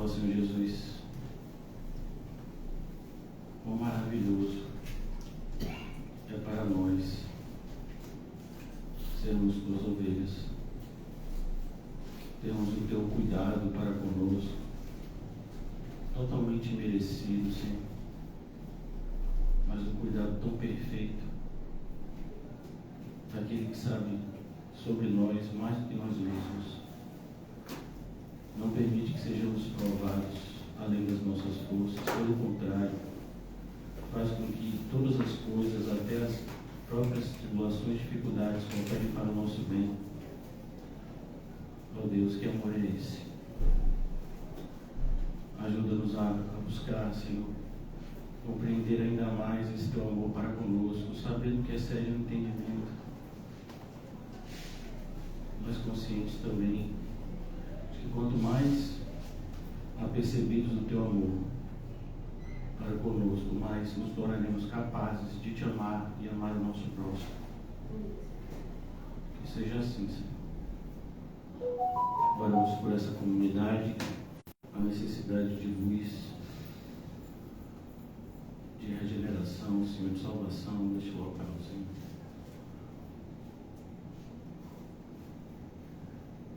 Ó Senhor Jesus, quão maravilhoso é para nós sermos tuas ovelhas, termos o teu cuidado para conosco, totalmente merecido, Senhor, mas um cuidado tão perfeito daquele que sabe sobre nós mais do que nós mesmos. Não permite que sejamos provados além das nossas forças, pelo contrário, faz com que todas as coisas, até as próprias tribulações, dificuldades, cooperem para o nosso bem. Ó Deus, que amor é esse? Ajuda-nos a buscar, Senhor, compreender ainda mais esse teu amor para conosco, sabendo que é sério o entendimento, mas conscientes também de que quanto mais apercebidos do teu amor para conosco, mais nos tornaremos capazes de te amar e amar o nosso próximo. Que seja assim, Senhor. Oramos por essa comunidade, a necessidade de luz, de regeneração, Senhor, de salvação neste local, Senhor.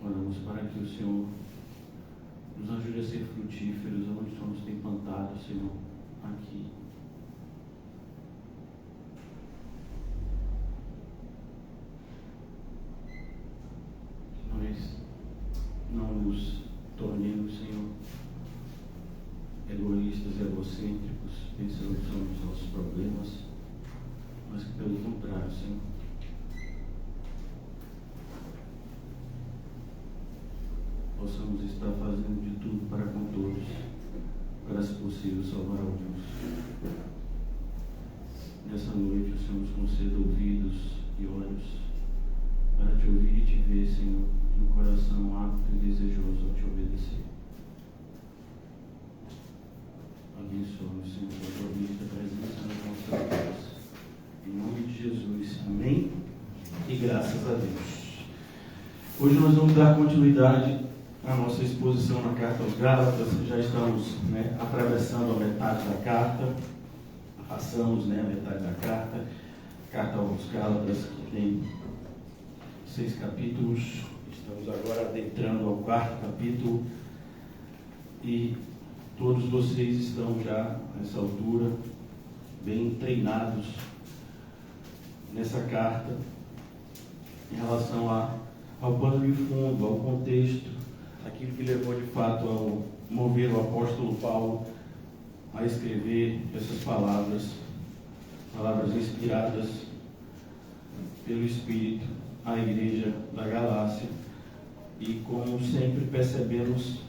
Oramos para que o Senhor nos ajude a ser frutíferos onde o Senhor nos tem plantado, Senhor, aqui. Que nós não nos tornemos, Senhor, egoístas, egocêntricos, pensando só nos nossos problemas, mas que pelo contrário, Senhor, possamos estar fazendo de tudo para com todos, para, se possível, salvar alguns. Nessa noite, o Senhor nos conceda ouvidos e olhos para te ouvir e te ver, Senhor, de um coração apto e desejoso a te obedecer. Abençoa-nos, Senhor, com a tua bendita presença nas nossas vidas. Em nome de Jesus. Amém? E graças a Deus. Hoje nós vamos dar continuidade à nossa exposição na carta aos Gálatas. Já estamos atravessando a metade da carta. Passamos a metade da carta. Carta aos Gálatas, que tem 6 capítulos. Estamos agora adentrando ao 4º capítulo. E todos vocês estão já, nessa altura, bem treinados nessa carta em relação ao pano de fundo, ao contexto, aquilo que levou de fato ao mover o apóstolo Paulo a escrever essas palavras inspiradas pelo Espírito à igreja da Galácia. E como sempre percebemos,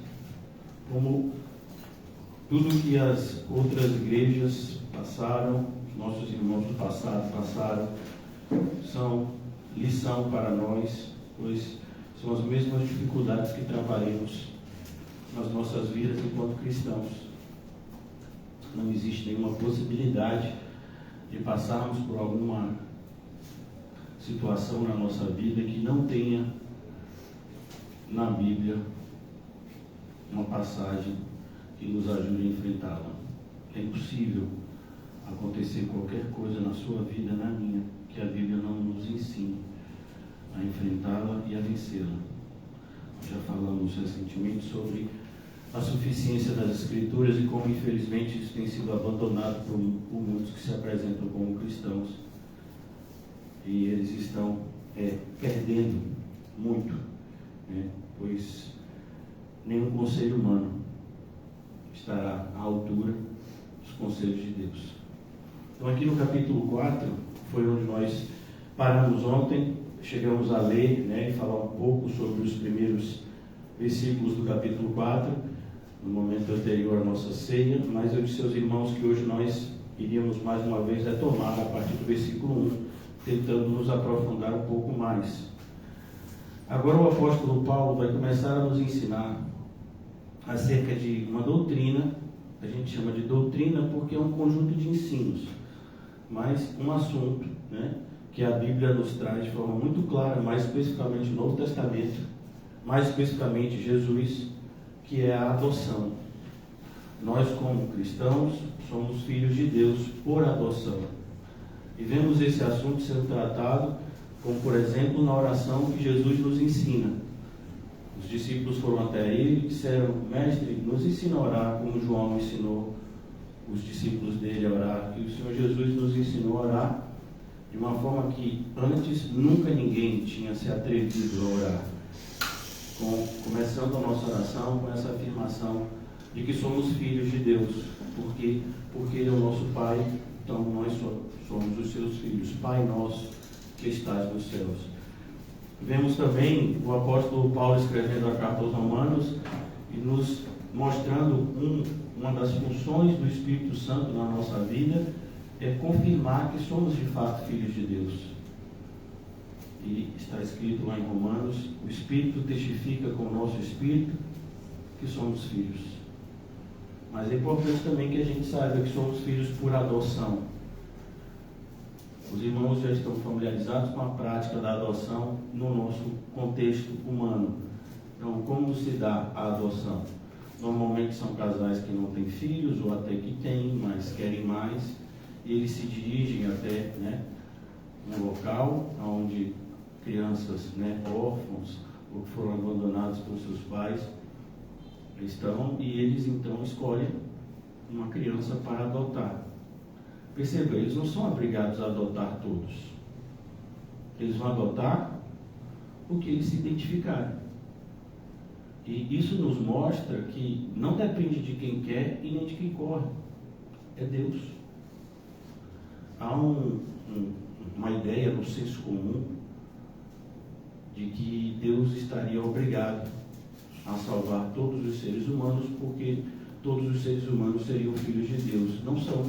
como tudo que as outras igrejas passaram, os nossos irmãos do passado passaram, são lição para nós, pois são as mesmas dificuldades que travaremos nas nossas vidas enquanto cristãos. Não existe nenhuma possibilidade de passarmos por alguma situação na nossa vida que não tenha na Bíblia uma passagem que nos ajude a enfrentá-la. É impossível acontecer qualquer coisa na sua vida, na minha, que a Bíblia não nos ensine a enfrentá-la e a vencê-la. Já falamos recentemente sobre a suficiência das Escrituras e como, infelizmente, isso tem sido abandonado por muitos que se apresentam como cristãos. E eles estão perdendo muito, pois nenhum conselho humano estará à altura dos conselhos de Deus. Então, aqui no capítulo 4, foi onde nós paramos ontem. Chegamos a ler e falar um pouco sobre os primeiros versículos do capítulo 4, no momento anterior à nossa ceia, mas eu disse aos irmãos que hoje nós iríamos mais uma vez retomar a partir do versículo 1, tentando nos aprofundar um pouco mais. Agora o apóstolo Paulo vai começar a nos ensinar acerca de uma doutrina. A gente chama de doutrina porque é um conjunto de ensinos, mas um assunto, que a Bíblia nos traz de forma muito clara, mais especificamente no Novo Testamento, mais especificamente Jesus, que é a adoção. Nós, como cristãos, somos filhos de Deus por adoção. E vemos esse assunto sendo tratado, como por exemplo, na oração que Jesus nos ensina. Os discípulos foram até ele e disseram: Mestre, nos ensina a orar como João ensinou os discípulos dele a orar. E o Senhor Jesus nos ensinou a orar de uma forma que antes nunca ninguém tinha se atrevido a orar. Começando a nossa oração com essa afirmação de que somos filhos de Deus, porque Ele é o nosso Pai, então nós somos os seus filhos. Pai nosso que estás nos céus. Vemos também o apóstolo Paulo escrevendo a carta aos Romanos e nos mostrando uma das funções do Espírito Santo na nossa vida é confirmar que somos de fato filhos de Deus. E está escrito lá em Romanos: o Espírito testifica com o nosso Espírito que somos filhos. Mas é importante também que a gente saiba que somos filhos por adoção. Os irmãos já estão familiarizados com a prática da adoção no nosso contexto humano. Então, como se dá a adoção? Normalmente são casais que não têm filhos, ou até que têm, mas querem mais, e eles se dirigem até um local onde crianças órfãos ou que foram abandonados por seus pais estão, e eles então escolhem uma criança para adotar. Perceba, eles não são obrigados a adotar todos. Eles vão adotar o que eles se identificarem. E isso nos mostra que não depende de quem quer e nem de quem corre. É Deus. Há uma ideia no senso comum de que Deus estaria obrigado a salvar todos os seres humanos, porque todos os seres humanos seriam filhos de Deus. Não são.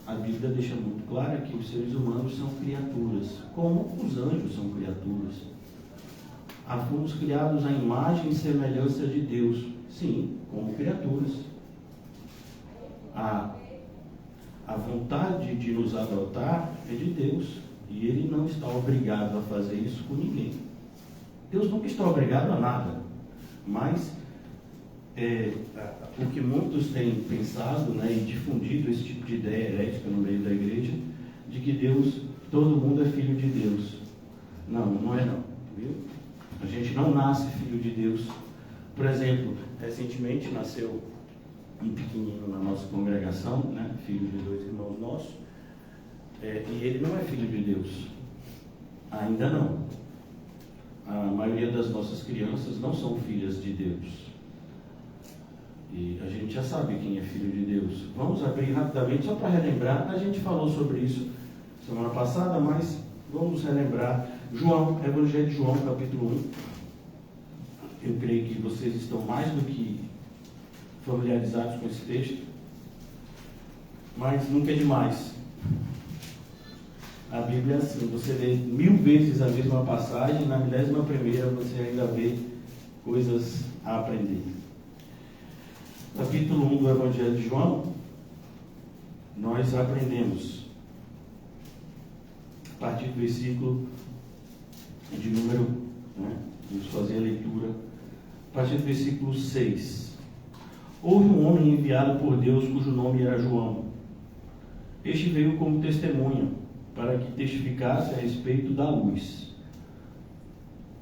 A Bíblia deixa muito claro que os seres humanos são criaturas, como os anjos são criaturas. Fomos criados à imagem e semelhança de Deus, sim, como criaturas. A vontade de nos adotar é de Deus, e Ele não está obrigado a fazer isso com ninguém. Deus nunca está obrigado a nada, mas o que muitos têm pensado e difundido esse tipo de ideia herética no meio da igreja, de que todo mundo é filho de Deus. Não é não, viu? A gente não nasce filho de Deus. Por exemplo, recentemente nasceu um pequenino na nossa congregação, filho de 2 irmãos nossos, e ele não é filho de Deus. Ainda não. A maioria das nossas crianças não são filhas de Deus. E a gente já sabe quem é filho de Deus. Vamos abrir rapidamente, só para relembrar. A gente falou sobre isso semana passada, mas vamos relembrar. Evangelho de João, capítulo 1. Eu creio que vocês estão mais do que familiarizados com esse texto, mas nunca é demais. A Bíblia é assim: você lê 1000 vezes a mesma passagem, na 11ª você ainda vê coisas a aprender. Capítulo 1 do Evangelho de João, nós aprendemos a partir do versículo de número, vamos fazer a leitura, a partir do versículo 6. Houve um homem enviado por Deus cujo nome era João. Este veio como testemunha, para que testificasse a respeito da luz,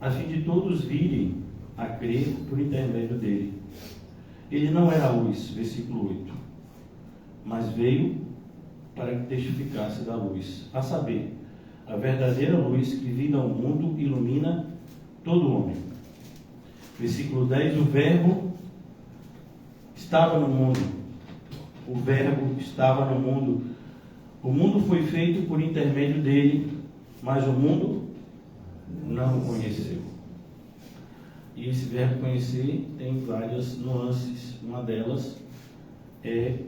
a fim de todos virem a crer por intermédio dele. Ele não era a luz, versículo 8, mas veio para que testificasse da luz, a saber, a verdadeira luz que vindo ao mundo ilumina todo homem. Versículo 10, o verbo estava no mundo, o verbo estava no mundo, o mundo foi feito por intermédio dele, mas o mundo não o conheceu. E esse verbo conhecer tem várias nuances. Uma delas é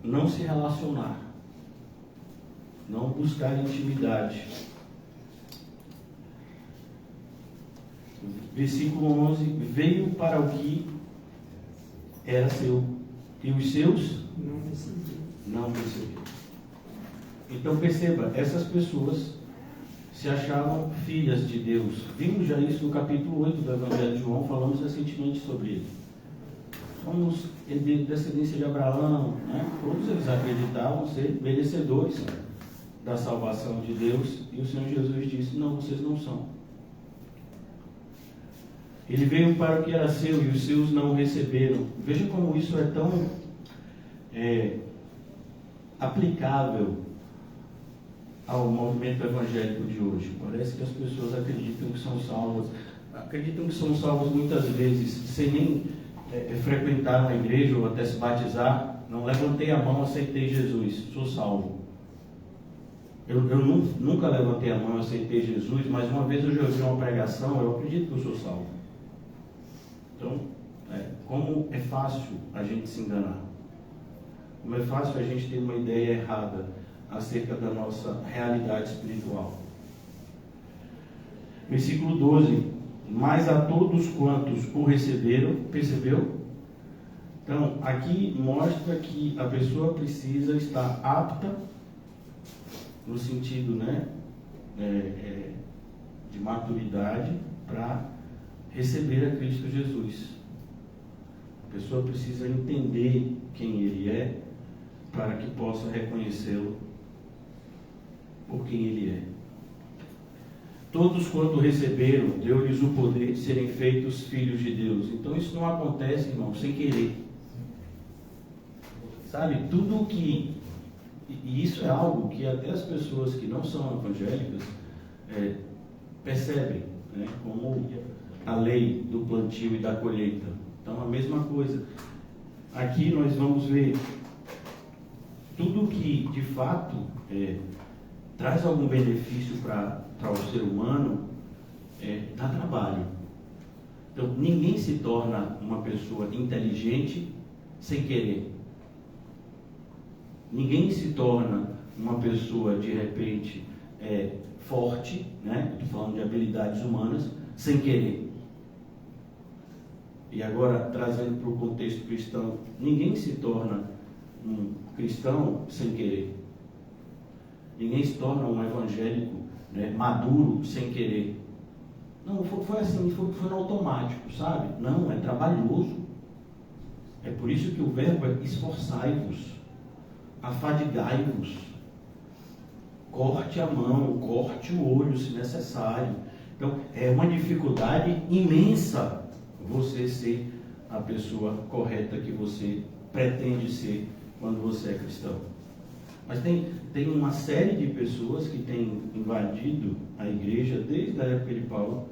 não se relacionar, não buscar intimidade. Versículo 11, veio para o que era seu, e os seus não receberam. Então perceba, essas pessoas se achavam filhas de Deus. Vimos já isso no capítulo 8 do Evangelho de João, falamos recentemente sobre ele. somos descendência de Abraão, né? Todos eles acreditavam ser merecedores da salvação de Deus, e o Senhor Jesus disse: não, vocês não são. Ele veio para o que era seu e os seus não o receberam. Veja como isso é tão aplicável ao movimento evangélico de hoje. Parece que as pessoas acreditam que são salvas muitas vezes sem nem frequentar uma igreja ou até se batizar. Não levantei a mão, aceitei Jesus, sou salvo. Eu nunca levantei a mão, aceitei Jesus, mas uma vez eu já ouvi uma pregação, eu acredito que eu sou salvo. Então, como é fácil a gente se enganar, como é fácil a gente ter uma ideia errada acerca da nossa realidade espiritual. Versículo 12: mas a todos quantos o receberam, percebeu? Então, aqui mostra que a pessoa precisa estar apta, no sentido, de maturidade, para receber a Cristo Jesus. A pessoa precisa entender quem Ele é, para que possa reconhecê-lo por quem Ele é. Todos quanto receberam, deu-lhes o poder de serem feitos filhos de Deus. Então isso não acontece, irmão, sem querer. Sabe, tudo que... E isso é algo que até as pessoas que não são evangélicas percebem, né? Como a lei do plantio e da colheita. Então a mesma coisa. Aqui nós vamos ver tudo que de fato traz algum benefício para o ser humano, dá trabalho. Então ninguém se torna uma pessoa inteligente sem querer. Ninguém se torna uma pessoa, de repente, forte, né? Estou falando de habilidades humanas, sem querer. E agora, trazendo para o contexto cristão, ninguém se torna um cristão sem querer. Ninguém se torna um evangélico, né, maduro sem querer. Não, foi assim, foi no automático, sabe? Não, é trabalhoso. É por isso que o verbo é esforçai-vos, afadigai-vos, corte a mão, corte o olho se necessário. Então é uma dificuldade imensa você ser a pessoa correta que você pretende ser quando você é cristão. Mas tem uma série de pessoas que têm invadido a igreja desde a época de Paulo,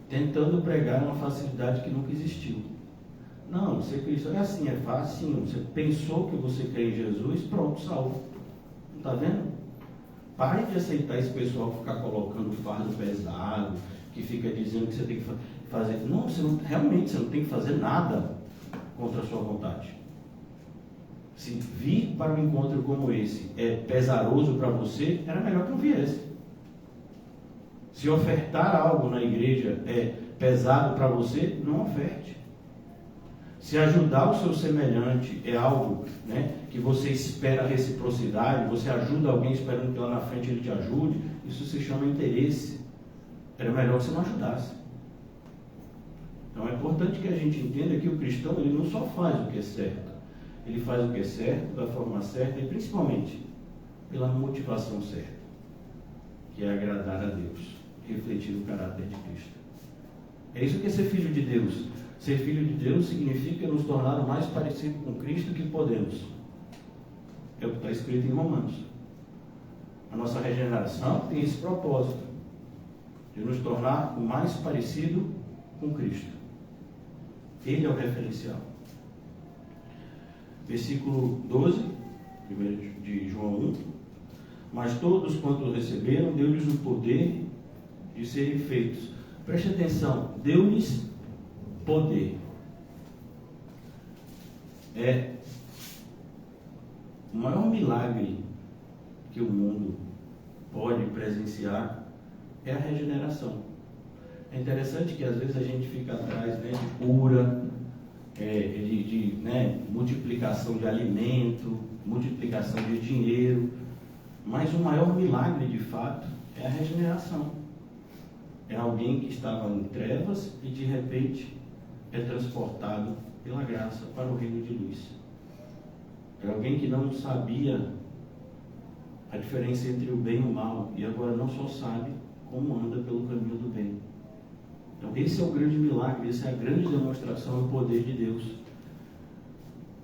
tentando pregar uma facilidade que nunca existiu. Não, ser cristão é assim, é fácil. Você pensou que você crê em Jesus, pronto, salvo. Não está vendo? Pare de aceitar esse pessoal que fica colocando fardo pesado, que fica dizendo que você tem que fazer. Não, realmente você não tem que fazer nada contra a sua vontade. Se vir para um encontro como esse é pesaroso para você, era melhor que não viesse. Se ofertar algo na igreja é pesado para você, não oferte. Se ajudar o seu semelhante é algo, né, que você espera reciprocidade, você ajuda alguém esperando que lá na frente ele te ajude, isso se chama interesse. Era melhor que você não ajudasse. Então é importante que a gente entenda que o cristão ele não só faz o que é certo, ele faz o que é certo, da forma certa e principalmente pela motivação certa, que é agradar a Deus, refletir o caráter de Cristo. É isso que é ser filho de Deus. Ser filho de Deus significa nos tornar o mais parecido com Cristo que podemos. É o que está escrito em Romanos. A nossa regeneração tem esse propósito, de nos tornar o mais parecido com Cristo. Ele é o referencial. Versículo 12, primeiro de João 1. Mas todos quanto receberam, deu-lhes o poder de serem feitos. Preste atenção, deu-lhes poder. O maior milagre que o mundo pode presenciar é a regeneração. É interessante que às vezes a gente fica atrás, né, de cura, multiplicação de alimento, multiplicação de dinheiro, mas o maior milagre de fato é a regeneração. É alguém que estava em trevas e de repente é transportado pela graça para o reino de luz. É alguém que não sabia a diferença entre o bem e o mal, e agora não só sabe como anda pelo caminho do bem. Então esse é o grande milagre, essa é a grande demonstração do poder de Deus.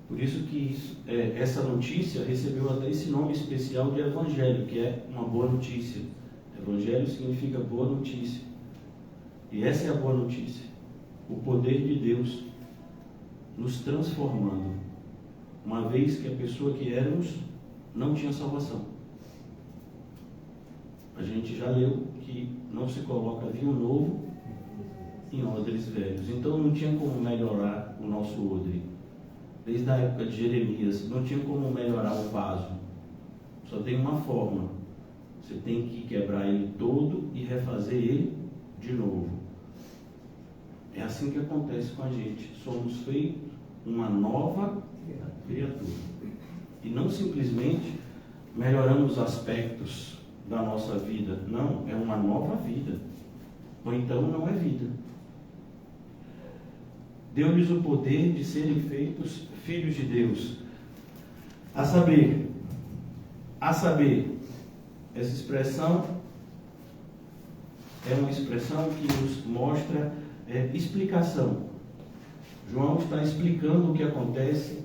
Por isso que essa notícia recebeu até esse nome especial de Evangelho, que é uma boa notícia. Evangelho significa boa notícia. E essa é a boa notícia. O poder de Deus nos transformando, uma vez que a pessoa que éramos não tinha salvação. A gente já leu que não se coloca vinho novo em odres velhos. Então não tinha como melhorar o nosso odre. Desde a época de Jeremias, não tinha como melhorar o vaso. Só tem uma forma. Você tem que quebrar ele todo e refazer ele de novo. É assim que acontece com a gente. Somos feitos uma nova criatura. E não simplesmente melhoramos aspectos da nossa vida. Não, é uma nova vida. Ou então não é vida. Deu-lhes o poder de serem feitos filhos de Deus. A saber, essa expressão é uma expressão que nos mostra explicação. João está explicando o que acontece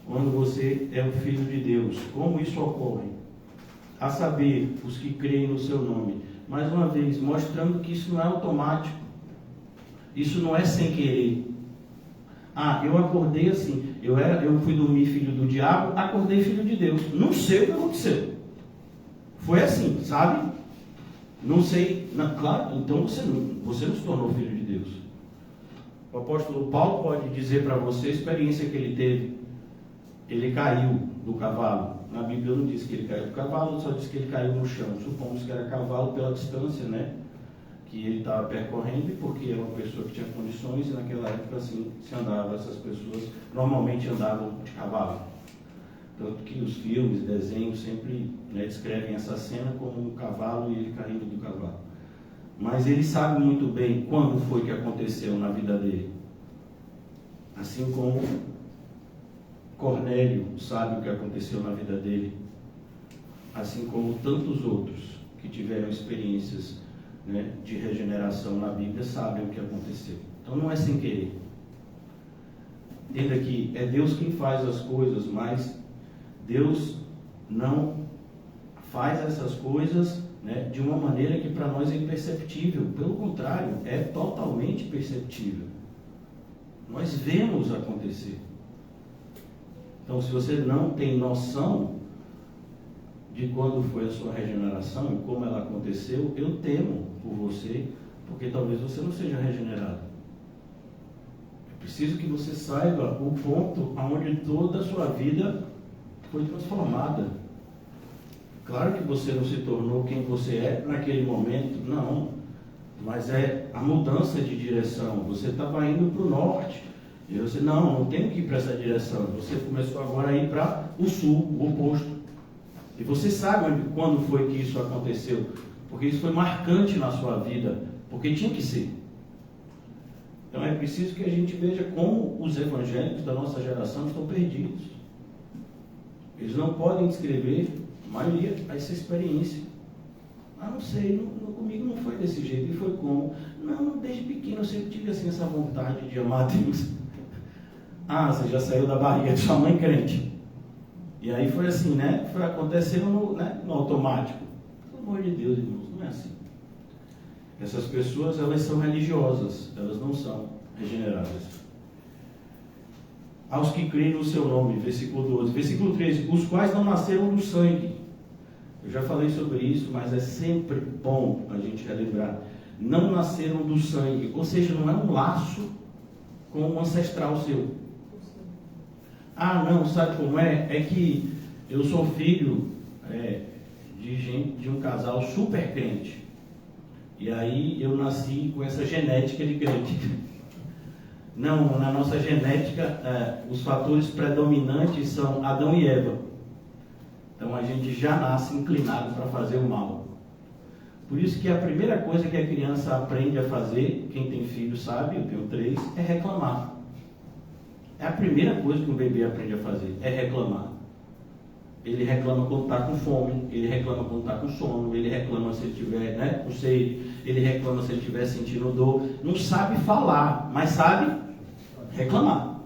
quando você é o filho de Deus, como isso ocorre. A saber, os que creem no seu nome. Mais uma vez, mostrando que isso não é automático. Isso não é sem querer. Eu acordei assim, eu fui dormir filho do diabo, acordei filho de Deus. Não sei o que aconteceu. Foi assim, sabe? Não sei. Claro, então você não se tornou filho de Deus. O apóstolo Paulo pode dizer para você a experiência que ele teve. Ele caiu do cavalo. Na Bíblia não diz que ele caiu do cavalo, só diz que ele caiu no chão. Supomos que era cavalo pela distância, né? Que ele estava percorrendo, porque era uma pessoa que tinha condições, e naquela época assim se andava, essas pessoas normalmente andavam de cavalo. Tanto que os filmes, desenhos sempre descrevem essa cena como um cavalo e ele caindo do cavalo. Mas ele sabe muito bem quando foi que aconteceu na vida dele. Assim como Cornélio sabe o que aconteceu na vida dele. Assim como tantos outros que tiveram experiências de regeneração na Bíblia sabem o que aconteceu. Então não é sem querer. Entenda que é Deus quem faz as coisas, mas Deus não faz essas coisas de uma maneira que para nós é imperceptível. Pelo contrário, é totalmente perceptível. Nós vemos acontecer. Então, se você não tem noção de quando foi a sua regeneração e como ela aconteceu, eu temo por você, porque talvez você não seja regenerado. É preciso que você saiba o ponto onde toda a sua vida foi transformada. Claro que você não se tornou quem você é naquele momento, não. Mas é a mudança de direção. Você estava indo para o norte. E você, não tenho que ir para essa direção. Você começou agora a ir para o sul, o oposto. E você sabe quando foi que isso aconteceu. Porque isso foi marcante na sua vida. Porque tinha que ser. Então é preciso que a gente veja como os evangélicos da nossa geração estão perdidos. Eles não podem descrever, a maioria, essa experiência. Não sei, comigo não foi desse jeito. E foi como? Não, desde pequeno eu sempre tive assim, essa vontade de amar a Deus. Você já saiu da barriga de sua mãe crente. E aí foi assim, foi acontecendo no automático. Pelo amor de Deus, irmãos, não é assim. Essas pessoas, elas são religiosas, elas não são regeneradas. Aos que creem no seu nome, versículo 12. Versículo 13, os quais não nasceram do sangue. Eu já falei sobre isso, mas é sempre bom a gente relembrar. Não nasceram do sangue, ou seja, não é um laço com um ancestral seu. Não, sabe como é? É que eu sou filho de um casal super crente. E aí eu nasci com essa genética de crente. Não, na nossa genética, os fatores predominantes são Adão e Eva. Então a gente já nasce inclinado para fazer o mal. Por isso que a primeira coisa que a criança aprende a fazer, quem tem filho sabe, eu tenho 3, é reclamar. É a primeira coisa que um bebê aprende a fazer, é reclamar. Ele reclama quando está com fome, ele reclama quando está com sono, ele reclama se ele estiver com sede, ele reclama se ele estiver sentindo dor. Não sabe falar, mas sabe reclamar.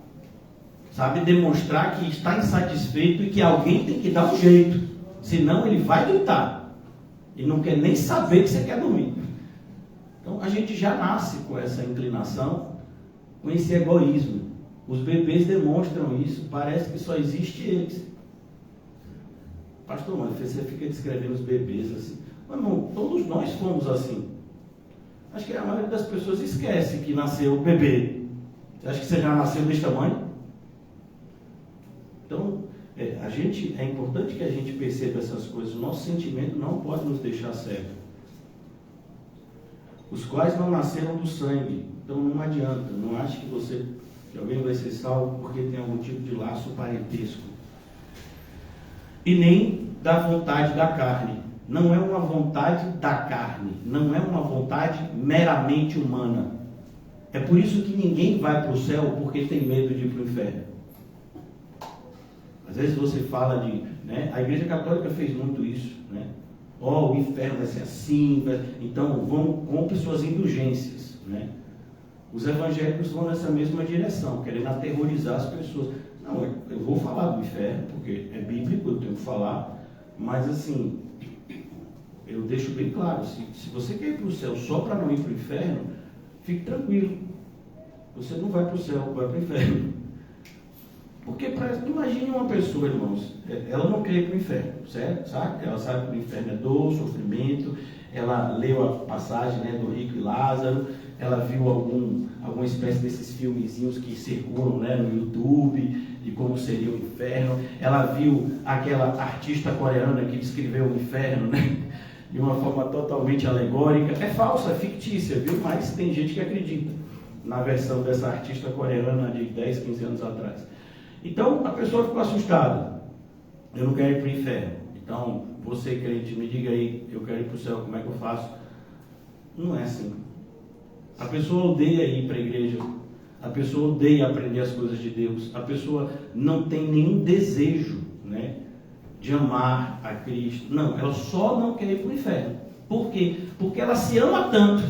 Sabe demonstrar que está insatisfeito e que alguém tem que dar um jeito. Senão ele vai gritar. E não quer nem saber que você quer dormir. Então a gente já nasce com essa inclinação, com esse egoísmo. Os bebês demonstram isso, parece que só existe eles. Pastor, mas você fica descrevendo os bebês assim. Mas não, todos nós fomos assim. Acho que a maioria das pessoas esquece que nasceu bebê. Você acha que você já nasceu desse tamanho? Então, é importante que a gente perceba essas coisas. O nosso sentimento não pode nos deixar cego. Os quais não nasceram do sangue. Então não adianta. Não ache que alguém vai ser salvo porque tem algum tipo de laço parentesco. E nem da vontade da carne. Não é uma vontade da carne. Não é uma vontade meramente humana. É por isso que ninguém vai para o céu porque tem medo de ir para o inferno. Às vezes você fala a Igreja Católica fez muito isso, o inferno vai ser assim, então vão com suas indulgências, Os evangélicos vão nessa mesma direção, querendo aterrorizar as pessoas. Não, eu vou falar do inferno, porque é bíblico, eu tenho que falar, mas assim, eu deixo bem claro, se você quer ir para o céu só para não ir para o inferno, fique tranquilo, você não vai para o céu, vai para o inferno. Porque imagine uma pessoa, irmãos, ela não quer ir para o inferno, certo? Sabe? Ela sabe que o inferno é dor, sofrimento, ela leu a passagem do Rico e Lázaro, ela viu alguma espécie desses filmezinhos que circulam no YouTube, de como seria o inferno, ela viu aquela artista coreana que descreveu o inferno, de uma forma totalmente alegórica. É falsa, é fictícia, viu? Mas tem gente que acredita na versão dessa artista coreana de 10, 15 anos atrás. Então a pessoa ficou assustada. Eu não quero ir para o inferno. Então, você crente, me diga aí, eu quero ir para o céu, como é que eu faço? Não é assim. A pessoa odeia ir para a igreja. A pessoa odeia aprender as coisas de Deus. A pessoa não tem nenhum desejo, de amar a Cristo. Não, ela só não quer ir para o inferno. Por quê? Porque ela se ama tanto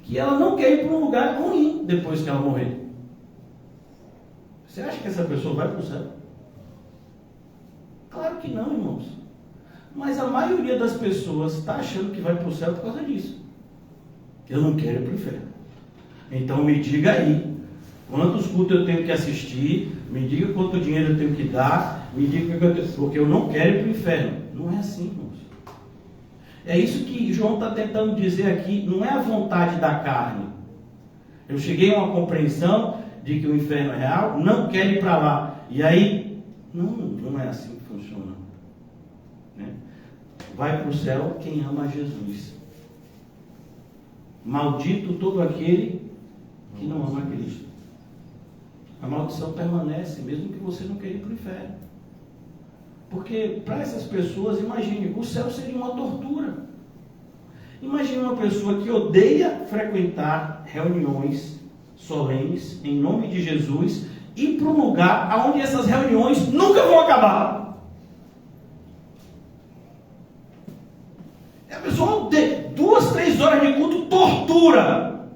que ela não quer ir para um lugar ruim depois que ela morrer. Você acha que essa pessoa vai para o céu? Claro que não, irmãos. Mas a maioria das pessoas está achando que vai para o céu por causa disso. Eu não quero ir para o inferno. Então me diga aí, quantos cultos eu tenho que assistir, me diga quanto dinheiro eu tenho que dar, me diga porque eu não quero ir para o inferno. Não é assim, irmãos. É isso que João está tentando dizer aqui, não é a vontade da carne. Eu cheguei a uma compreensão de que o inferno é real, não quero ir para lá. E aí, não é assim que funciona. Vai para o céu quem ama a Jesus. Maldito todo aquele que não ama a Cristo. A maldição permanece, mesmo que você não queira ir para o inferno. Porque para essas pessoas, imagine, o céu seria uma tortura. Imagine uma pessoa que odeia frequentar reuniões solenes, em nome de Jesus, ir para um lugar onde essas reuniões nunca vão acabar. A pessoa odeia 2, 3 horas de culto, tortura.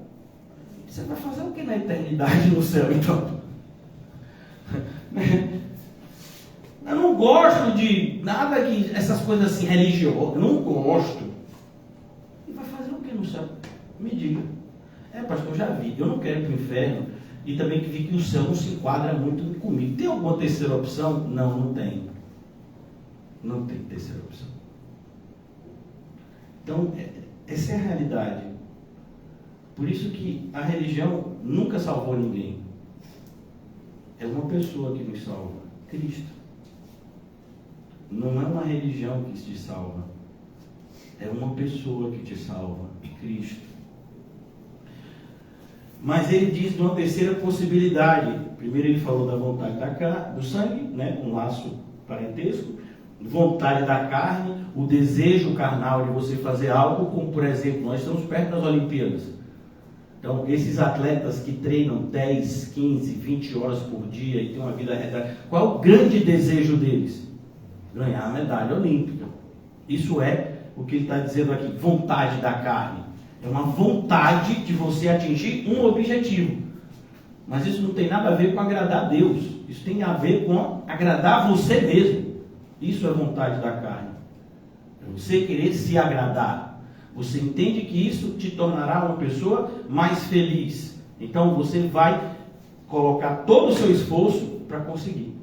Você vai fazer o que na eternidade no céu, então? Eu não gosto de nada que essas coisas assim religiosas. Eu não gosto. E vai fazer o que no céu? Me diga. Pastor, eu já vi. Eu não quero ir para o inferno. E também vi que o céu não se enquadra muito comigo. Tem alguma terceira opção? Não, não tem. Não tem terceira opção. Então, essa é a realidade. Por isso que a religião nunca salvou ninguém. É uma pessoa que nos salva. Cristo. Não é uma religião que te salva. É uma pessoa que te salva. Cristo. Mas ele diz de uma terceira possibilidade. Primeiro ele falou da vontade do sangue, um laço parentesco. Vontade da carne, o desejo carnal de você fazer algo, como por exemplo, nós estamos perto das Olimpíadas. Então, esses atletas que treinam 10, 15, 20 horas por dia e têm uma vida regrada, qual é o grande desejo deles? Ganhar a medalha olímpica. Isso é o que ele está dizendo aqui, vontade da carne. É uma vontade de você atingir um objetivo. Mas isso não tem nada a ver com agradar a Deus. Isso tem a ver com agradar você mesmo. Isso é vontade da carne. É você querer se agradar. Você entende que isso te tornará uma pessoa mais feliz. Então você vai colocar todo o seu esforço para conseguir.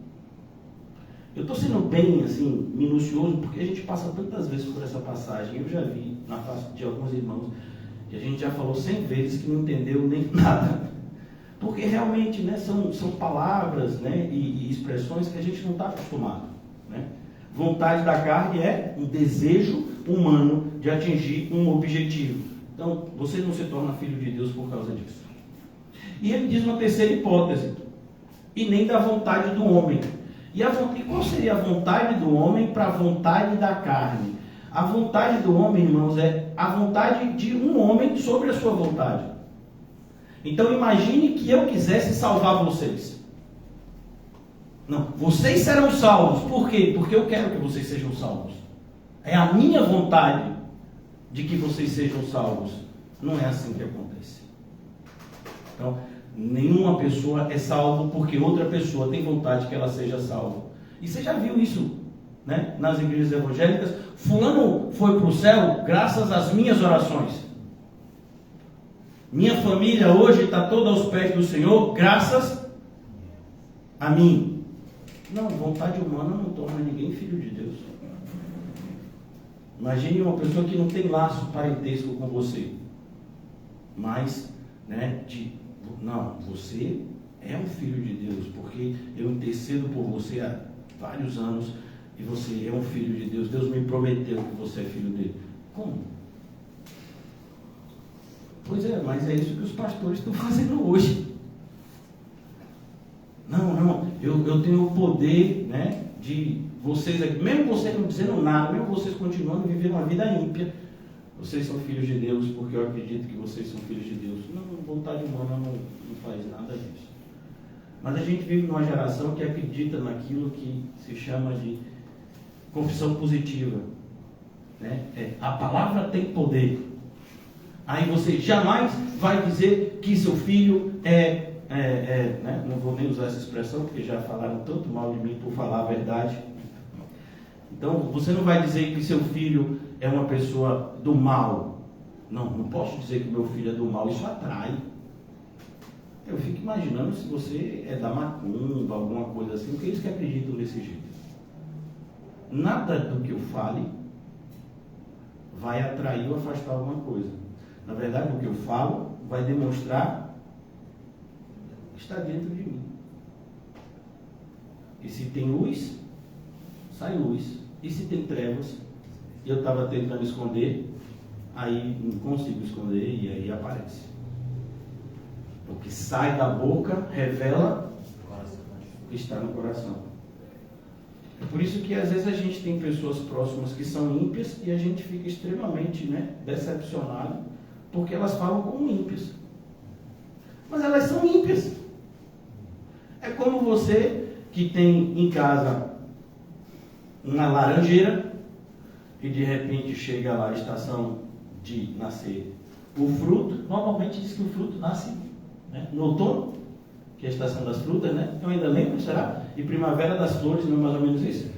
Eu estou sendo bem assim, minucioso, porque a gente passa tantas vezes por essa passagem. Eu já vi na face de alguns irmãos que a gente já falou 100 vezes que não entendeu nem nada. Porque realmente, né, são palavras, né, e expressões que a gente não está acostumado. Né? Vontade da carne é um desejo humano de atingir um objetivo. Então, você não se torna filho de Deus por causa disso. E ele diz uma terceira hipótese. E nem da vontade do homem. E qual seria a vontade do homem para a vontade da carne? A vontade do homem, irmãos, é a vontade de um homem sobre a sua vontade. Então imagine que eu quisesse salvar vocês. Não, vocês serão salvos. Por quê? Porque eu quero que vocês sejam salvos. É a minha vontade de que vocês sejam salvos. Não é assim que acontece. Então, nenhuma pessoa é salva porque outra pessoa tem vontade que ela seja salva. E você já viu isso, né? Nas igrejas evangélicas. Fulano foi para o céu graças às minhas orações. Minha família hoje está toda aos pés do Senhor graças a mim. Não, vontade humana não torna ninguém filho de Deus. Imagine uma pessoa que não tem laço parentesco com você. Mas, né, não, você é um filho de Deus, porque eu intercedo por você há vários anos e você é um filho de Deus. Deus me prometeu que você é filho dele. Como? Pois é, mas é isso que os pastores estão fazendo hoje. Não, eu tenho o poder, né, de vocês, mesmo vocês não dizendo nada, mesmo vocês continuando a viver uma vida ímpia, vocês são filhos de Deus, porque eu acredito que vocês são filhos de Deus. Não, vontade humana não faz nada disso. Mas a gente vive numa geração que acredita naquilo que se chama de confissão positiva. Né? A palavra tem poder. Aí você jamais vai dizer que seu filho né? Não vou nem usar essa expressão, porque já falaram tanto mal de mim por falar a verdade. Então, você não vai dizer que seu filho é uma pessoa do mal. Não posso dizer que meu filho é do mal, isso atrai. Eu fico imaginando se você é da macumba, alguma coisa assim, porque eles que acreditam desse jeito. Nada do que eu fale vai atrair ou afastar alguma coisa. Na verdade, o que eu falo vai demonstrar que está dentro de mim. E se tem luz, sai luz. E se tem trevas, e eu estava tentando esconder, aí não consigo esconder e aí aparece. O que sai da boca revela o que está no coração. É por isso que às vezes a gente tem pessoas próximas que são ímpias e a gente fica extremamente, né, decepcionado, porque elas falam como ímpias. Mas elas são ímpias. É como você que tem em casa uma laranjeira e de repente chega lá a estação de nascer o fruto. Normalmente diz que o fruto nasce, né, no outono, que é a estação das frutas, né? Eu ainda lembro, será? E primavera das flores, não é mais ou menos isso?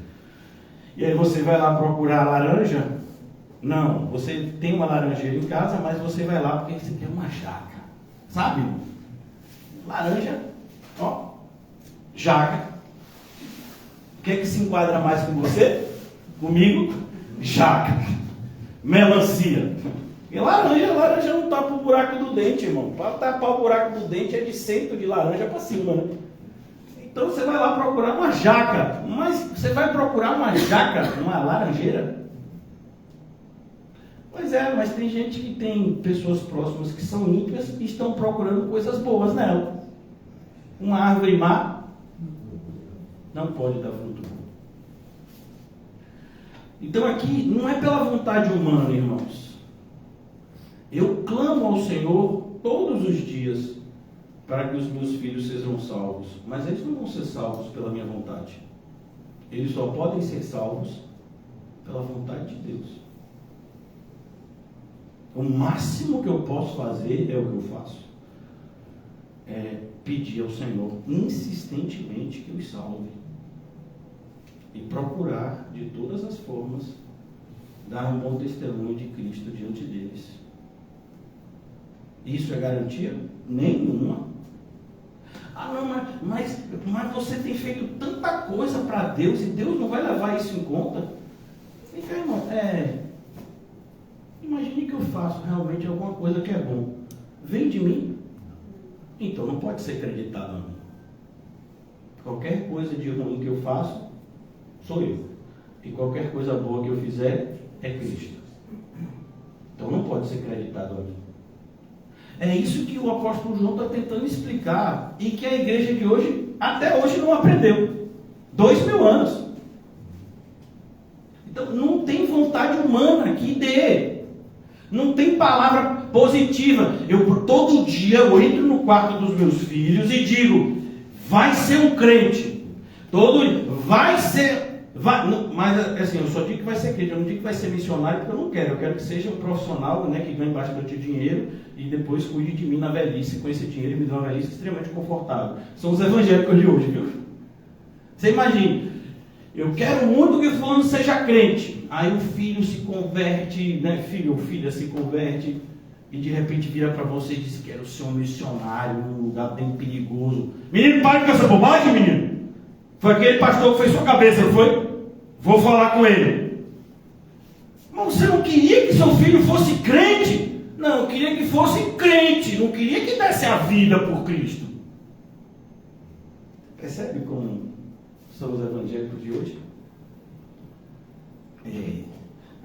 E aí você vai lá procurar a laranja. Não, você tem uma laranjeira em casa, mas você vai lá porque você quer uma jaca. Sabe? Laranja, ó, jaca. O que é que se enquadra mais com você? Comigo? Jaca. Melancia. E laranja não tapa o buraco do dente, irmão. Para tapar o buraco do dente é de centro de laranja para cima, né? Então você vai lá procurar uma jaca. Mas você vai procurar uma jaca, uma laranjeira? Pois é, mas tem gente que tem pessoas próximas que são ímpias e estão procurando coisas boas nela. Uma árvore má não pode dar fruto bom. Então aqui não é pela vontade humana, irmãos. Eu clamo ao Senhor todos os dias para que os meus filhos sejam salvos. Mas eles não vão ser salvos pela minha vontade. Eles só podem ser salvos pela vontade de Deus. O máximo que eu posso fazer é o que eu faço. É pedir ao Senhor insistentemente que os salve. E procurar, de todas as formas, dar um bom testemunho de Cristo diante deles. Isso é garantia? Nenhuma. Ah, não, mas você tem feito tanta coisa para Deus e Deus não vai levar isso em conta? Então, irmão, imagine que eu faço realmente alguma coisa que é bom. Vem de mim. Então não pode ser acreditado a mim. Qualquer coisa de ruim que eu faço, sou eu. E qualquer coisa boa que eu fizer, é Cristo. Então não pode ser acreditado a mim. É isso que o apóstolo João está tentando explicar. E que a igreja de hoje, até hoje, não aprendeu. 2000 anos. Então não tem vontade humana que dê. Não tem palavra positiva. Todo dia eu entro no quarto dos meus filhos e digo, vai ser um crente. Vai ser... mas assim, eu só digo que vai ser crente, eu não digo que vai ser missionário, porque eu não quero. Eu quero que seja um profissional, né, que ganhe bastante dinheiro e depois cuide de mim na velhice, com esse dinheiro e me dê uma velhice extremamente confortável. São os evangélicos de hoje, viu? Você imagina, eu quero muito que o fulano seja crente. Aí o filho se converte, né, filho ou filha se converte e de repente vira para você e diz que quero ser um missionário num lugar bem perigoso. Menino, pare com essa bobagem, menino. Foi aquele pastor que fez sua cabeça, não foi? Vou falar com ele. Mas você não queria que seu filho fosse crente? Não, eu queria que fosse crente. Não queria que desse a vida por Cristo. Percebe como são os evangélicos de hoje?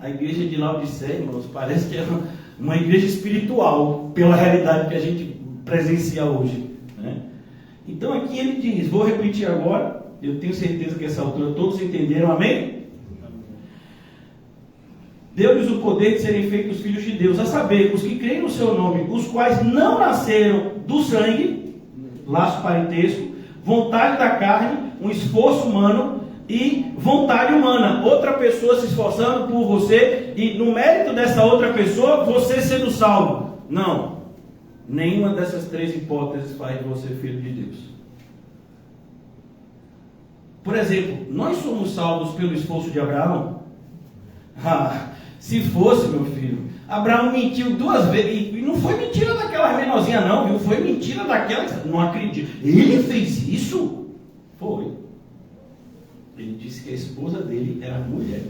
A igreja de Laodiceia, irmãos, parece que é uma igreja espiritual, pela realidade que a gente presencia hoje, né? Então aqui ele diz, vou repetir agora, eu tenho certeza que essa altura todos entenderam, amém? Deu-lhes o poder de serem feitos filhos de Deus, a saber, os que creem no seu nome, os quais não nasceram do sangue, laço parentesco, vontade da carne, um esforço humano e vontade humana. Outra pessoa se esforçando por você e no mérito dessa outra pessoa, você sendo salvo. Não. Nenhuma dessas três hipóteses faz de você filho de Deus. Por exemplo, nós somos salvos pelo esforço de Abraão? Se fosse, meu filho, Abraão mentiu 2 vezes, e não foi mentira daquela menorzinha não, viu? Foi mentira daquela, não acredito. Ele fez isso? Foi. Ele disse que a esposa dele era mulher.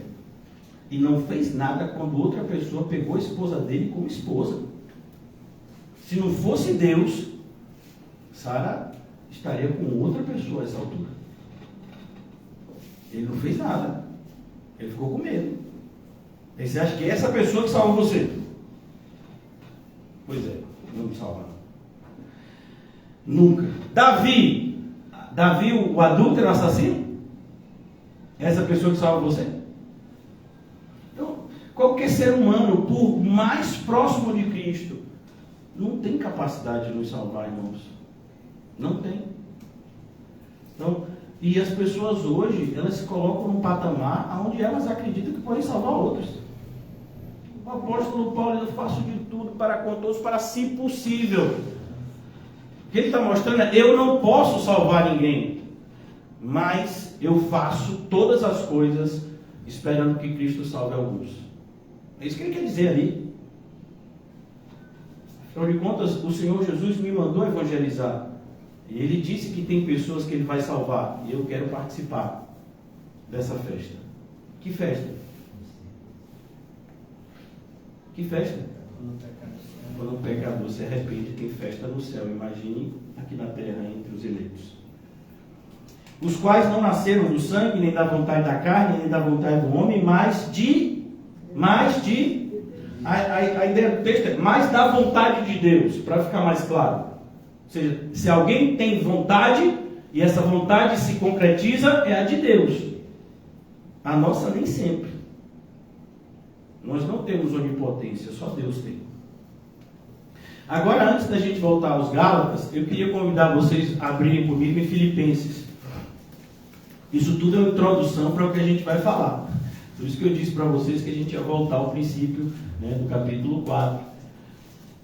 E não fez nada quando outra pessoa pegou a esposa dele como esposa. Se não fosse Deus, Sara estaria com outra pessoa a essa altura. Ele não fez nada. Ele ficou com medo. Aí você acha que é essa pessoa que salva você? Pois é, não me salva. Nunca. Davi, o adúltero, assassino? É essa pessoa que salva você? Então, qualquer ser humano, por mais próximo de Cristo, não tem capacidade de nos salvar, irmãos. Não tem. Então, e as pessoas hoje, elas se colocam num patamar onde elas acreditam que podem salvar outros. O apóstolo Paulo, eu faço de tudo para com todos, para se possível. O que ele está mostrando é, eu não posso salvar ninguém, mas eu faço todas as coisas esperando que Cristo salve alguns. É isso que ele quer dizer ali. Afinal de contas, o Senhor Jesus me mandou evangelizar. E ele disse que tem pessoas que ele vai salvar. E eu quero participar dessa festa. Que festa? Que festa? Quando o pecador se arrepende, tem festa no céu. Imagine aqui na terra, entre os eleitos. Os quais não nasceram do sangue, nem da vontade da carne, nem da vontade do homem, mas a ideia do texto é mais da vontade de Deus, para ficar mais claro. Ou seja, se alguém tem vontade, e essa vontade se concretiza, é a de Deus. A nossa nem sempre. Nós não temos onipotência, só Deus tem. Agora, antes da gente voltar aos Gálatas, eu queria convidar vocês a abrirem comigo em Filipenses. Isso tudo é uma introdução para o que a gente vai falar. Por isso que eu disse para vocês que a gente ia voltar ao princípio, né, do capítulo 4.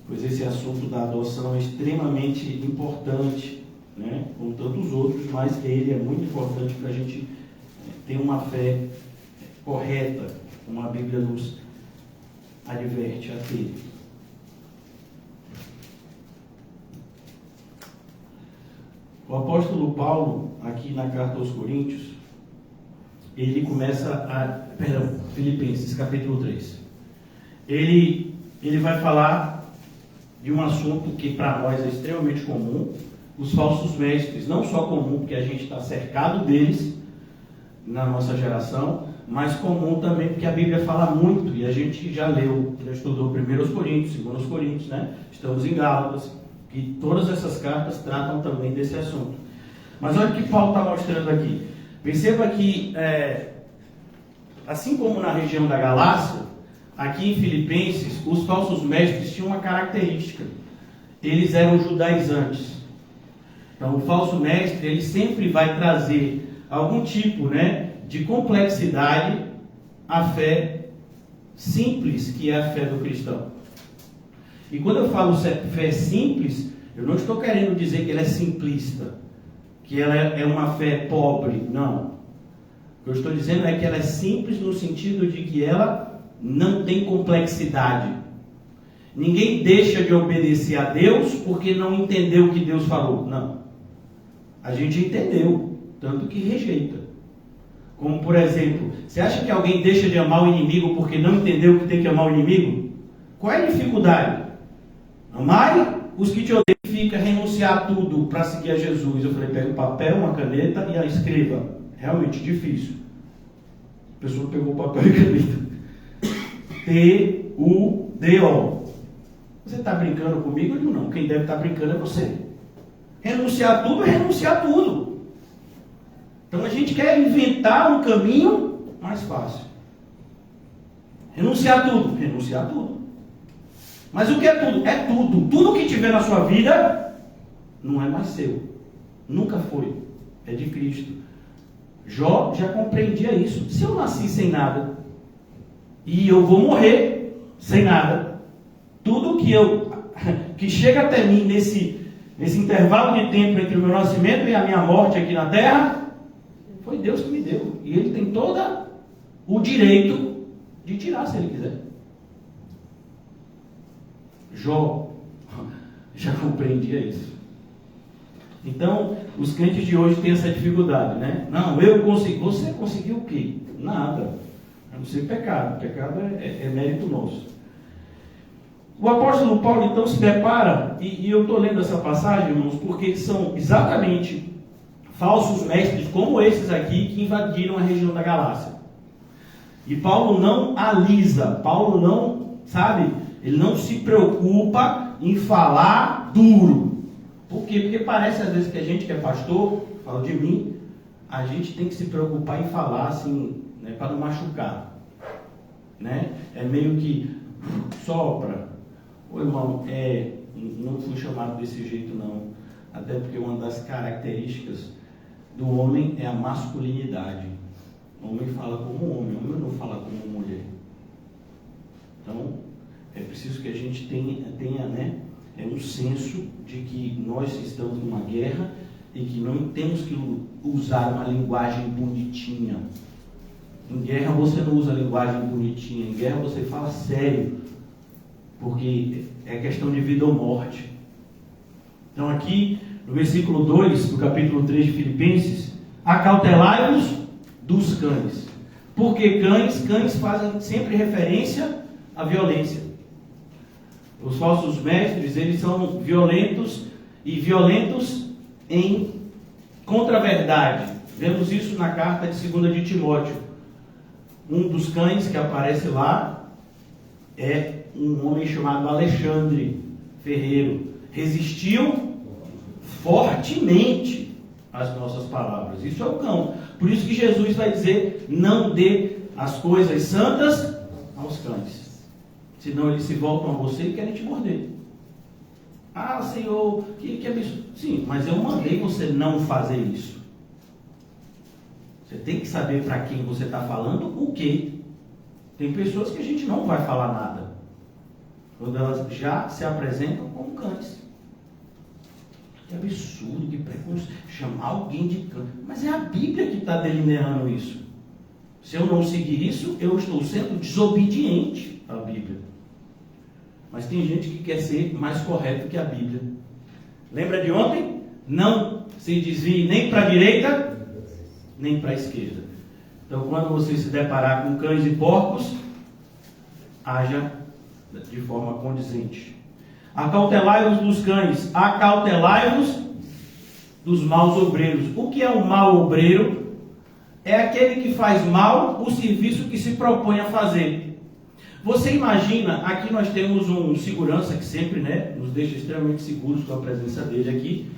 Pois esse assunto da adoção é extremamente importante, né, como tantos outros, mas ele é muito importante para a gente ter uma fé correta, como a Bíblia nos adverte a ter. O apóstolo Paulo, aqui na carta aos Coríntios, ele começa Filipenses, capítulo 3. Ele vai falar de um assunto que para nós é extremamente comum, os falsos mestres, não só comum porque a gente está cercado deles na nossa geração, mas comum também porque a Bíblia fala muito, e a gente já leu, já estudou 1 Coríntios, 2 Coríntios, né? Estamos em Gálatas, e todas essas cartas tratam também desse assunto. Mas olha o que Paulo está mostrando aqui. Perceba que, assim como na região da Galácia, aqui em Filipenses, os falsos mestres tinham uma característica. Eles eram judaizantes. Então, o falso mestre, ele sempre vai trazer algum tipo, né, de complexidade à fé simples, que é a fé do cristão. E quando eu falo fé simples, eu não estou querendo dizer que ela é simplista, que ela é uma fé pobre, não. O que eu estou dizendo é que ela é simples no sentido de que ela não tem complexidade. Ninguém deixa de obedecer a Deus porque não entendeu o que Deus falou, não. A gente entendeu, tanto que rejeita. Como, por exemplo, você acha que alguém deixa de amar o inimigo porque não entendeu que tem que amar o inimigo? Qual é a dificuldade? Amai os que te odeiam, fica renunciar a tudo para seguir a Jesus. Eu falei, pega um papel, uma caneta e a escreva. Realmente difícil. A pessoa pegou o papel e caneta. T-U-D-O. Você está brincando comigo ou não? Quem deve estar brincando é você. Renunciar a tudo é renunciar a tudo. Então a gente quer inventar um caminho mais fácil. Renunciar a tudo. Renunciar a tudo. Mas o que é tudo? É tudo. Tudo que tiver na sua vida não é mais seu. Nunca foi. É de Cristo. Jó já compreendia isso. Se eu nasci sem nada e eu vou morrer sem nada, tudo que chega até mim nesse intervalo de tempo entre o meu nascimento e a minha morte aqui na terra, foi Deus que me deu. E Ele tem todo o direito de tirar se Ele quiser. Jó já compreendia isso. Então, os crentes de hoje têm essa dificuldade, né? Não, eu consegui. Você conseguiu o quê? Nada. A não ser pecado. Pecado é mérito nosso. O apóstolo Paulo, então, se depara, e eu estou lendo essa passagem, irmãos, porque são exatamente falsos mestres como esses aqui que invadiram a região da Galácia. E Paulo não alisa, Paulo não, ele não se preocupa em falar duro. Por quê? Porque parece às vezes que a gente que é pastor, falo de mim, a gente tem que se preocupar em falar assim, né, para não machucar. Né? É meio que sopra. Ô irmão, não fui chamado desse jeito não. Até porque uma das características do homem é a masculinidade. O homem fala como homem, o homem não fala como mulher. Então, é preciso que a gente tenha né, um senso de que nós estamos numa guerra e que não temos que usar uma linguagem bonitinha. Em guerra você não usa linguagem bonitinha, em guerra você fala sério, porque é questão de vida ou morte. Então aqui, no versículo 2 do capítulo 3 de Filipenses, acautelai-vos dos cães. Porque cães fazem sempre referência à violência. Os falsos mestres, eles são violentos e violentos contra a verdade. Vemos isso na carta de 2 de Timóteo. Um dos cães que aparece lá é um homem chamado Alexandre Ferreiro. Resistiu fortemente às nossas palavras. Isso é o cão. Por isso que Jesus vai dizer, não dê as coisas santas aos cães. Senão eles se voltam a você e querem te morder. Ah, Senhor, que absurdo. Sim, mas eu mandei você não fazer isso. Você tem que saber para quem você está falando o quê. Tem pessoas que a gente não vai falar nada, quando elas já se apresentam como cães. Que absurdo, que preconceito, chamar alguém de cão. Mas é a Bíblia que está delineando isso. Se eu não seguir isso, eu estou sendo desobediente à Bíblia. Mas tem gente que quer ser mais correto que a Bíblia. Lembra de ontem? Não se desvie nem para a direita, nem para a esquerda. Então, quando você se deparar com cães e porcos, haja de forma condizente. Acautelai-vos dos cães, acautelai-vos dos maus obreiros. O que é um mau obreiro? É aquele que faz mal o serviço que se propõe a fazer. Você imagina, aqui nós temos um segurança que sempre, nos deixa extremamente seguros com a presença dele aqui.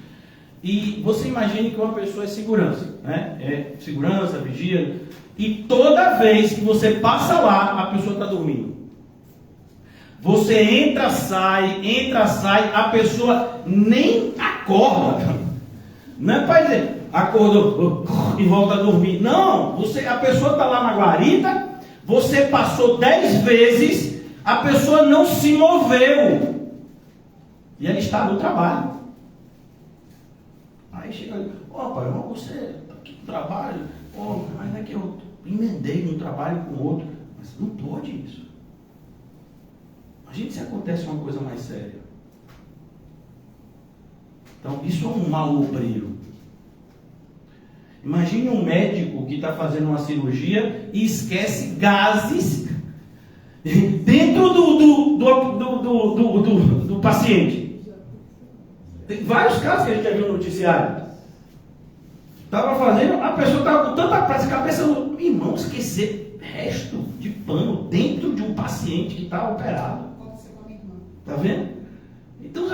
E você imagine que uma pessoa é segurança, é segurança, vigia, e toda vez que você passa lá, a pessoa está dormindo. Você entra, sai, a pessoa nem acorda. Não é para dizer, acordou e volta a dormir. Não, a pessoa está lá na guarita, você passou 10 vezes, a pessoa não se moveu. E ela está no trabalho. Aí chega ali, pai, você está aqui no trabalho, mas é que eu emendei um trabalho com o outro. Mas não pode isso. Imagine se acontece uma coisa mais séria. Então, isso é um mau obreiro. Imagine um médico que está fazendo uma cirurgia e esquece gases dentro do paciente. Tem vários casos que a gente já viu no noticiário. Estava fazendo, a pessoa estava com tanta pressa, cabeça no irmão, esquecer resto de pano dentro de um paciente que está operado. Está vendo? Então,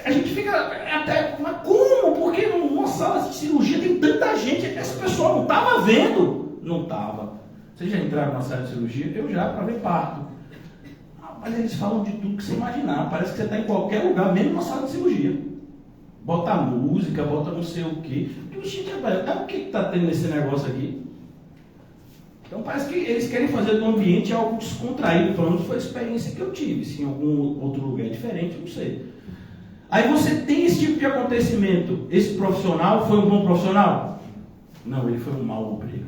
a gente fica até, mas como? Porque numa sala de cirurgia tem tanta gente, essa pessoa não estava vendo. Não estava. Vocês já entraram numa sala de cirurgia? Eu já, para ver parto. Mas eles falam de tudo que você imaginar. Parece que você está em qualquer lugar, mesmo numa sala de cirurgia. Bota música, bota não sei o quê. O que está tendo nesse negócio aqui? Então parece que eles querem fazer do ambiente algo descontraído. Pelo menos foi a experiência que eu tive. Se em algum outro lugar é diferente, não sei. Aí você tem esse tipo de acontecimento. Esse profissional foi um bom profissional? Não, ele foi um mau obreiro.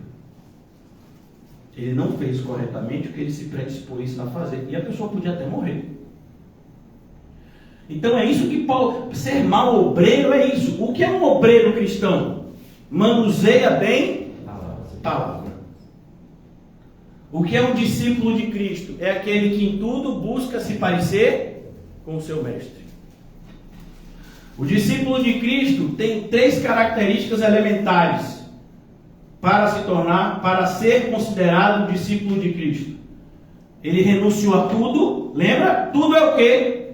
Ele não fez corretamente o que ele se predispôs a fazer. E a pessoa podia até morrer. Então é isso que Paulo... Ser mau obreiro é isso. O que é um obreiro cristão? Manuseia bem a palavra. O que é um discípulo de Cristo? É aquele que em tudo busca se parecer com o seu mestre. O discípulo de Cristo tem 3 características elementares para ser considerado um discípulo de Cristo. Ele renunciou a tudo, lembra? Tudo é o quê?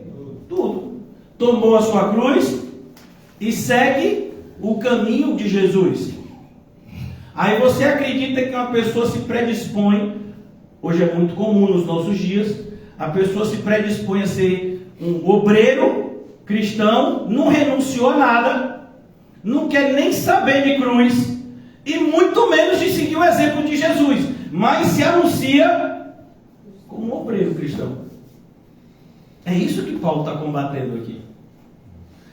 Tudo. Tomou a sua cruz e segue o caminho de Jesus. Aí você acredita que uma pessoa se predispõe, hoje é muito comum nos nossos dias, a pessoa se predispõe a ser um obreiro cristão, não renunciou a nada, não quer nem saber de cruz, e muito menos de seguir o exemplo de Jesus, mas se anuncia como um obreiro cristão. É isso que Paulo está combatendo aqui.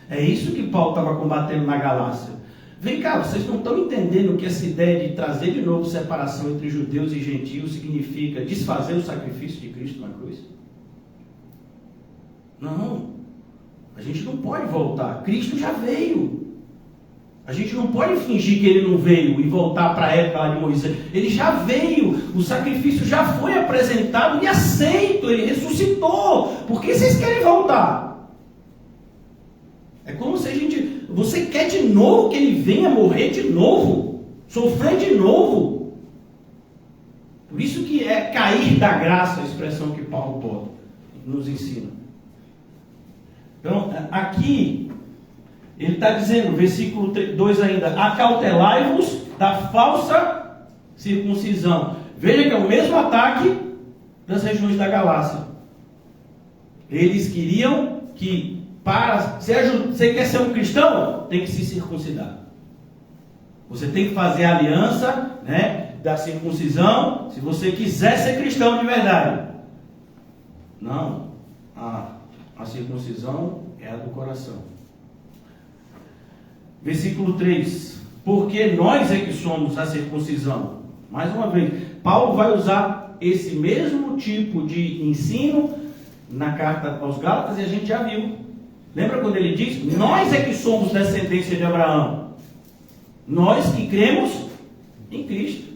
É isso que Paulo estava combatendo na Galácia. Vem cá, vocês não estão entendendo que essa ideia de trazer de novo separação entre judeus e gentios significa desfazer o sacrifício de Cristo na cruz? Não. A gente não pode voltar. Cristo já veio. A gente não pode fingir que ele não veio e voltar para a época lá de Moisés. Ele já veio. O sacrifício já foi apresentado e aceito. Ele ressuscitou. Por que vocês querem voltar? É como se a gente... Você quer de novo que ele venha morrer de novo? Sofrer de novo? Por isso que é cair da graça a expressão que Paulo nos ensina. Então, aqui, ele está dizendo, versículo 2 ainda, acautelai-vos da falsa circuncisão. Veja que é o mesmo ataque das regiões da Galácia. Eles queriam que, para você quer ser um cristão, tem que se circuncidar. Você tem que fazer a aliança, né, da circuncisão, se você quiser ser cristão de verdade. Não, a circuncisão é a do coração. Versículo 3. Porque nós é que somos a circuncisão. Mais uma vez, Paulo vai usar esse mesmo tipo de ensino na carta aos Gálatas, e a gente já viu. Lembra quando ele diz: nós é que somos descendência de Abraão. Nós que cremos em Cristo.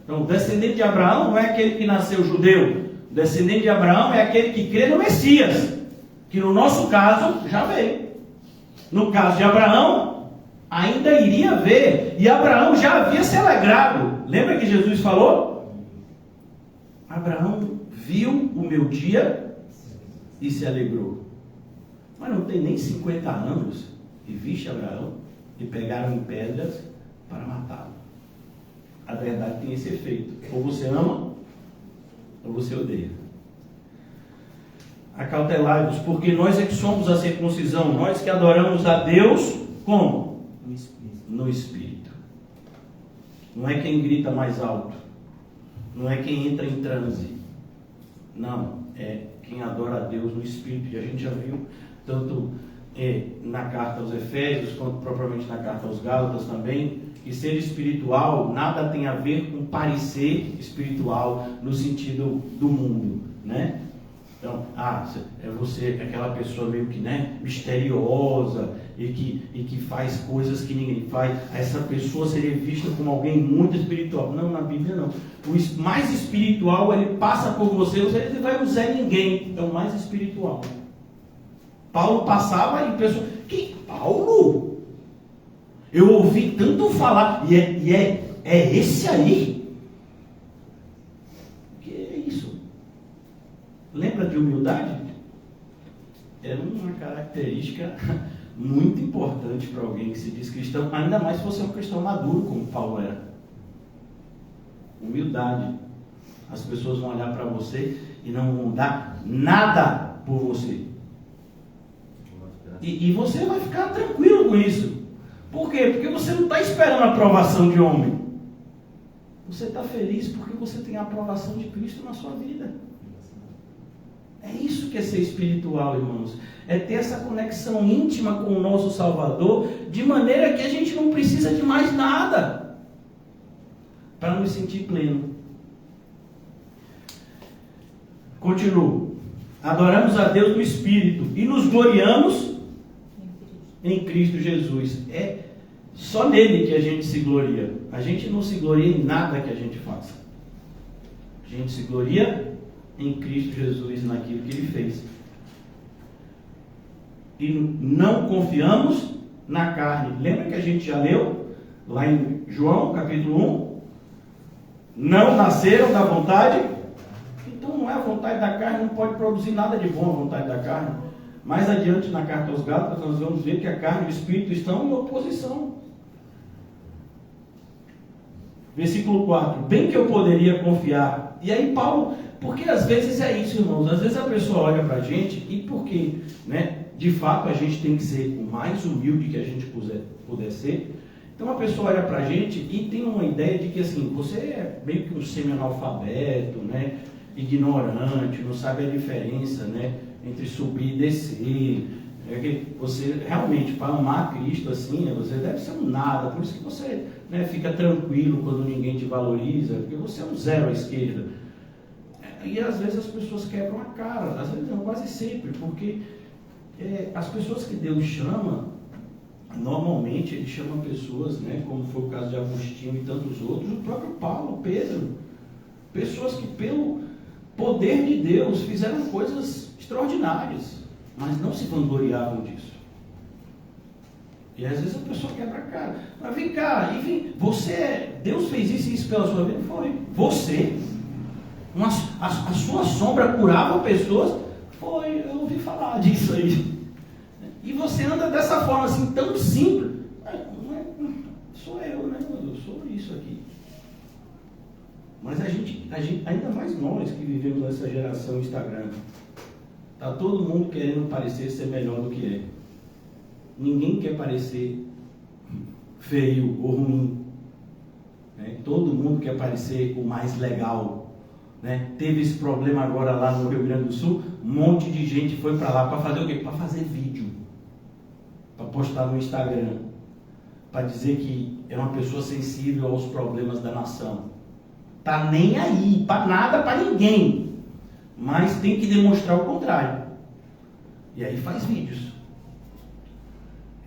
Então, o descendente de Abraão não é aquele que nasceu judeu. O descendente de Abraão é aquele que crê no Messias, que no nosso caso já veio. No caso de Abraão, ainda iria ver, e Abraão já havia se alegrado. Lembra que Jesus falou? Abraão viu o meu dia e se alegrou. Mas não tem nem 50 anos e viste Abraão e pegaram em pedras para matá-lo. A verdade tem esse efeito: ou você ama ou você odeia. Acautelai-vos, porque nós é que somos a circuncisão, nós que adoramos a Deus como? No Espírito. Não é quem grita mais alto, não é quem entra em transe, não, é quem adora a Deus no Espírito. E a gente já viu tanto na carta aos Efésios, quanto propriamente na carta aos Gálatas também, que ser espiritual nada tem a ver com parecer espiritual no sentido do mundo, né? Então, é você, aquela pessoa meio que, né, misteriosa e que faz coisas que ninguém faz. Essa pessoa seria vista como alguém muito espiritual. Não, na Bíblia não. O mais espiritual, ele passa por você, ele vai usar ninguém. É o mais espiritual. Paulo passava e pessoa: que Paulo? Eu ouvi tanto falar, e é esse aí? Que é isso? Lembra de humildade? É uma característica muito importante para alguém que se diz cristão, ainda mais se você é um cristão maduro, como Paulo era. Humildade. As pessoas vão olhar para você e não vão dar nada por você. E você vai ficar tranquilo com isso. Por quê? Porque você não está esperando a aprovação de homem. Você está feliz porque você tem a aprovação de Cristo na sua vida. É isso que é ser espiritual, irmãos. É ter essa conexão íntima com o nosso Salvador, de maneira que a gente não precisa de mais nada para nos sentir pleno. Continuo. Adoramos a Deus no Espírito e nos gloriamos em Cristo Jesus. É só nele que a gente se gloria. A gente não se gloria em nada que a gente faça. A gente se gloria em Cristo Jesus, naquilo que ele fez. E não confiamos na carne. Lembra que a gente já leu lá em João capítulo 1? Não nasceram da vontade. Então não é a vontade da carne, não pode produzir nada de bom a vontade da carne. Mais adiante na carta aos Gálatas nós vamos ver que a carne e o Espírito estão em oposição. Versículo 4. Bem que eu poderia confiar. E aí Paulo, porque às vezes é isso, irmãos. Às vezes a pessoa olha para a gente e porque, né, de fato a gente tem que ser o mais humilde que a gente puder ser. Então a pessoa olha para a gente e tem uma ideia de que assim, você é meio que um semi-analfabeto, né, ignorante, não sabe a diferença, né, entre subir e descer. É que você realmente, para amar Cristo assim, você deve ser um nada. Por isso que você, né, fica tranquilo quando ninguém te valoriza, porque você é um zero à esquerda. E às vezes as pessoas quebram a cara, às vezes não, quase sempre, porque as pessoas que Deus chama, normalmente Ele chama pessoas, né, como foi o caso de Agostinho e tantos outros, o próprio Paulo, Pedro, pessoas que pelo poder de Deus fizeram coisas extraordinárias, mas não se vangloriavam disso. E às vezes a pessoa quebra a cara. Mas vem cá, Deus fez isso e isso pela sua vida? Foi. Você. A sua sombra curava pessoas? Foi, eu ouvi falar disso aí. E você anda dessa forma assim, tão simples. Sou eu, né? Eu sou isso aqui. Mas a gente, ainda mais nós que vivemos nessa geração Instagram, tá todo mundo querendo parecer ser melhor do que é. Ninguém quer parecer feio ou ruim. Né? Todo mundo quer parecer o mais legal. Né? Teve esse problema agora lá no Rio Grande do Sul, um monte de gente foi para lá para fazer o quê? Para fazer vídeo, para postar no Instagram, para dizer que é uma pessoa sensível aos problemas da nação. Tá nem aí, para nada, para ninguém, mas tem que demonstrar o contrário. E aí faz vídeos.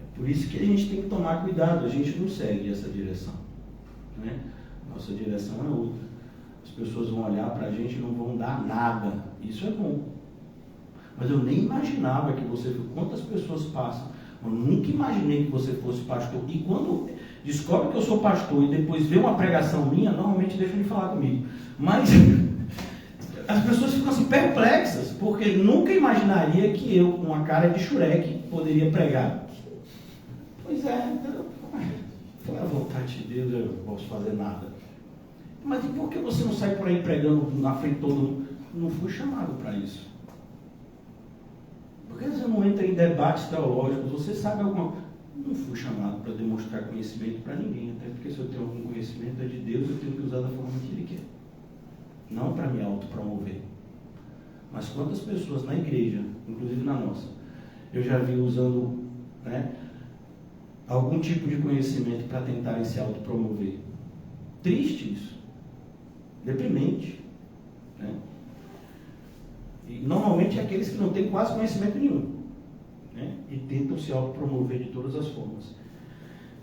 É por isso que a gente tem que tomar cuidado, a gente não segue essa direção. Né? Nossa direção é outra. As pessoas vão olhar para a gente e não vão dar nada. Isso é bom. Mas eu nem imaginava que você... Quantas pessoas passam? Eu nunca imaginei que você fosse pastor. E quando descobre que eu sou pastor e depois vê uma pregação minha, normalmente deixam de falar comigo. Mas as pessoas ficam assim perplexas, porque nunca imaginaria que eu, com uma cara de Shurek, poderia pregar. Pois é, foi a vontade de Deus, eu não posso fazer nada. Mas e por que você não sai por aí pregando na frente de todo mundo? Não fui chamado para isso. Por que você não entra em debates teológicos? Você sabe alguma coisa? Não fui chamado para demonstrar conhecimento para ninguém. Até porque se eu tenho algum conhecimento é de Deus, eu tenho que usar da forma que Ele quer. Não para me autopromover. Mas quantas pessoas na igreja, inclusive na nossa, eu já vi usando, né, algum tipo de conhecimento para tentarem se autopromover. Triste isso. Deprimente. Né? E normalmente é aqueles que não têm quase conhecimento nenhum. Né? E tentam se autopromover de todas as formas.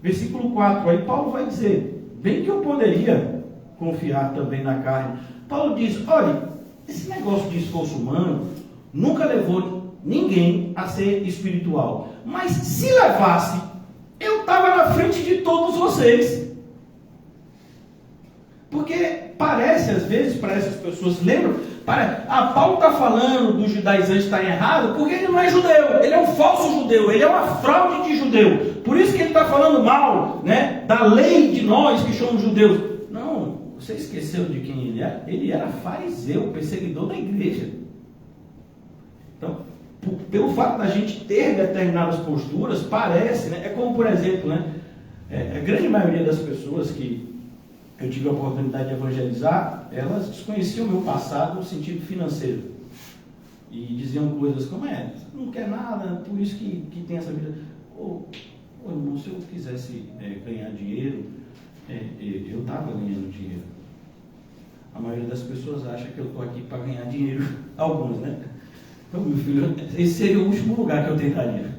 Versículo 4, aí Paulo vai dizer, bem que eu poderia confiar também na carne. Paulo diz, olha, esse negócio de esforço humano nunca levou ninguém a ser espiritual. Mas se levasse, eu estava na frente de todos vocês. Porque parece, às vezes, para essas pessoas, lembram? Paulo está falando dos judaizantes estarem errados, porque ele não é judeu, ele é um falso judeu, ele é uma fraude de judeu. Por isso que ele está falando mal, né, da lei de nós que somos judeus. Não, você esqueceu de quem ele é? Ele era fariseu, perseguidor da igreja. Então, pelo fato da gente ter determinadas posturas, parece, né, é como, por exemplo, né, a grande maioria das pessoas que eu tive a oportunidade de evangelizar, elas desconheciam o meu passado no sentido financeiro. E diziam coisas como, você não quer nada, por isso que tem essa vida. Irmão, se eu quisesse ganhar dinheiro, eu estava ganhando dinheiro. A maioria das pessoas acha que eu estou aqui para ganhar dinheiro. Alguns, né? Então, meu filho, esse seria o último lugar que eu tentaria.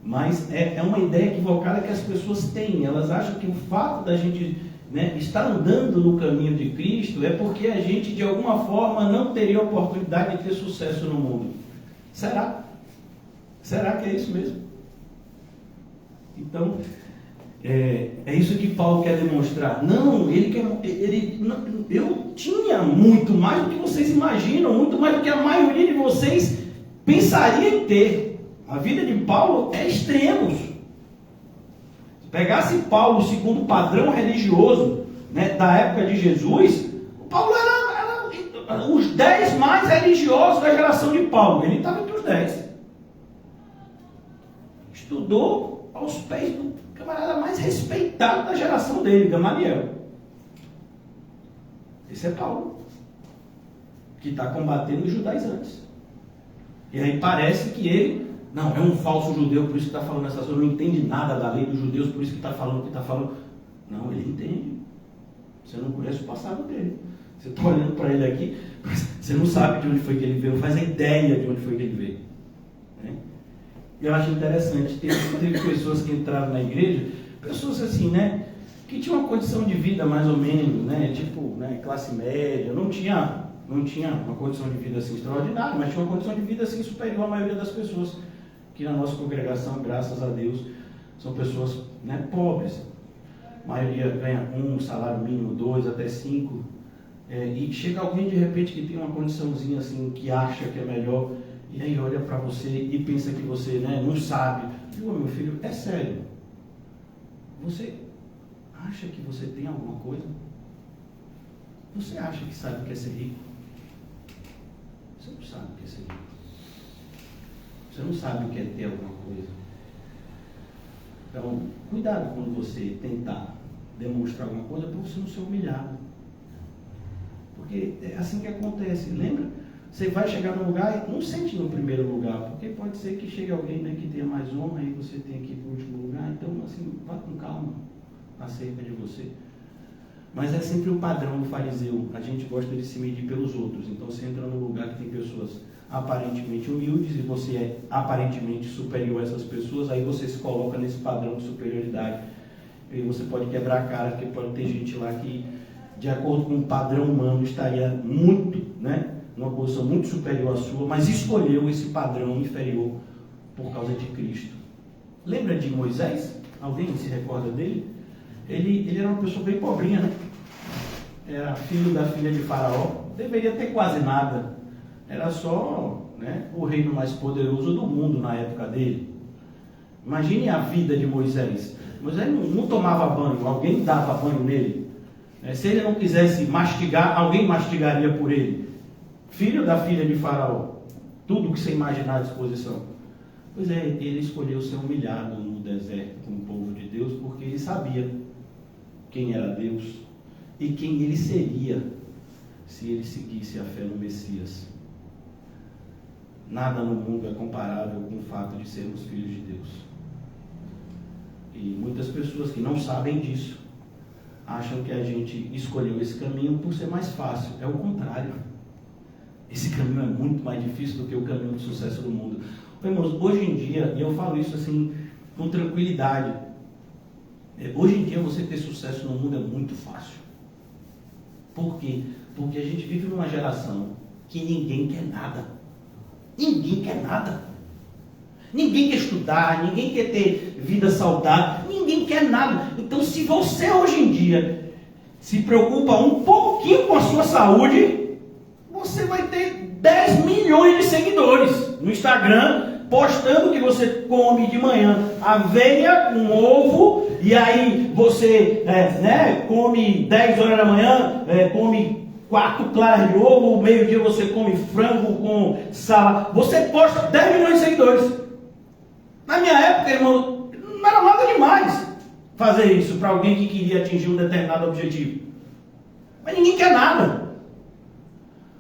Mas é uma ideia equivocada que as pessoas têm. Elas acham que o fato da gente, né, estar andando no caminho de Cristo é porque a gente, de alguma forma, não teria oportunidade de ter sucesso no mundo. Será? Será que é isso mesmo? Então, é isso que Paulo quer demonstrar. Não, eu tinha muito mais do que vocês imaginam, muito mais do que a maioria de vocês pensaria em ter. A vida de Paulo é extremos. Se pegasse Paulo segundo o padrão religioso, né, da época de Jesus, Paulo era os 10 mais religiosos da geração de Paulo. Ele estava entre os 10. Estudou aos pés do camarada mais respeitado da geração dele, Gamaliel. Esse é Paulo, que está combatendo os judaizantes. E aí parece que ele... Não, é um falso judeu, por isso que está falando essas coisas. Não entende nada da lei dos judeus, por isso que está falando o que está falando. Não, ele entende. Você não conhece o passado dele. Você está olhando para ele aqui, você não sabe de onde foi que ele veio, não faz a ideia de onde foi que ele veio. Né? Eu acho interessante, teve pessoas que entraram na igreja, pessoas assim, né, que tinham uma condição de vida mais ou menos, né, tipo, né, classe média, não tinha uma condição de vida assim extraordinária, mas tinha uma condição de vida assim superior à maioria das pessoas que na nossa congregação, graças a Deus, são pessoas, né, pobres. A maioria ganha 1 salário mínimo, 2 até 5, e chega alguém de repente que tem uma condiçãozinha assim, que acha que é melhor, e aí olha para você e pensa que você, né, não sabe. Digo, meu filho, é sério, você acha que você tem alguma coisa? Você acha que sabe o que é ser rico? Você não sabe o que é ser rico. Você não sabe o que é ter alguma coisa. Então, cuidado quando você tentar demonstrar alguma coisa para você não ser humilhado. Porque é assim que acontece. Lembra? Você vai chegar num lugar e não sente no primeiro lugar, porque pode ser que chegue alguém, né, que tenha mais honra e você tenha que ir para o último lugar. Então, assim, vá com calma acerca de você. Mas é sempre o padrão do fariseu. A gente gosta de se medir pelos outros. Então você entra num lugar que tem pessoas aparentemente humildes e você é aparentemente superior a essas pessoas, aí você se coloca nesse padrão de superioridade. E você pode quebrar a cara, porque pode ter gente lá que, de acordo com o padrão humano, estaria muito, né, numa posição muito superior à sua, mas escolheu esse padrão inferior por causa de Cristo. Lembra de Moisés? Alguém se recorda dele? Ele era uma pessoa bem pobrinha, né? Era filho da filha de Faraó, deveria ter quase nada. Era só, né, o reino mais poderoso do mundo na época dele. Imagine a vida de Moisés. Moisés não tomava banho, alguém dava banho nele. Se ele não quisesse mastigar, alguém mastigaria por ele. Filho da filha de Faraó. Tudo que você imaginar à disposição. Pois é, ele escolheu ser humilhado no deserto com o povo de Deus, porque ele sabia quem era Deus e quem ele seria se ele seguisse a fé no Messias. Nada no mundo é comparável com o fato de sermos filhos de Deus. E muitas pessoas que não sabem disso acham que a gente escolheu esse caminho por ser mais fácil. É o contrário. Esse caminho é muito mais difícil do que o caminho do sucesso do mundo. Irmãos, hoje em dia, e eu falo isso assim com tranquilidade, hoje em dia você ter sucesso no mundo é muito fácil. Por quê? Porque a gente vive numa geração que ninguém quer nada. Ninguém quer nada. Ninguém quer estudar, ninguém quer ter vida saudável, ninguém quer nada. Então, se você hoje em dia se preocupa um pouquinho com a sua saúde, você vai ter 10 milhões de seguidores no Instagram, postando que você come de manhã aveia com ovo, e aí você come 10 horas da manhã, come 4 claras de ovo, meio-dia você come frango com salada. Você posta 10 milhões de seguidores. Na minha época, irmão, não era nada demais fazer isso para alguém que queria atingir um determinado objetivo. Mas ninguém quer nada.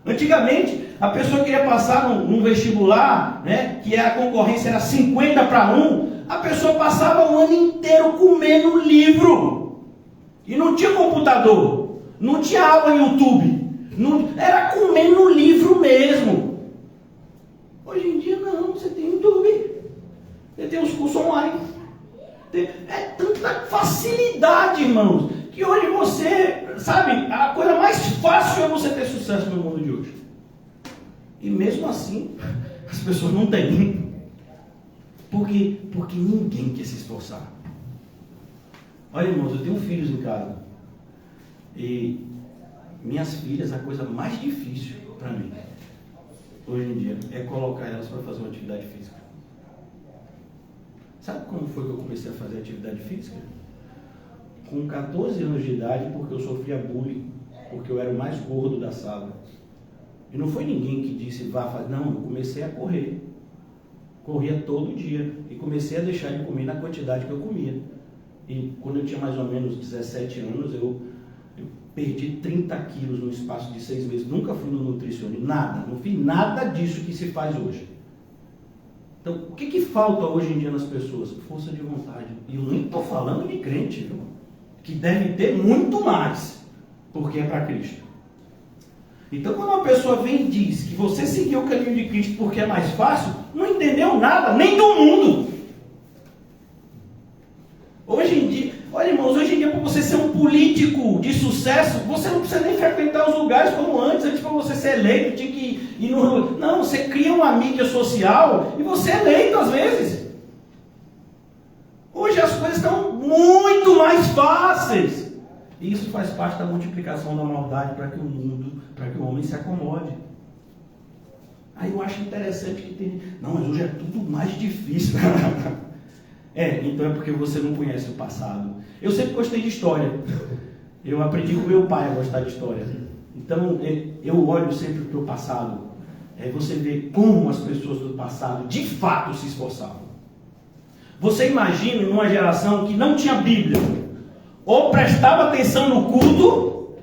Antigamente, a pessoa queria passar num vestibular, né, que a concorrência era 50 para 1, a pessoa passava o ano inteiro comendo livro. E não tinha computador, não tinha aula no YouTube, era comendo livro mesmo. Hoje em dia não, você tem YouTube, você tem os cursos online. É tanta facilidade, irmãos, que hoje você, sabe, a coisa mais fácil é você ter sucesso no mundo de hoje. E mesmo assim, as pessoas não têm. Por quê? Porque ninguém quer se esforçar. Olha, irmãos, eu tenho filhos em casa. E minhas filhas, a coisa mais difícil para mim, hoje em dia, é colocar elas para fazer uma atividade física. Sabe como foi que eu comecei a fazer atividade física? Com 14 anos de idade, porque eu sofria bullying, porque eu era o mais gordo da sala. E não foi ninguém que disse, vá fazer. Não, eu comecei a correr. Corria todo dia. E comecei a deixar de comer na quantidade que eu comia. E quando eu tinha mais ou menos 17 anos, eu perdi 30 quilos no espaço de 6 meses. Nunca fui no nutricionista, nada. Não fiz nada disso que se faz hoje. Então, o que falta hoje em dia nas pessoas? Força de vontade. E eu nem estou falando de crente, viu? Que deve ter muito mais, porque é para Cristo. Então, quando uma pessoa vem e diz que você seguiu o caminho de Cristo porque é mais fácil, não entendeu nada, nem do mundo. Hoje em dia, olha, irmãos, hoje em dia, para você ser um político de sucesso, você não precisa nem frequentar os lugares como antes. Antes, para você ser eleito, tinha que ir no... Não, você cria uma mídia social e você é eleito às vezes. Hoje as coisas estão muito mais fáceis. E isso faz parte da multiplicação da maldade para que o mundo, para que o homem se acomode. Aí eu acho interessante que tem... Não, mas hoje é tudo mais difícil. Então é porque você não conhece o passado. Eu sempre gostei de história. Eu aprendi com meu pai a gostar de história. Então, eu olho sempre para o passado. Você vê como as pessoas do passado, de fato, se esforçavam. Você imagina numa geração que não tinha Bíblia, ou prestava atenção no culto,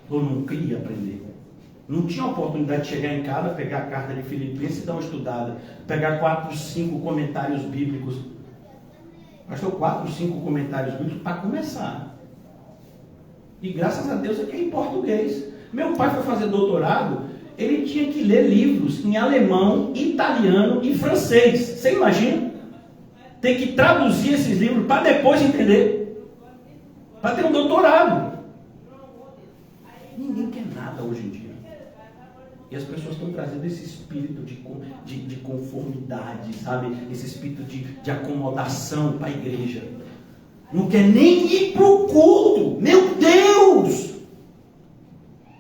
ou não queria aprender. Não tinha oportunidade de chegar em casa, pegar a carta de Filipenses e dar uma estudada. Pegar 4, 5 comentários bíblicos. Pastor, 4, 5 comentários bíblicos para começar. E graças a Deus é que é em português. Meu pai foi fazer doutorado, ele tinha que ler livros em alemão, italiano e francês. Você imagina? Tem que traduzir esses livros para depois entender. Para ter um doutorado. Ninguém quer nada hoje em dia. E as pessoas estão trazendo esse espírito de conformidade, sabe? Esse espírito de acomodação para a igreja. Não quer nem ir para o culto. Meu Deus!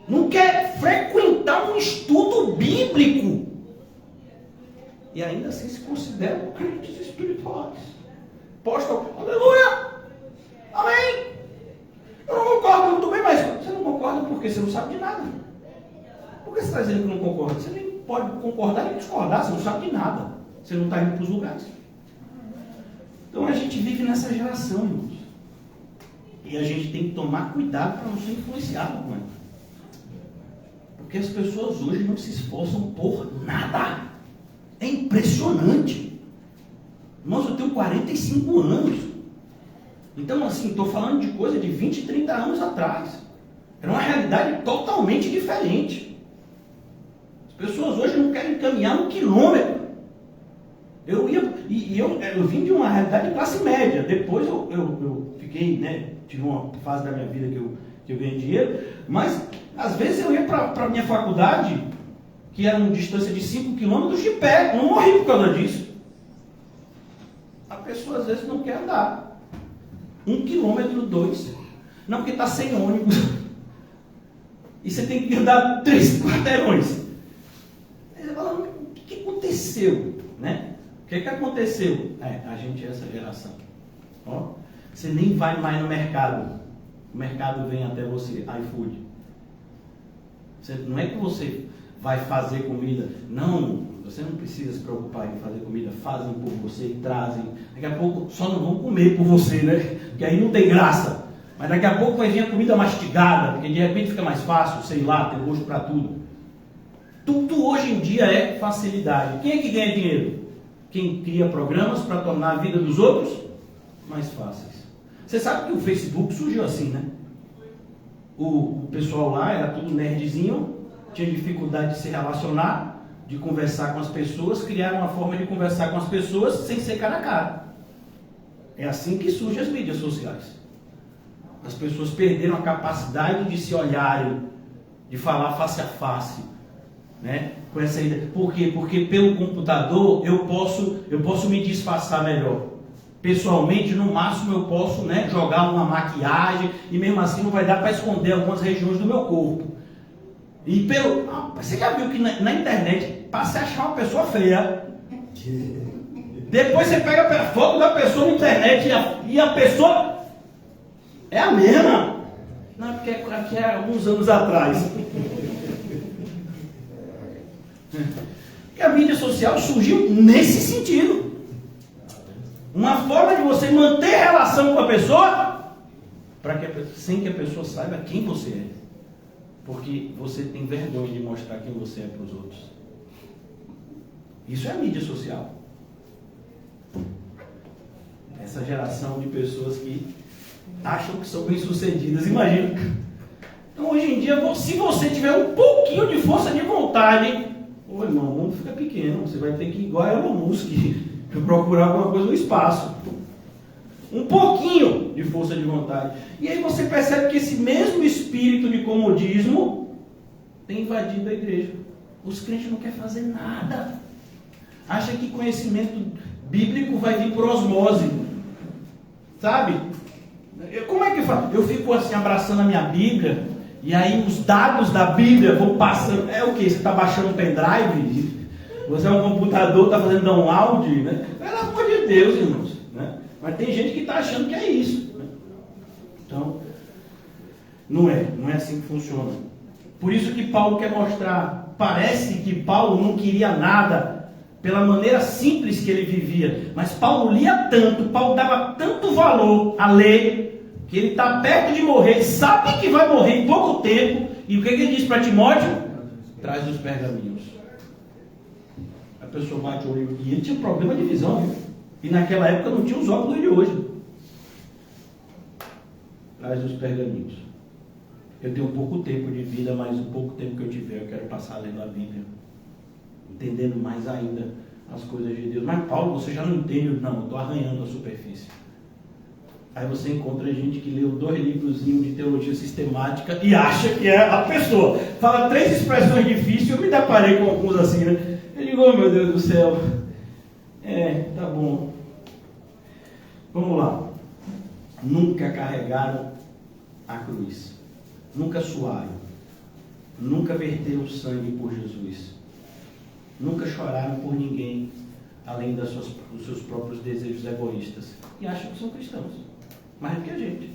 Não quer frequentar um estudo bíblico. E ainda assim se consideram crentes espirituais. Postam, aleluia! Amém! Eu não concordo muito bem, mas você não concorda porque você não sabe de nada. Por que você está dizendo que não concorda? Você nem pode concordar nem discordar, você não sabe de nada. Você não está indo para os lugares. Então a gente vive nessa geração, irmãos. E a gente tem que tomar cuidado para não ser influenciado com ela. Porque as pessoas hoje não se esforçam por nada. É impressionante. Irmãos, eu tenho 45 anos. Então, assim, estou falando de coisa de 20, 30 anos atrás. Era uma realidade totalmente diferente. As pessoas hoje não querem caminhar 1 quilômetro. Eu vim de uma realidade de classe média. Depois eu fiquei, né? Tive uma fase da minha vida que eu ganhei dinheiro. Mas, às vezes, eu ia para a minha faculdade, que era uma distância de 5 quilômetros, de pé. Não morri por causa disso. A pessoa, às vezes, não quer andar 1 quilômetro, 2. Não, porque está sem ônibus. E você tem que andar 3 quarteirões. Aí você fala, o que aconteceu? Né? O que aconteceu? A gente é essa geração. Ó, você nem vai mais no mercado. O mercado vem até você, iFood. Não é que você vai fazer comida. Não, você não precisa se preocupar em fazer comida. Fazem por você e trazem. Daqui a pouco só não vão comer por você, né? Porque aí não tem graça. Mas daqui a pouco vai vir a comida mastigada, porque de repente fica mais fácil, sei lá, tem gosto para tudo. Tudo hoje em dia é facilidade. Quem é que ganha dinheiro? Quem cria programas para tornar a vida dos outros mais fáceis. Você sabe que o Facebook surgiu assim, né? O pessoal lá era tudo nerdzinho, tinha dificuldade de se relacionar, de conversar com as pessoas, criaram uma forma de conversar com as pessoas sem ser cara a cara. É assim que surgem as mídias sociais. As pessoas perderam a capacidade de se olharem, de falar face a face, né? Com essa ideia. Por quê? Porque pelo computador eu posso me disfarçar melhor. Pessoalmente, no máximo eu posso, né, jogar uma maquiagem e mesmo assim não vai dar para esconder algumas regiões do meu corpo. E você já viu que na internet, para se achar uma pessoa feia, depois você pega a foto da pessoa na internet e a pessoa é a mesma. Não, é porque aqui é alguns anos atrás. Porque a mídia social surgiu nesse sentido. Uma forma de você manter relação com a pessoa sem que a pessoa saiba quem você é. Porque você tem vergonha de mostrar quem você é para os outros. Isso é a mídia social. Essa geração de pessoas que acham que são bem-sucedidas. Imagina. Então, hoje em dia, se você tiver um pouquinho de força de vontade, ô irmão, o mundo fica pequeno. Você vai ter que ir igual a Elon Musk, procurar alguma coisa no espaço. Um pouquinho de força de vontade. E aí você percebe que esse mesmo espírito de comodismo tem invadido a igreja. Os crentes não querem fazer nada. Acha que conhecimento bíblico vai vir por osmose. Sabe? Como é que faz? Eu fico assim abraçando a minha Bíblia e aí os dados da Bíblia vão passando. É o que? Você está baixando um pendrive? Você é um computador, está fazendo download? Né? Pelo amor de Deus, irmãos. Né? Mas tem gente que está achando que é isso. Né? Então, não é assim que funciona. Por isso que Paulo quer mostrar, parece que Paulo não queria nada, pela maneira simples que ele vivia, mas Paulo lia tanto, Paulo dava tanto valor a ler, que ele está perto de morrer, ele sabe que vai morrer em pouco tempo, e o que ele diz para Timóteo? Traz os pergaminhos. A pessoa bate o olho, e ele tinha um problema de visão, viu? E naquela época não tinha os óculos de hoje. Traz os pergaminhos. Eu tenho pouco tempo de vida, mas o pouco tempo que eu tiver, eu quero passar lendo a Bíblia, entendendo mais ainda as coisas de Deus. Mas Paulo, você já não entende? Não, eu estou arranhando a superfície. Aí você encontra gente que leu 2 livrozinhos de teologia sistemática e acha que é a pessoa. Fala 3 expressões difíceis, eu me deparei com alguns assim, né? Eu digo, oh meu Deus do céu. Tá bom. Vamos lá. Nunca carregaram a cruz. Nunca suaram. Nunca verteram sangue por Jesus. Nunca choraram por ninguém, além dos seus próprios desejos egoístas. E acham que são cristãos. Mais do que a gente.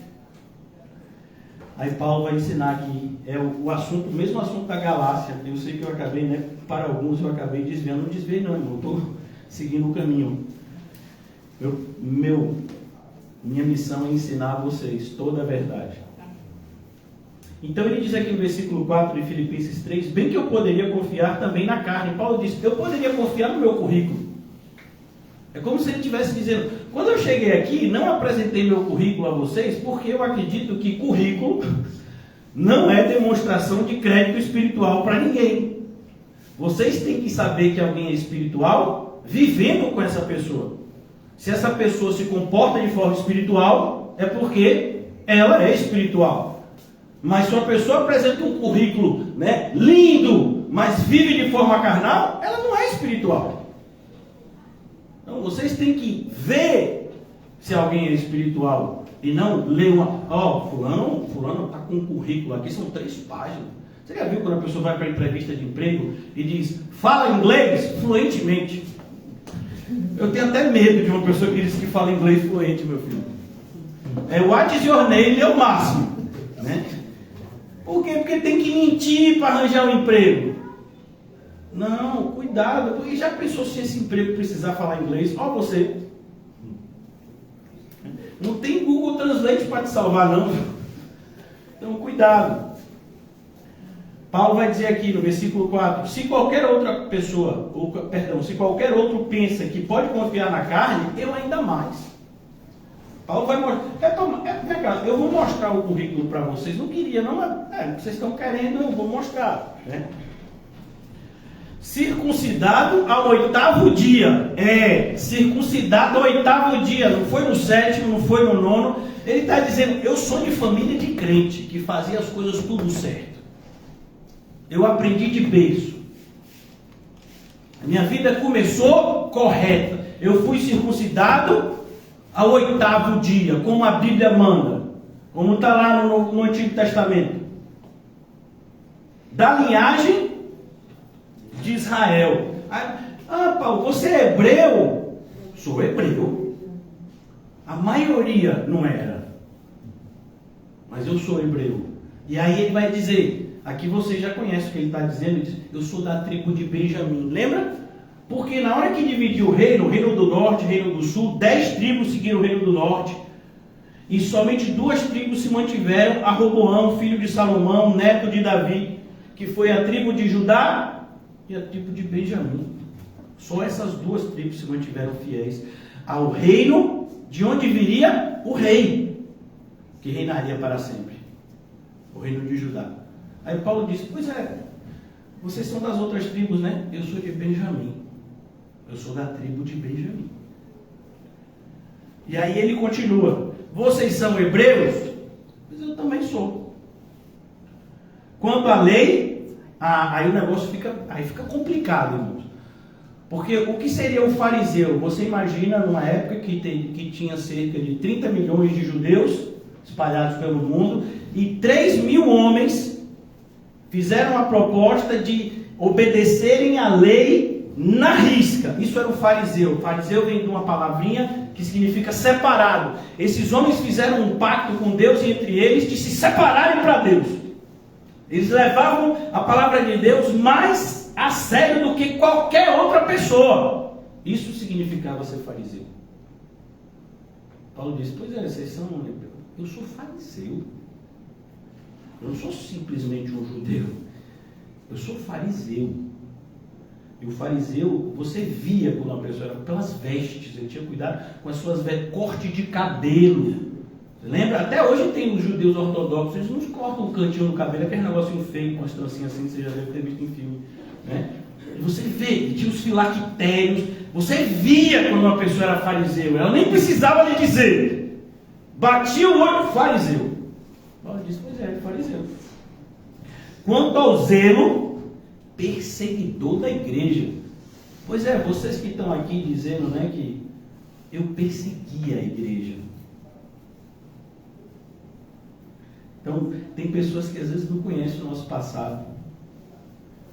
Aí Paulo vai ensinar aqui, o assunto, o mesmo assunto da Galácia. Eu sei que eu acabei, né? Para alguns eu acabei desviando. Não desviei não, irmão. Estou seguindo o caminho. Minha missão é ensinar a vocês toda a verdade. Então ele diz aqui no versículo 4 de Filipenses 3, bem que eu poderia confiar também na carne. Paulo diz, eu poderia confiar no meu currículo. É como se ele estivesse dizendo, quando eu cheguei aqui, não apresentei meu currículo a vocês, porque eu acredito que currículo não é demonstração de crédito espiritual para ninguém. Vocês têm que saber que alguém é espiritual vivendo com essa pessoa. Se essa pessoa se comporta de forma espiritual, é porque ela é espiritual. Mas se uma pessoa apresenta um currículo, né, lindo, mas vive de forma carnal, ela não é espiritual. Então vocês têm que ver se alguém é espiritual e não ler fulano está com um currículo aqui, são 3 páginas. Você já viu quando a pessoa vai para a entrevista de emprego e diz, fala inglês fluentemente? Eu tenho até medo de uma pessoa que diz que fala inglês fluente, meu filho. What is your name é o máximo, né? Por quê? Porque tem que mentir para arranjar um emprego. Não, cuidado. Porque já pensou se esse emprego precisar falar inglês? Ó você. Não tem Google Translate para te salvar, não. Então, cuidado. Paulo vai dizer aqui no versículo 4, se qualquer outra pessoa, se qualquer outro pensa que pode confiar na carne, eu ainda mais. Paulo vai mostrar, eu vou mostrar o currículo para vocês, não queria, não, mas vocês estão querendo, eu vou mostrar, né? Circuncidado ao 8º dia, circuncidado ao 8º dia, não foi no 7º, não foi no 9º, ele está dizendo, eu sou de família de crente, que fazia as coisas tudo certo, eu aprendi de berço, a minha vida começou correta, eu fui circuncidado ao 8º dia, como a Bíblia manda, como está lá no Antigo Testamento, da linhagem de Israel. Paulo, você é hebreu? Sou hebreu. A maioria não era, mas eu sou hebreu. E aí ele vai dizer, aqui você já conhece o que ele está dizendo, ele diz, eu sou da tribo de Benjamim, lembra? Porque na hora que dividiu o reino do norte, reino do sul, 10 tribos seguiram o reino do norte. E somente 2 tribos se mantiveram, a Roboão, filho de Salomão, neto de Davi, que foi a tribo de Judá e a tribo de Benjamim. Só essas 2 tribos se mantiveram fiéis ao reino de onde viria o rei, que reinaria para sempre. O reino de Judá. Aí Paulo disse, pois é, vocês são das outras tribos, né? Eu sou de Benjamim. Eu sou da tribo de Benjamim. E aí ele continua. Vocês são hebreus? Mas eu também sou. Quanto à lei, aí o negócio fica complicado, irmãos. Porque o que seria o fariseu? Você imagina numa época que tinha cerca de 30 milhões de judeus espalhados pelo mundo e 3.000 homens fizeram a proposta de obedecerem a lei na risca. Isso era o fariseu. O fariseu vem de uma palavrinha que significa separado. Esses homens fizeram um pacto com Deus e entre eles de se separarem para Deus. Eles levavam a palavra de Deus mais a sério do que qualquer outra pessoa. Isso significava ser fariseu. Paulo disse, pois é, vocês são... Eu sou fariseu. Eu não sou simplesmente um judeu. Eu sou fariseu. E o fariseu, você via quando uma pessoa era pelas vestes, ele tinha cuidado com as suas vestes, corte de cabelo. Você lembra? Até hoje tem os judeus ortodoxos, eles não cortam um cantinho no cabelo, aquele negocinho feio com as trancinhas assim, você já deve ter visto em filme. Né? Você vê, tinha os filactérios, você via quando uma pessoa era fariseu, ela nem precisava lhe dizer. Batia o olho, fariseu. Paulo disse, pois é, fariseu. Quanto ao zelo, perseguidor da igreja. Pois é, vocês que estão aqui dizendo, né, que eu persegui a igreja. Então, tem pessoas que às vezes não conhecem o nosso passado,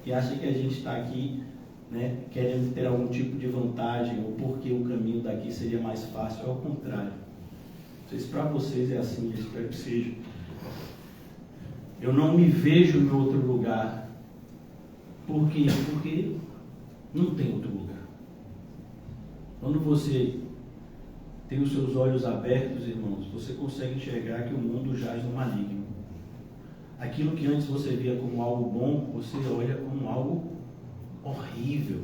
que acham que a gente está aqui, né, querendo ter algum tipo de vantagem, ou porque o caminho daqui seria mais fácil. É ao contrário. Não sei se para vocês é assim, eu espero que seja. Eu não me vejo em outro lugar. Por quê? Porque não tem outro lugar. Quando você tem os seus olhos abertos, irmãos, você consegue enxergar que o mundo jaz no maligno. Aquilo que antes você via como algo bom, você olha como algo horrível.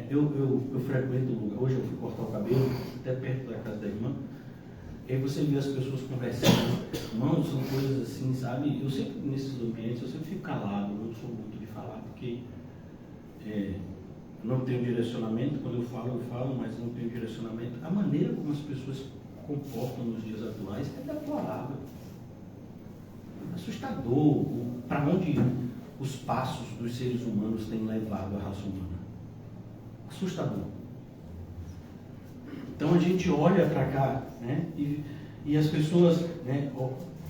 Eu frequento o lugar. Hoje eu fui cortar o cabelo, até perto da casa da irmã. E aí você vê as pessoas conversando. Irmãos, são coisas assim, sabe? Eu sempre, nesses ambientes, eu sempre fico calado. Eu não sou muito de falar, porque não tenho direcionamento. Quando eu falo, mas não tenho direcionamento. A maneira como as pessoas se comportam nos dias atuais é deplorável. Assustador. Para onde os passos dos seres humanos têm levado a raça humana. Assustador. Então a gente olha para cá, né, e as pessoas, né,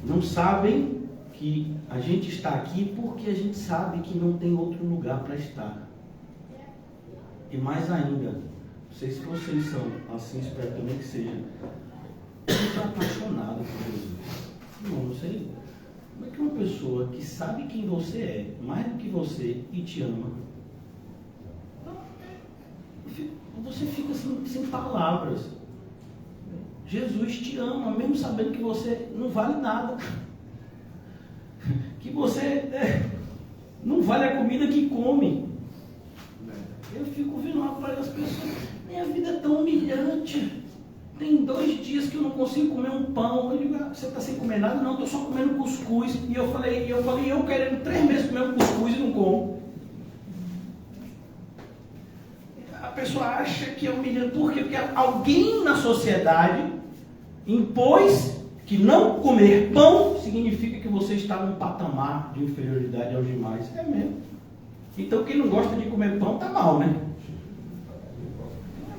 não sabem que a gente está aqui porque a gente sabe que não tem outro lugar para estar. E mais ainda, não sei se vocês são assim, espero também que seja, eu estou apaixonado por Jesus. Não sei. Como é que uma pessoa que sabe quem você é, mais do que você, e te ama, você fica sem palavras. Jesus te ama, mesmo sabendo que você não vale nada. Que você não vale a comida que come. Eu fico vendo as pessoas, minha vida é tão humilhante. Tem 2 dias que eu não consigo comer um pão. Eu digo, você está sem comer nada? Não, estou só comendo cuscuz. E eu falei, eu querendo 3 meses comer um cuscuz e não como. A pessoa acha que é humilhante. Por quê? Porque alguém na sociedade impôs que não comer pão significa que você está num patamar de inferioridade aos demais. É mesmo. Então quem não gosta de comer pão está mal, né?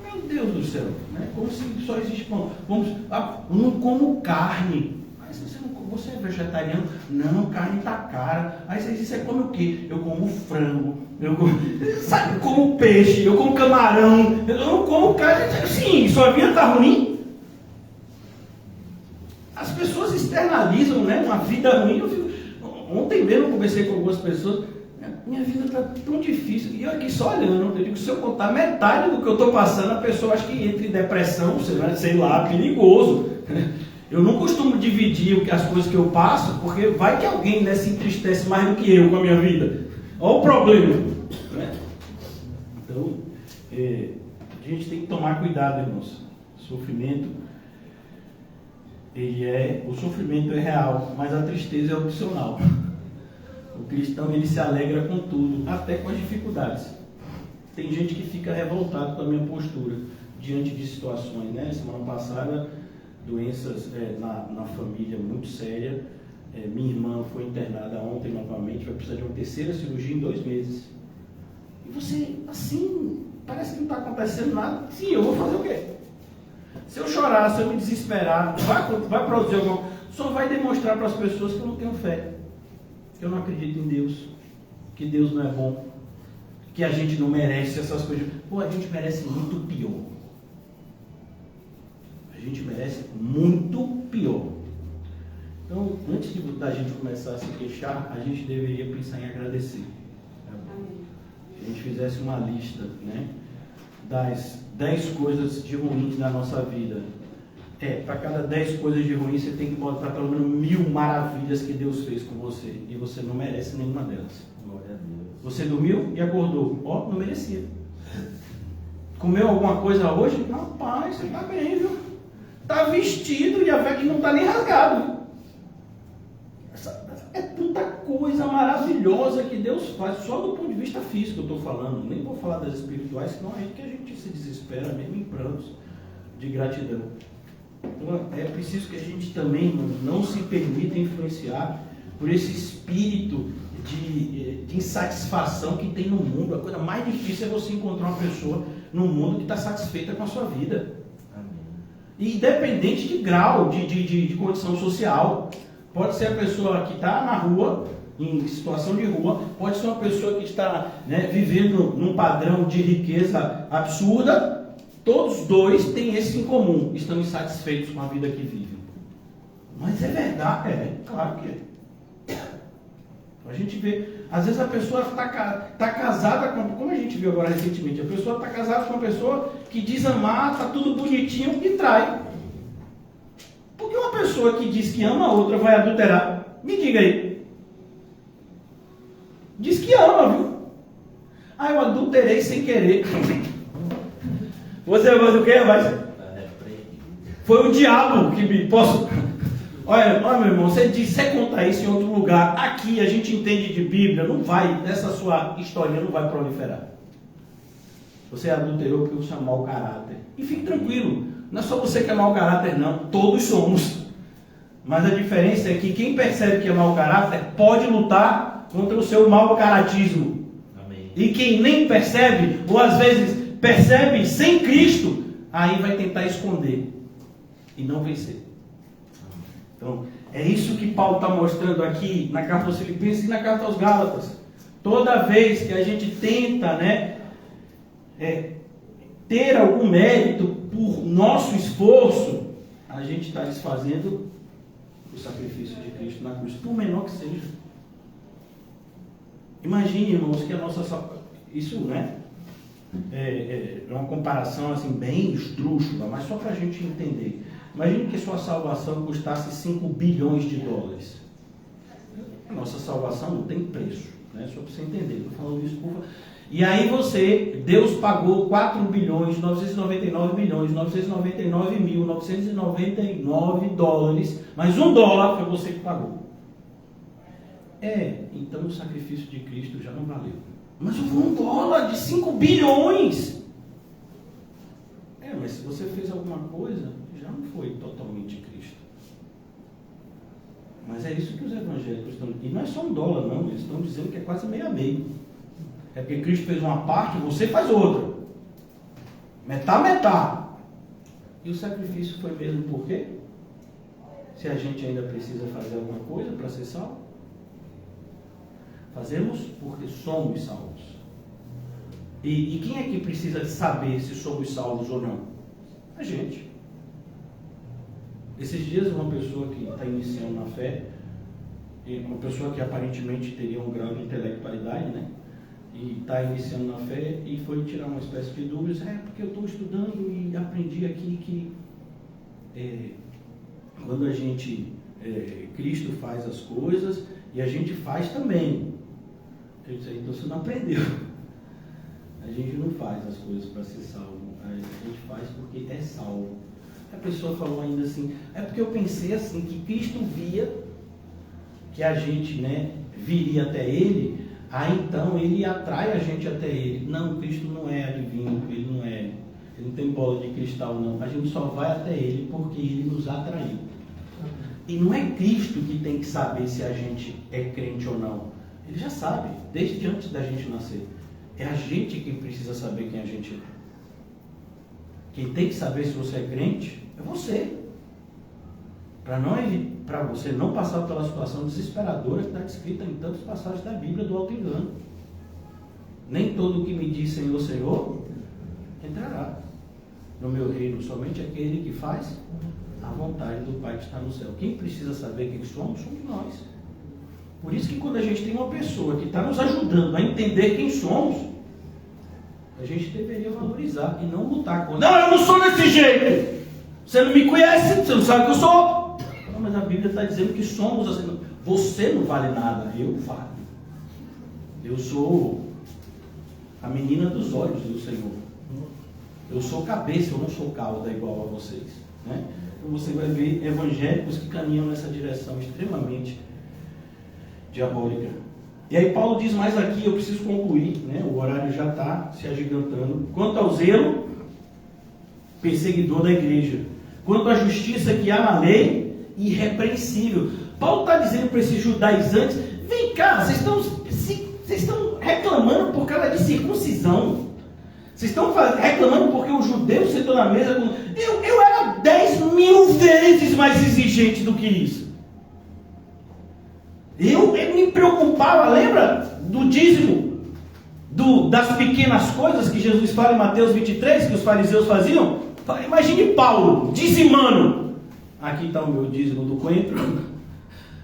Meu Deus do céu, né? Como se só existe pão. Eu não como carne. Mas você é vegetariano? Não, carne está cara. Aí você diz, você come o quê? Eu como frango. Sabe, como peixe, eu como camarão. Eu não como carne. Sim, sua vida está ruim. As pessoas externalizam, né, uma vida ruim. Ontem mesmo eu conversei com algumas pessoas. Minha vida está tão difícil. E eu aqui só olhando, eu digo, se eu contar metade do que eu estou passando, a pessoa acha que entra em depressão, sei lá, perigoso. Eu não costumo dividir as coisas que eu passo, porque vai que alguém, né, se entristece mais do que eu com a minha vida. Olha o problema. Né? Então, a gente tem que tomar cuidado, irmãos. Sofrimento, o sofrimento é real, mas a tristeza é opcional. O cristão, ele se alegra com tudo, até com as dificuldades. Tem gente que fica revoltado com a minha postura diante de situações, né? Semana passada, doenças na família muito séria. Minha irmã foi internada ontem novamente, vai precisar de uma 3ª cirurgia em 2 meses. E você, assim, parece que não está acontecendo nada. Sim, eu vou fazer o quê? Se eu chorar, se eu me desesperar, vai produzir alguma coisa, só vai demonstrar para as pessoas que eu não tenho fé. Que eu não acredito em Deus, que Deus não é bom, que a gente não merece essas coisas. Pô, a gente merece muito pior. A gente merece muito pior. Então, Então, antes da gente começar a se queixar, a gente deveria pensar em agradecer. Se a gente fizesse uma lista, né, das 10 coisas de ruins na nossa vida. Para cada 10 coisas de ruim, você tem que botar pelo menos 1000 maravilhas que Deus fez com você. E você não merece nenhuma delas. Glória a Deus. Você dormiu e acordou. Não merecia. Comeu alguma coisa hoje? Rapaz, você está bem, viu? Está vestido e não está nem rasgado. É tanta coisa maravilhosa que Deus faz, só do ponto de vista físico eu estou falando. Nem vou falar das espirituais, senão é aí que a gente se desespera mesmo em prantos de gratidão. Então, é preciso que a gente também não se permita influenciar por esse espírito de insatisfação que tem no mundo. A coisa mais difícil é você encontrar uma pessoa no mundo que está satisfeita com a sua vida. Amém. E independente de grau, de condição social. Pode ser a pessoa que está na rua, em situação de rua, pode ser uma pessoa que está, né, vivendo num padrão de riqueza absurda. Todos dois têm isso em comum, estão insatisfeitos com a vida que vivem. Mas é verdade, claro que é. A gente vê, às vezes a pessoa está casada com, como a gente viu agora recentemente, a pessoa está casada com uma pessoa que diz amar, está tudo bonitinho e trai. Por que uma pessoa que diz que ama a outra vai adulterar? Me diga aí. Diz que ama, viu? Eu adulterei sem querer. Você vai fazer o quê, rapaz? Foi o diabo que me... Olha, meu irmão, você contar isso em outro lugar. Aqui a gente entende de Bíblia, não vai, essa sua historinha não vai proliferar. Você adulterou porque você é mau caráter. E fique tranquilo, não é só você que é mau caráter, não. Todos somos. Mas a diferença é que quem percebe que é mau caráter pode lutar contra o seu mau caratismo. Amém. E quem nem percebe, ou às vezes percebe sem Cristo, aí vai tentar esconder e não vencer. Então, é isso que Paulo está mostrando aqui na carta aos Filipenses e na carta aos Gálatas. Toda vez que a gente tenta, ter algum mérito por nosso esforço, a gente está desfazendo o sacrifício de Cristo na cruz, por menor que seja. Imagine, irmãos, que a nossa... Isso, é uma comparação assim bem esdrúxula, mas só para a gente entender. Imagine que sua salvação custasse 5 bilhões de dólares. A nossa salvação não tem preço, só para você entender. Estou falando isso por favor. E aí Deus pagou 4 bilhões, 999 milhões, 999 mil, 999 dólares, mas $1 foi você que pagou. Então o sacrifício de Cristo já não valeu. Mas $1 de 5 bilhões. Mas se você fez alguma coisa, já não foi totalmente Cristo. Mas é isso que os evangélicos estão... E não é só $1 não, eles estão dizendo que é quase meio a meio. É porque Cristo fez uma parte, você faz outra. Metade. E o sacrifício foi mesmo por quê? Se a gente ainda precisa fazer alguma coisa para ser salvo? Fazemos porque somos salvos. E quem é que precisa saber se somos salvos ou não? A gente. Esses dias uma pessoa que está iniciando na fé, uma pessoa que aparentemente teria um grau de intelectualidade, e está iniciando na fé e foi tirar uma espécie de dúvidas, porque eu estou estudando e aprendi aqui que quando a gente, Cristo faz as coisas e a gente faz também. Eu disse, então você não aprendeu. A gente não faz as coisas para ser salvo, a gente faz porque é salvo. A pessoa falou ainda assim, porque eu pensei assim, que Cristo via que a gente viria até Ele, então Ele atrai a gente até Ele. Não, Cristo não é adivinho, Ele não tem bola de cristal não, a gente só vai até Ele porque Ele nos atraiu. E não é Cristo que tem que saber se a gente é crente ou não, Ele já sabe, desde antes da gente nascer. É a gente que precisa saber quem a gente é. Quem tem que saber se você é crente é você. Para você não passar pela situação desesperadora que está descrita em tantas passagens da Bíblia do auto-engano. Nem todo o que me diz Senhor, Senhor, entrará no meu reino, somente aquele que faz a vontade do Pai que está no céu. Quem precisa saber quem somos nós. Por isso que quando a gente tem uma pessoa que está nos ajudando a entender quem somos, a gente deveria valorizar e não lutar contra. Não, eu não sou desse jeito. Você não me conhece, você não sabe que eu sou. Não, mas a Bíblia está dizendo que somos assim. Você não vale nada, eu valho. Eu sou a menina dos olhos do Senhor. Eu sou cabeça, eu não sou cauda igual a vocês. Né? Então você vai ver evangélicos que caminham nessa direção extremamente diabólica. E aí Paulo diz mais aqui, eu preciso concluir, né? O horário já está se agigantando. Quanto ao zelo, perseguidor da igreja. Quanto à justiça que há na lei, irrepreensível. Paulo está dizendo para esses judaizantes, vem cá, vocês estão reclamando por causa de circuncisão. Vocês estão reclamando porque o judeu sentou na mesa com... Eu era 10.000 vezes mais exigente do que isso. Eu me preocupava, lembra do dízimo, das pequenas coisas que Jesus fala em Mateus 23, que os fariseus faziam? Imagine Paulo dizimando. Aqui está o meu dízimo do coentro,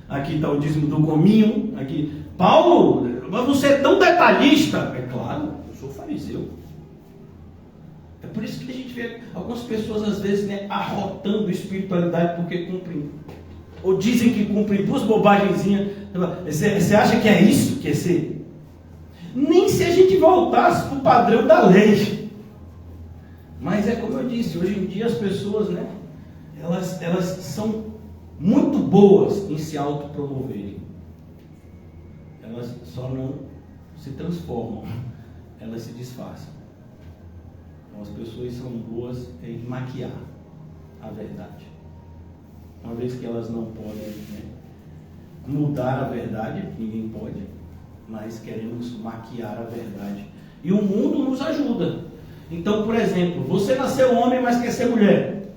aqui está o dízimo do gominho, aqui. Paulo, mas você é tão detalhista. É claro, eu sou fariseu. É por isso que a gente vê algumas pessoas às vezes, né, arrotando espiritualidade porque cumprem, ou dizem que cumprem duas bobagenzinhas. Você acha que é isso que é ser? Nem se a gente voltasse para o padrão da lei. Mas é como eu disse, hoje em dia as pessoas, né, elas são muito boas em se autopromoverem. Elas só não se transformam, elas se disfarçam. Então as pessoas são boas em maquiar a verdade. Uma vez que elas não podem, né, mudar a verdade, ninguém pode, mas queremos maquiar a verdade. E o mundo nos ajuda. Então, por exemplo, você nasceu homem, mas quer ser mulher.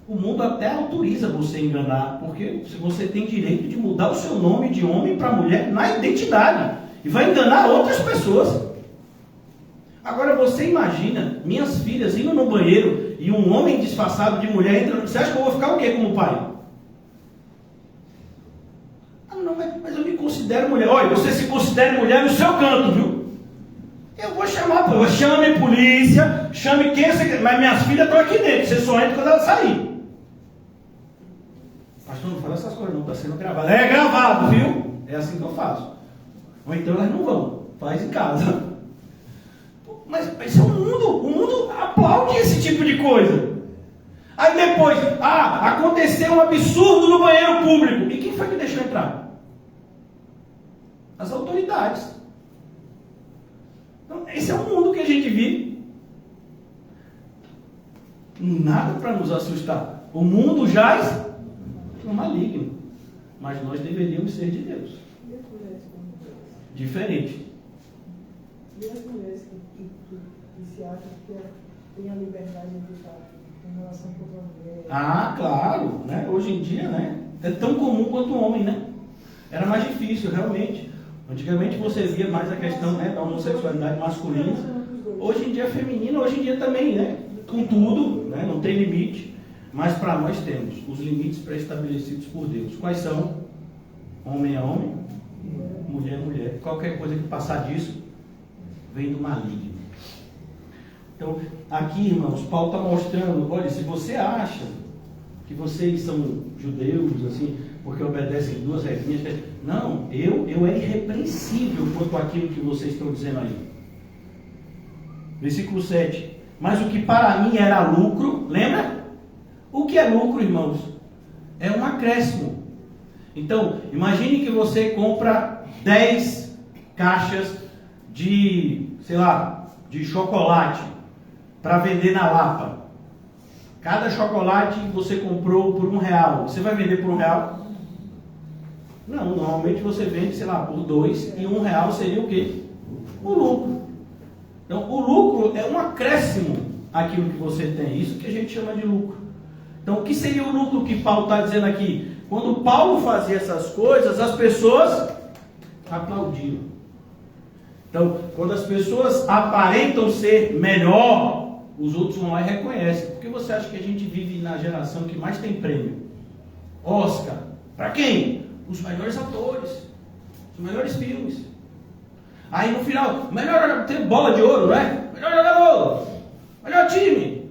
O mundo até autoriza você a enganar, porque se você tem direito de mudar o seu nome de homem para mulher na identidade, e vai enganar outras pessoas. Agora você imagina minhas filhas indo no banheiro e um homem disfarçado de mulher entrando. Você acha que eu vou ficar o quê como pai? Ah, não, mas eu me considero mulher. Olha, você se considera mulher no seu canto, viu? Eu vou chamar, chame polícia, chame quem você quer, mas minhas filhas estão aqui dentro, você só entra quando elas saírem. Pastor, não fala essas coisas, não, está sendo gravado. É gravado, viu? É assim que eu faço. Ou então elas não vão, faz em casa. Mas esse é o mundo aplaude esse tipo de coisa. Aí depois, aconteceu um absurdo no banheiro público. E quem foi que deixou entrar? As autoridades. Então, esse é o mundo que a gente vive. Nada para nos assustar. O mundo jaz no maligno. Mas nós deveríamos ser de Deus. Diferente. E as mulheres que se acham que têm a liberdade de estar em relação com a mulher? Claro, né? Hoje em dia, né? É tão comum quanto o homem, né? Era mais difícil, realmente. Antigamente você via mais a questão, né, da homossexualidade masculina. Hoje em dia é feminina, hoje em dia também, né? Com tudo, né? Não tem limite. Mas para nós temos os limites pré-estabelecidos por Deus. Quais são? Homem é homem, mulher é mulher. Qualquer coisa que passar disso vem do maligno. Então, aqui, irmãos, Paulo está mostrando, olha, se você acha que vocês são judeus, assim, porque obedecem duas regrinhas, não, eu é irrepreensível quanto àquilo que vocês estão dizendo aí. Versículo 7. Mas o que para mim era lucro, lembra? O que é lucro, irmãos? É um acréscimo. Então, imagine que você compra 10 caixas de, sei lá, de chocolate para vender na Lapa. Cada chocolate você comprou por R$1. Você vai vender por R$1? Não, normalmente você vende, sei lá, por 2 e R$1 seria o quê? O lucro. Então, o lucro é um acréscimo àquilo que você tem. Isso que a gente chama de lucro. Então, o que seria o lucro que Paulo está dizendo aqui? Quando Paulo fazia essas coisas, as pessoas aplaudiam. Então, quando as pessoas aparentam ser melhor, os outros vão lá e reconhecem. Por que você acha que a gente vive na geração que mais tem prêmio? Oscar. Para quem? Os melhores atores, os melhores filmes. Aí no final, melhor ter bola de ouro, não é? Melhor jogador, melhor time.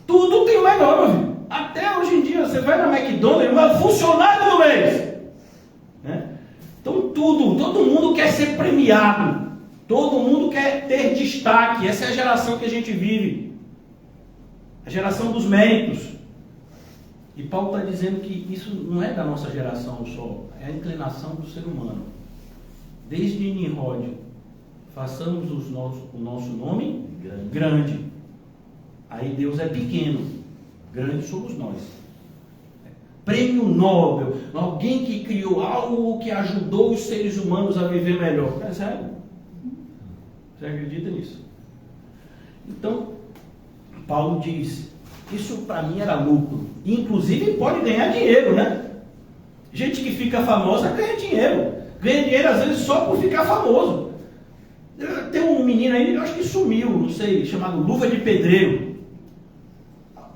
Tudo tem o melhor, meu filho. Até hoje em dia, você vai na McDonald's, é funcionário do mês. Né? Então todo mundo quer ser premiado. Todo mundo quer ter destaque. Essa é a geração que a gente vive. A geração dos méritos. E Paulo está dizendo que isso não é da nossa geração só. É a inclinação do ser humano. Desde Nimrod, façamos o nosso nome grande. Aí Deus é pequeno. Grande somos nós. Prêmio Nobel. Alguém que criou algo que ajudou os seres humanos a viver melhor. É sério? Você acredita nisso? Então, Paulo diz, isso para mim era lucro. Inclusive pode ganhar dinheiro, né? Gente que fica famosa ganha dinheiro. Ganha dinheiro às vezes só por ficar famoso. Tem um menino aí, eu acho que sumiu, não sei, chamado Luva de Pedreiro.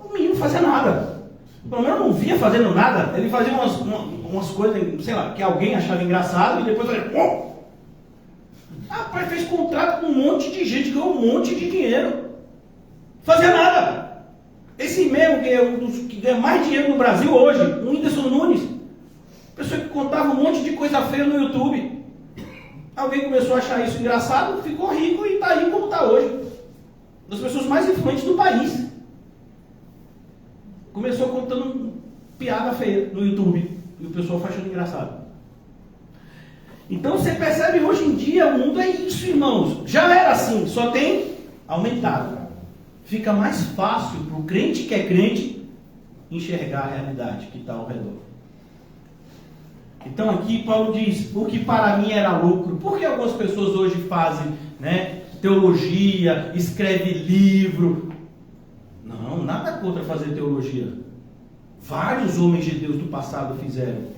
O menino não fazia nada. Pelo menos eu não via fazendo nada. Ele fazia umas coisas, sei lá, que alguém achava engraçado e depois ele... Rapaz, fez contrato com um monte de gente, ganhou um monte de dinheiro. Fazia nada. Esse mesmo que é um dos que ganha mais dinheiro no Brasil hoje, o Whindersson Nunes. Pessoa que contava um monte de coisa feia no YouTube. Alguém começou a achar isso engraçado, ficou rico e está aí como está hoje. Das pessoas mais influentes do país. Começou contando piada feia no YouTube. E o pessoal achando engraçado. Então você percebe hoje em dia o mundo é isso, irmãos. Já era assim, só tem aumentado. Fica mais fácil para o crente que é crente enxergar a realidade que está ao redor. Então aqui Paulo diz, o que para mim era lucro. Por que algumas pessoas hoje fazem, né, teologia, escreve livro? Não, nada contra fazer teologia. Vários homens de Deus do passado fizeram.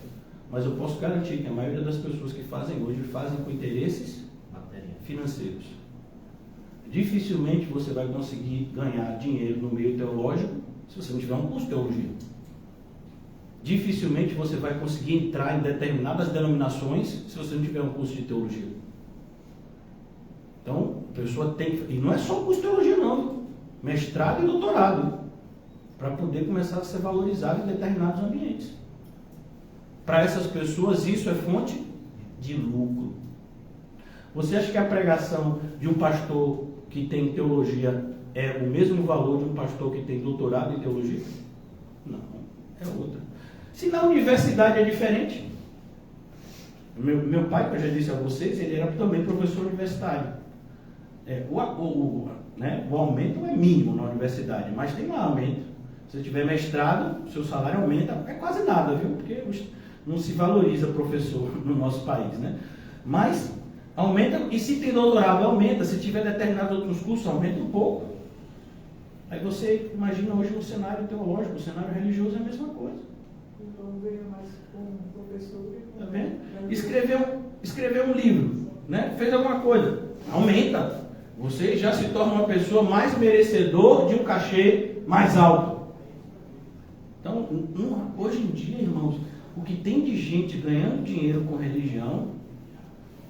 Mas eu posso garantir que a maioria das pessoas que fazem hoje, fazem com interesses financeiros. Dificilmente você vai conseguir ganhar dinheiro no meio teológico se você não tiver um curso de teologia. Dificilmente você vai conseguir entrar em determinadas denominações se você não tiver um curso de teologia. Então, a pessoa tem que... E não é só curso de teologia não. Mestrado e doutorado. Para poder começar a ser valorizado em determinados ambientes. Para essas pessoas isso é fonte de lucro. Você acha que a pregação de um pastor que tem teologia é o mesmo valor de um pastor que tem doutorado em teologia? Não, é outra. Se na universidade é diferente. Meu pai, que eu já disse a vocês, ele era também professor universitário. O aumento é mínimo na universidade, mas tem um aumento. Se você tiver mestrado, seu salário aumenta, é quase nada, viu? Porque não se valoriza professor no nosso país, né? Mas aumenta, e se tem doutorado, aumenta. Se tiver determinados outros cursos, aumenta um pouco. Aí você imagina hoje no cenário teológico, o cenário religioso é a mesma coisa. Então ganha mais com professor que com... Tá vendo? Escreveu um livro, né? Fez alguma coisa, aumenta. Você já se torna uma pessoa mais merecedor de um cachê mais alto. Então, hoje em dia, irmãos, o que tem de gente ganhando dinheiro com religião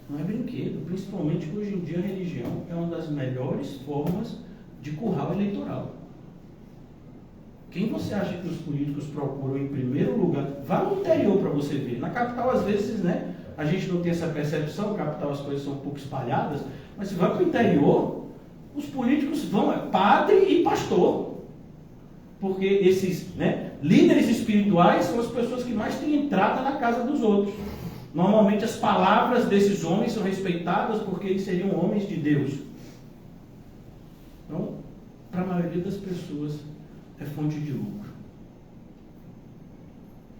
não é brinquedo. Principalmente que hoje em dia a religião é uma das melhores formas de curral eleitoral. Quem você acha que os políticos procuram em primeiro lugar? Vá no interior para você ver. Na capital, às vezes, né, a gente não tem essa percepção. Na capital as coisas são um pouco espalhadas. Mas se vai para o interior, os políticos vão, padre e pastor. Porque esses, né, líderes espirituais são as pessoas que mais têm entrada na casa dos outros. Normalmente as palavras desses homens são respeitadas porque eles seriam homens de Deus. Então, para a maioria das pessoas é fonte de lucro.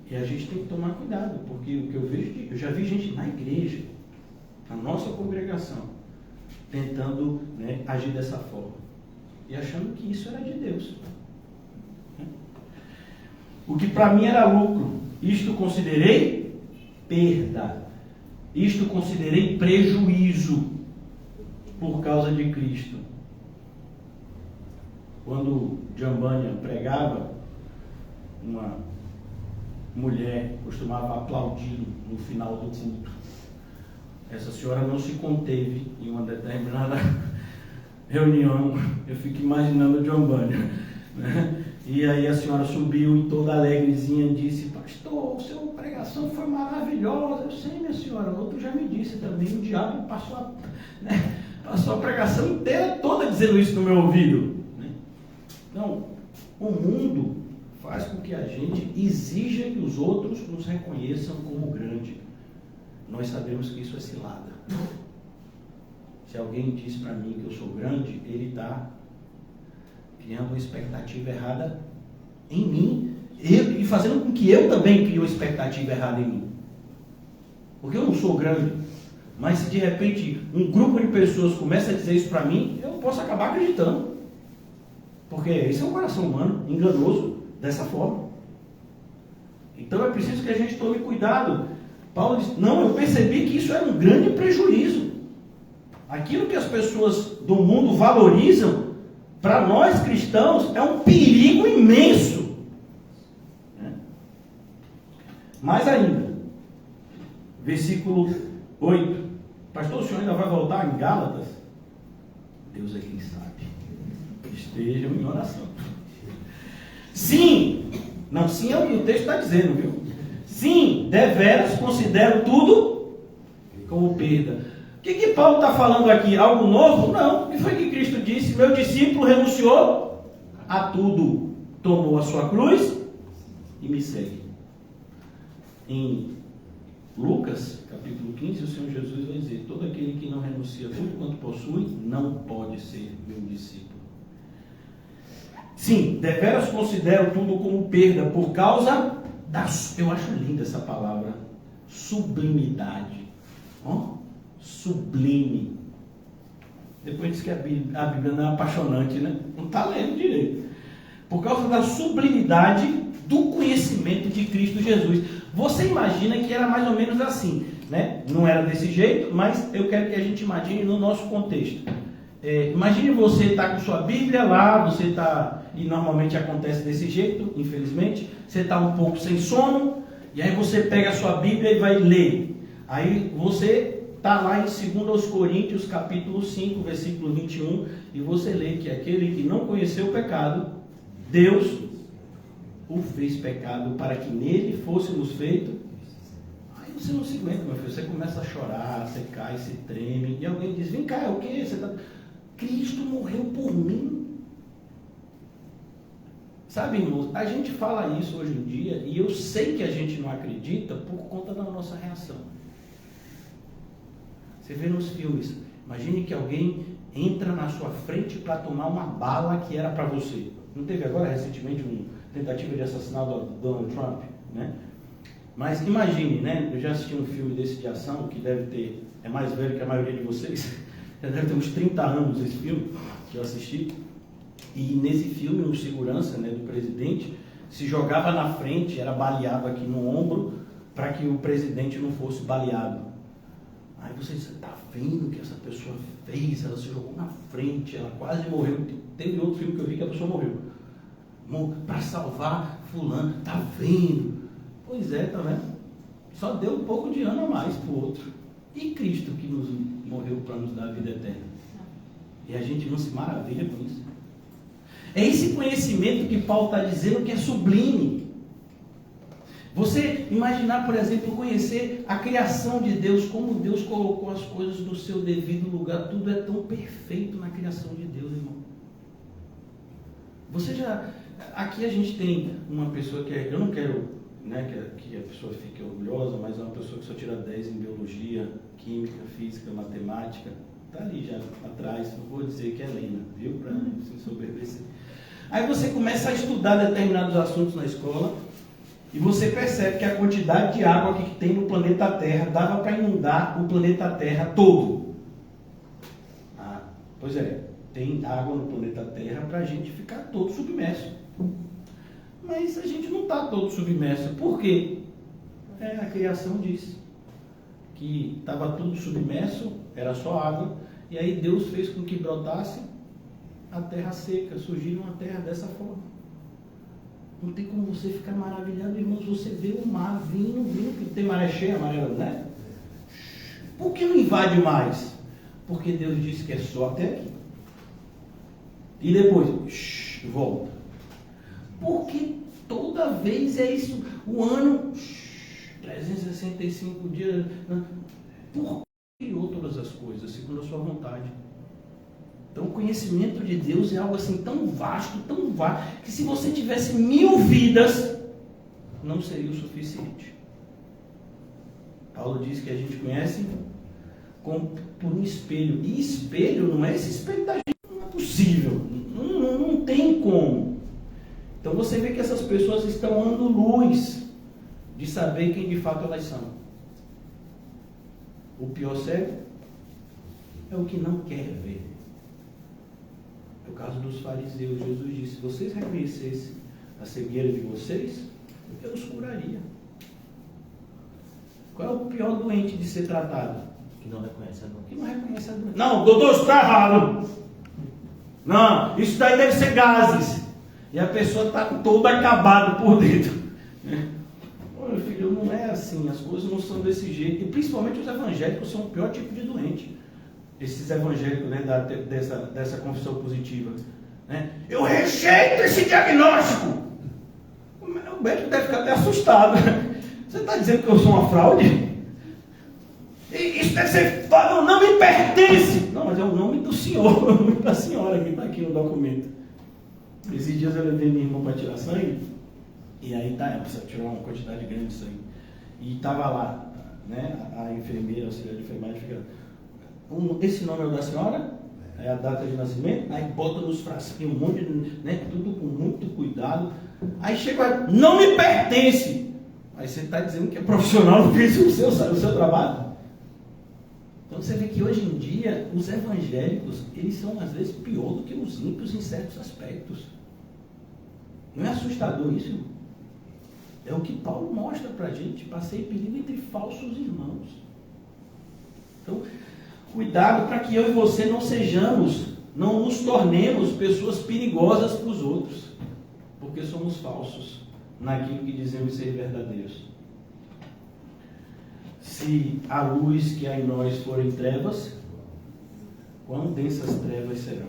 E a gente tem que tomar cuidado, porque o que eu vejo, eu já vi gente na igreja, na nossa congregação, tentando, né, agir dessa forma. E achando que isso era de Deus. O que para mim era lucro, isto considerei perda. Isto considerei prejuízo por causa de Cristo. quando Jambânia pregava, uma mulher costumava aplaudir no final do culto. Essa senhora não se conteve em uma determinada reunião, eu fico imaginando Jambânia, né? E aí a senhora subiu e toda alegrezinha disse: pastor, sua pregação foi maravilhosa. Eu sei, minha senhora, o outro já me disse também, o diabo passou a pregação inteira toda dizendo isso no meu ouvido, né? Então, o mundo faz com que a gente exija que os outros nos reconheçam como grande. Nós sabemos que isso é cilada. Se alguém diz para mim que eu sou grande, ele está criando uma expectativa errada em mim e fazendo com que eu também crie uma expectativa errada em mim. Porque eu não sou grande, mas se de repente um grupo de pessoas começa a dizer isso para mim, eu posso acabar acreditando. Porque esse é um coração humano, enganoso, dessa forma. Então é preciso que a gente tome cuidado. Paulo diz: não, eu percebi que isso era um grande prejuízo. Aquilo que as pessoas do mundo valorizam, para nós cristãos, é um perigo imenso. Mais ainda, versículo 8. Pastor, o senhor ainda vai voltar em Gálatas? Deus é quem sabe. Estejam em oração. Sim, não, sim é o que o texto está dizendo, viu? Sim, deveras considero tudo como perda. O que Paulo está falando aqui? Algo novo? Não. O que foi que Cristo disse? Meu discípulo renunciou a tudo, tomou a sua cruz e me segue. Em Lucas, capítulo 15, o Senhor Jesus vai dizer: todo aquele que não renuncia a tudo quanto possui, não pode ser meu discípulo. Sim, deveras considero tudo como perda, por causa da, eu acho linda essa palavra, sublimidade. Sublime. Depois diz que a Bíblia não é apaixonante, né? Não está lendo direito. Por causa da sublimidade do conhecimento de Cristo Jesus. Você imagina que era mais ou menos assim, né? Não era desse jeito, mas eu quero que a gente imagine no nosso contexto. Imagine você estar com sua Bíblia lá, você está, e normalmente acontece desse jeito, infelizmente, você está um pouco sem sono, e aí você pega a sua Bíblia e vai ler. Aí você está lá em 2 Coríntios, capítulo 5, versículo 21, e você lê que aquele que não conheceu o pecado, Deus o fez pecado para que nele fôssemos feitos. Aí você não se aguenta, meu filho, você começa a chorar, você cai, se treme, e alguém diz: vem cá, é o que? Cristo morreu por mim. Sabe, irmãos, a gente fala isso hoje em dia, e eu sei que a gente não acredita por conta da nossa reação. Você vê nos filmes, imagine que alguém entra na sua frente para tomar uma bala que era para você. Não teve agora recentemente uma tentativa de assassinar do Donald Trump, né? Mas imagine, né? Eu já assisti um filme desse de ação, que deve ter, é mais velho que a maioria de vocês, já deve ter uns 30 anos esse filme que eu assisti. E nesse filme, um segurança, né, do presidente se jogava na frente, era baleado aqui no ombro, para que o presidente não fosse baleado. Aí você está vendo o que essa pessoa fez? Ela se jogou na frente, ela quase morreu. Teve outro filme que eu vi que a pessoa morreu. Para salvar fulano, tá vendo? Pois é, tá vendo? Só deu um pouco de ano a mais para o outro. E Cristo que nos morreu para nos dar a vida eterna? E a gente não se maravilha com isso. É esse conhecimento que Paulo está dizendo que é sublime. Você imaginar, por exemplo, conhecer a criação de Deus, como Deus colocou as coisas no seu devido lugar, tudo é tão perfeito na criação de Deus, irmão. Você já... Aqui a gente tem uma pessoa que eu não quero, né, que a pessoa fique orgulhosa, mas é uma pessoa que só tira 10 em biologia, química, física, matemática. Está ali já atrás, não vou dizer que é Helena, viu? Para se soberbecer. Aí você começa a estudar determinados assuntos na escola e você percebe que a quantidade de água que tem no planeta Terra dava para inundar o planeta Terra todo. Pois é, tem água no planeta Terra para a gente ficar todo submerso. Mas a gente não está todo submerso. Por quê? A criação diz que estava tudo submerso, era só água, e aí Deus fez com que brotasse a terra seca, surgiu uma terra dessa forma. Não tem como você ficar maravilhado, irmãos, você vê o mar vindo, que tem maré cheia, amarela, né? Por que não invade mais? Porque Deus disse que é só até aqui. E depois, volta. Porque toda vez é isso, o ano, 365 dias, por que criou todas as coisas, segundo a sua vontade? Então o conhecimento de Deus é algo assim tão vasto, que se você tivesse 1000 vidas, não seria o suficiente. Paulo diz que a gente conhece por um espelho. E espelho não é esse espelho da gente, não é possível. Não tem como. Então você vê que essas pessoas estão dando luz de saber quem de fato elas são. O pior cego é o que não quer ver. É o caso dos fariseus. Jesus disse: se vocês reconhecessem a cegueira de vocês, eu os curaria. Qual é o pior doente de ser tratado? Que não reconhece a doença. Que não reconhece a doença. Não, doutor, isso está errado. Não, isso daí deve ser gases. E a pessoa está toda acabada por dentro. Ô, meu filho, não é assim. As coisas não são desse jeito. E principalmente os evangélicos são o pior tipo de doente. Esses evangélicos, né, dessa confissão positiva. Né? Eu rejeito esse diagnóstico. O médico deve ficar até assustado. Você está dizendo que eu sou uma fraude? Isso deve ser... Não me pertence. Não, mas é o nome do senhor, da senhora que está aqui no documento. Esses dias eu levei minha irmã para tirar sangue. E aí precisa tirar uma quantidade grande de sangue. E estava lá, né, a enfermeira, auxiliar de enfermagem, fica... esse nome é o da senhora? É a data de nascimento? Aí bota nos frasquinhos um monte de... né, tudo com muito cuidado. Aí chega, não me pertence. Aí você está dizendo que é profissional, não fez o seu trabalho? Então você vê que hoje em dia os evangélicos, eles são às vezes pior do que os ímpios em certos aspectos. Não é assustador isso? É o que Paulo mostra para a gente. Passei perigo entre falsos irmãos. Então, cuidado para que eu e você não nos tornemos pessoas perigosas para os outros, porque somos falsos naquilo que dizemos ser verdadeiros. Se a luz que há em nós forem trevas, quão densas trevas serão.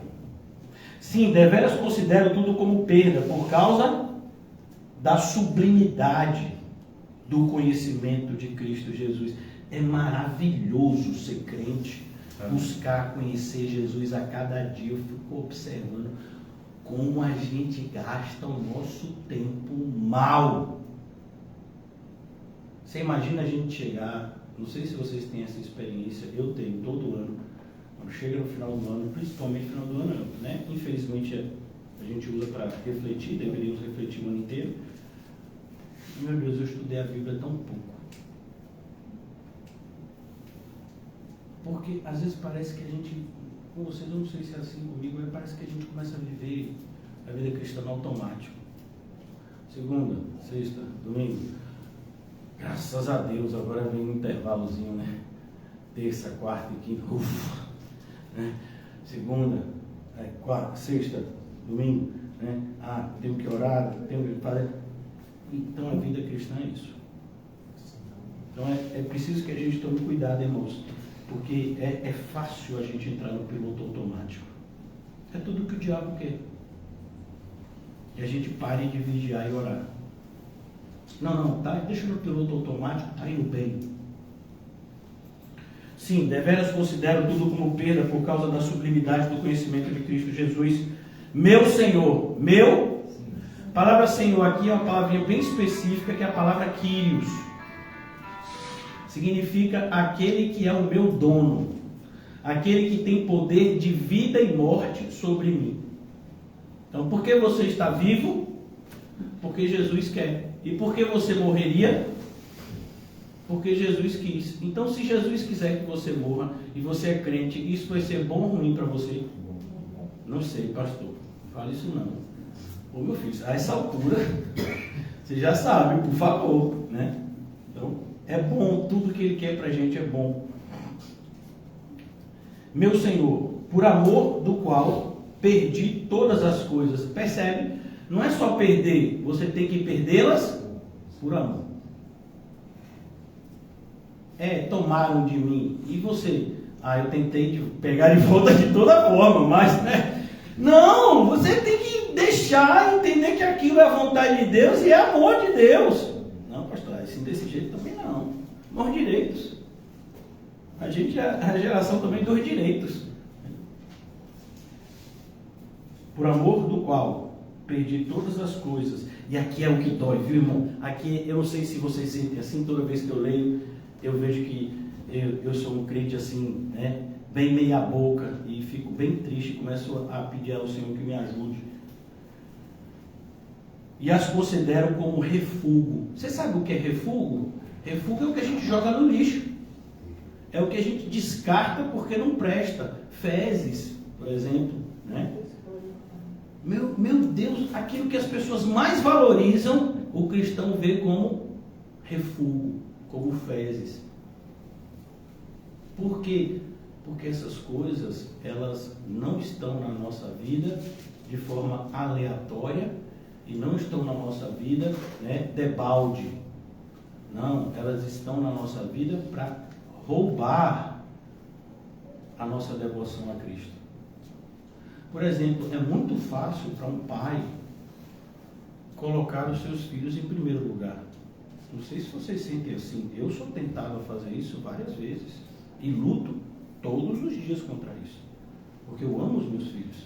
Sim, deveras considero tudo como perda, por causa da sublimidade do conhecimento de Cristo Jesus. É maravilhoso ser crente, buscar conhecer Jesus a cada dia. Eu fico observando como a gente gasta o nosso tempo mal. Você imagina a gente chegar, não sei se vocês têm essa experiência, eu tenho todo ano, quando chega no final do ano, principalmente no final do ano, né? Infelizmente a gente usa para refletir, deveríamos refletir o ano inteiro. Meu Deus, eu estudei a Bíblia tão pouco. Porque às vezes parece que a gente, com vocês, eu não sei se é assim comigo, mas parece que a gente começa a viver a vida cristã no automático. Segunda, sexta, domingo. Graças a Deus, agora vem um intervalozinho, né? Terça, quarta e quinta, ufa, né? Segunda, quarta, sexta, domingo, né? Tenho que orar, tenho que fazer. Então a vida cristã é isso. Então é preciso que a gente tome cuidado, irmãos, porque é fácil a gente entrar no piloto automático. É tudo que o diabo quer. Que a gente pare de vigiar e orar. Não, tá, deixa no piloto automático, tá indo bem. Sim, deveras considero tudo como perda por causa da sublimidade do conhecimento de Cristo Jesus, meu Senhor. A palavra Senhor aqui é uma palavrinha bem específica, que é a palavra Kyrios. Significa aquele que é o meu dono, aquele que tem poder de vida e morte sobre mim. Então, por que você está vivo? Porque Jesus quer. E por que você morreria? Porque Jesus quis. Então, se Jesus quiser que você morra e você é crente, isso vai ser bom ou ruim para você? Não sei, pastor. Não fala isso não. Ô meu filho, a essa altura, você já sabe, por favor, né? Então, é bom, tudo que Ele quer para a gente é bom. Meu Senhor, por amor do qual perdi todas as coisas. Percebe? Não é só perder, você tem que perdê-las por amor. Tomaram de mim. E você? Eu tentei pegar de volta de toda forma, mas, né? Não, você tem que deixar, entender que aquilo é a vontade de Deus e é amor de Deus. Não, pastor, assim desse jeito também não. Os direitos. A gente é a geração também dos direitos. Por amor do qual perdi todas as coisas. E aqui é o que dói, viu, irmão? Aqui, eu não sei se vocês sentem assim, toda vez que eu leio, eu vejo que eu sou um crente assim, né? Bem meia boca, e fico bem triste, começo a pedir ao Senhor que me ajude. E as considero como refúgio. Você sabe o que é refúgio? Refúgio é o que a gente joga no lixo. É o que a gente descarta porque não presta. Fezes, por exemplo, né? Meu Deus, aquilo que as pessoas mais valorizam, o cristão vê como refúgio, como fezes. Por quê? Porque essas coisas, elas não estão na nossa vida de forma aleatória e não estão na nossa vida, né, debalde. Não, elas estão na nossa vida para roubar a nossa devoção a Cristo. Por exemplo, é muito fácil para um pai colocar os seus filhos em primeiro lugar. Não sei se vocês sentem assim. Eu sou tentado a fazer isso várias vezes e luto todos os dias contra isso, porque eu amo os meus filhos,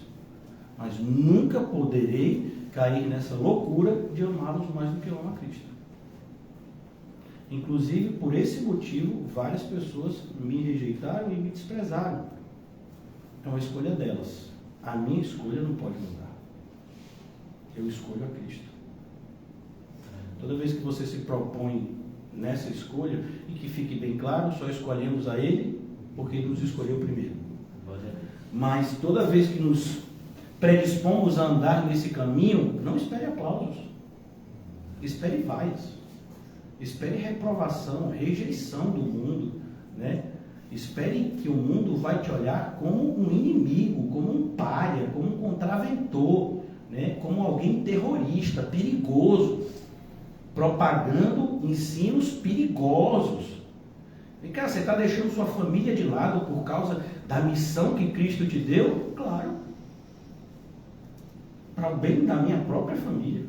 mas nunca poderei cair nessa loucura de amá-los mais do que eu amo a Cristo. Inclusive, por esse motivo, várias pessoas me rejeitaram e me desprezaram. É uma escolha delas. A minha escolha não pode mudar. Eu escolho a Cristo. Toda vez que você se propõe nessa escolha, e que fique bem claro, só escolhemos a Ele porque Ele nos escolheu primeiro. Mas toda vez que nos predispomos a andar nesse caminho, não espere aplausos. Espere vaias. Espere reprovação, rejeição do mundo, né? Espere que o mundo vai te olhar como um inimigo, como um pária, como um contraventor, né? Como alguém terrorista, perigoso, propagando ensinos perigosos. E cara, você está deixando sua família de lado por causa da missão que Cristo te deu? Claro. Para o bem da minha própria família.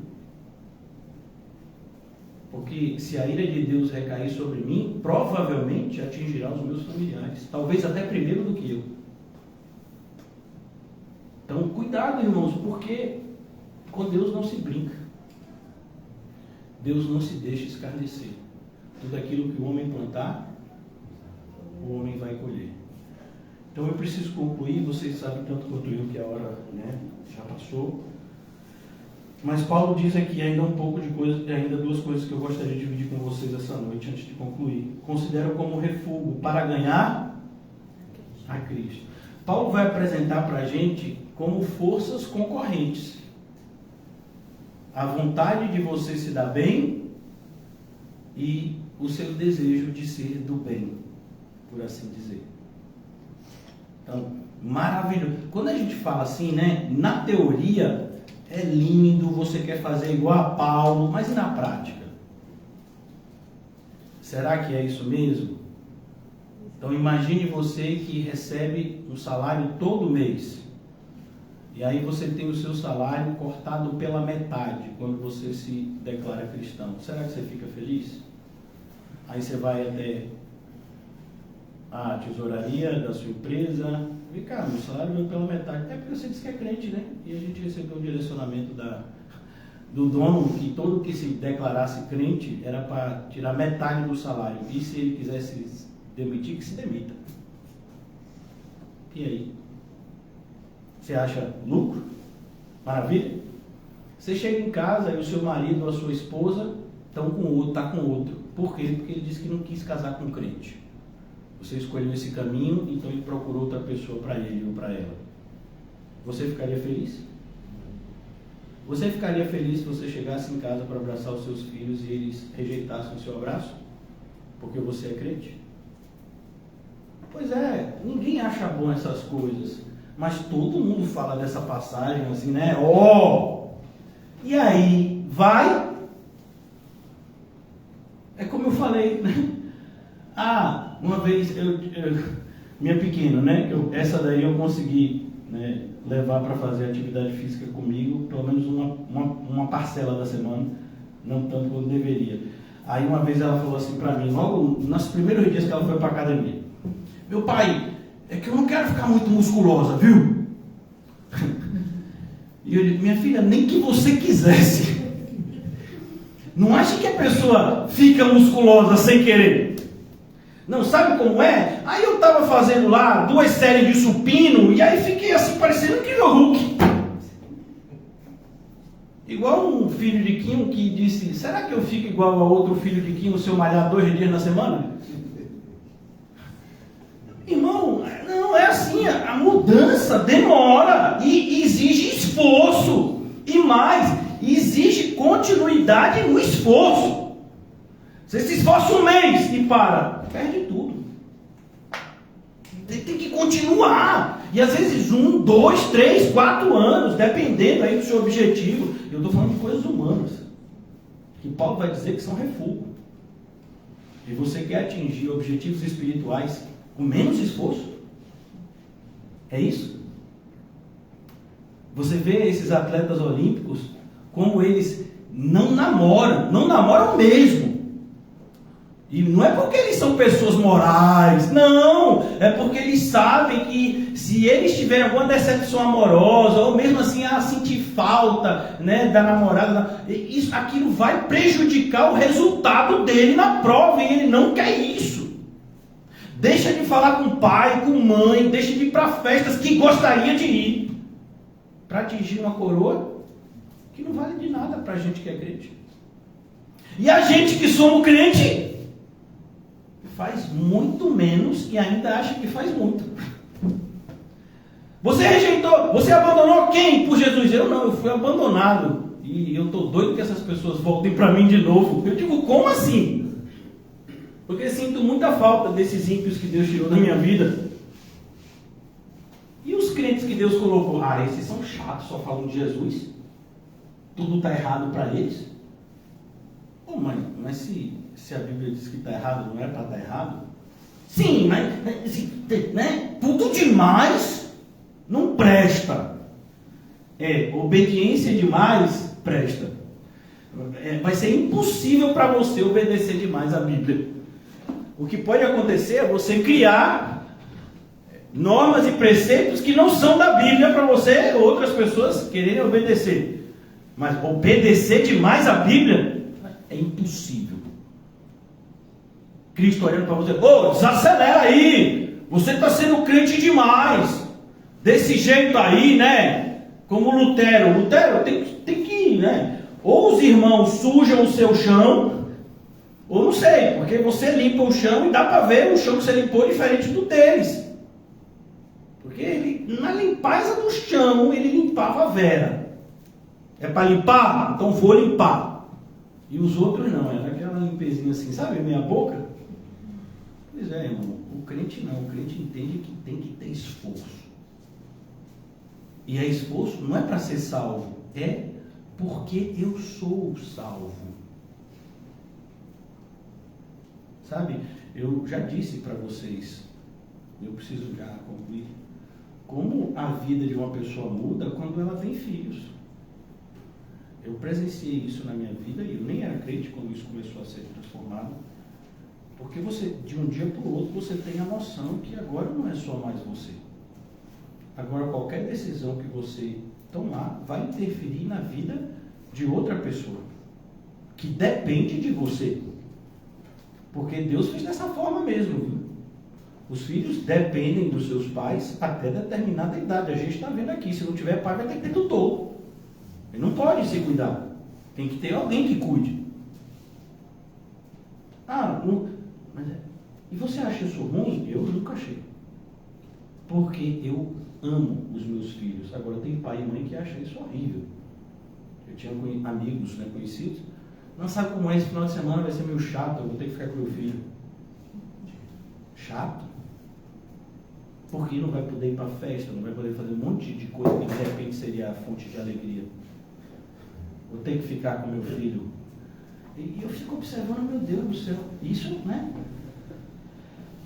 Porque se a ira de Deus recair sobre mim, provavelmente atingirá os meus familiares. Talvez até primeiro do que eu. Então, cuidado, irmãos, porque com Deus não se brinca. Deus não se deixa escarnecer. Tudo aquilo que o homem plantar, o homem vai colher. Então eu preciso concluir, vocês sabem tanto quanto eu que a hora, né, já passou. Mas Paulo diz aqui ainda um pouco de coisa, ainda duas coisas que eu gostaria de dividir com vocês essa noite antes de concluir. Considero como refúgio para ganhar a Cristo. Paulo vai apresentar para a gente como forças concorrentes. A vontade de você se dar bem e o seu desejo de ser do bem, por assim dizer. Então, maravilhoso. Quando a gente fala assim, né, na teoria é lindo, você quer fazer igual a Paulo, mas e na prática? Será que é isso mesmo? Então imagine você que recebe um salário todo mês. E aí você tem o seu salário cortado pela metade quando você se declara cristão. Será que você fica feliz? Aí você vai até a tesouraria da sua empresa. E cara, meu salário veio pela metade. É porque você disse que é crente, né? E a gente recebeu um direcionamento do dono que todo que se declarasse crente era para tirar metade do salário. E se ele quisesse se demitir, que se demita. E aí? Você acha lucro? Maravilha? Você chega em casa e o seu marido ou a sua esposa estão com outro, está com outro. Por quê? Porque ele disse que não quis casar com um crente. Você escolheu esse caminho, então ele procurou outra pessoa para ele ou para ela. Você ficaria feliz? Você ficaria feliz se você chegasse em casa para abraçar os seus filhos e eles rejeitassem o seu abraço? Porque você é crente? Pois é, ninguém acha bom essas coisas. Mas todo mundo fala dessa passagem assim, né? Ó! E aí, vai? É como eu falei, né? Ah, uma vez, minha pequena, né? Essa daí eu consegui, né, levar para fazer atividade física comigo, pelo menos uma parcela da semana, não tanto quanto deveria. Aí uma vez ela falou assim para mim, logo nos primeiros dias que ela foi para academia: meu pai, é que eu não quero ficar muito musculosa, viu? E eu disse: minha filha, nem que você quisesse. Não acha que a pessoa fica musculosa sem querer? Não, sabe como é? Aí eu estava fazendo lá 2 séries de supino, e aí fiquei assim, parecendo que o Hulk. Igual um filho de Kim que disse: será que eu fico igual a outro filho de Kim se eu malhar 2 dias na semana? Irmão, não é assim. A mudança demora e exige esforço. E mais, exige continuidade no esforço. Você se esforça um mês e para, perde tudo. Tem que continuar. E às vezes 1, 2, 3, 4 anos, dependendo aí do seu objetivo. Eu estou falando de coisas humanas, que Paulo vai dizer que são refúgio. E você quer atingir objetivos espirituais com menos esforço? É isso? Você vê esses atletas olímpicos, como eles não namoram mesmo. E não é porque eles são pessoas morais, não, é porque eles sabem que se eles tiverem alguma decepção amorosa, ou mesmo assim sentir falta, né, da namorada, aquilo vai prejudicar o resultado dele na prova, e ele não quer isso. Deixa de falar com pai, com mãe, deixa de ir para festas que gostaria de ir, para atingir uma coroa que não vale de nada para a gente que é crente. E a gente que somos crente faz muito menos e ainda acha que faz muito. Você rejeitou, você abandonou quem por Jesus? Eu não, eu fui abandonado. E eu estou doido que essas pessoas voltem para mim de novo. Eu digo, como assim? Porque sinto muita falta desses ímpios que Deus tirou da minha vida. E os crentes que Deus colocou? Ah, esses são chatos, só falam de Jesus. Tudo está errado para eles. Oh, mas se a Bíblia diz que está errado, não é para estar errado? Sim, mas né, tudo demais não presta. Obediência demais presta. Vai ser impossível para você obedecer demais a Bíblia. O que pode acontecer é você criar normas e preceitos que não são da Bíblia para você ou outras pessoas quererem obedecer. Mas obedecer demais a Bíblia é impossível. Cristo olhando para você: desacelera aí, você está sendo crente demais, desse jeito aí, né? Como Lutero tem que ir, né? Ou os irmãos sujam o seu chão, ou não sei, porque você limpa o chão e dá para ver o chão que você limpou diferente do deles. Porque ele, na limpeza do chão, ele limpava a vera. É para limpar? Então vou limpar. E os outros não, era aquela limpezinha assim, sabe, meia boca? Pois é, irmão, o crente não, o crente entende que tem que ter esforço. E esforço não é para ser salvo, é porque eu sou salvo. Sabe, eu já disse para vocês, eu preciso já concluir, como a vida de uma pessoa muda quando ela tem filhos. Eu presenciei isso na minha vida e eu nem era crente quando isso começou a ser transformado. Porque você, de um dia para o outro, você tem a noção que agora não é só mais você. Agora qualquer decisão que você tomar vai interferir na vida de outra pessoa, que depende de você. Porque Deus fez dessa forma mesmo, viu? Os filhos dependem dos seus pais até determinada idade. A gente está vendo aqui, se não tiver pai vai ter que ter tutor. Ele não pode se cuidar. Tem que ter alguém que cuide. E você acha isso ruim? Eu nunca achei. Porque eu amo os meus filhos. Agora tem pai e mãe que acham isso horrível. Eu tinha amigos, né, conhecidos. Não sabe como é, esse final de semana vai ser meio chato, eu vou ter que ficar com meu filho. Chato? Porque não vai poder ir para a festa, não vai poder fazer um monte de coisa que de repente seria a fonte de alegria. Vou ter que ficar com meu filho. E eu fico observando, meu Deus do céu, isso, né?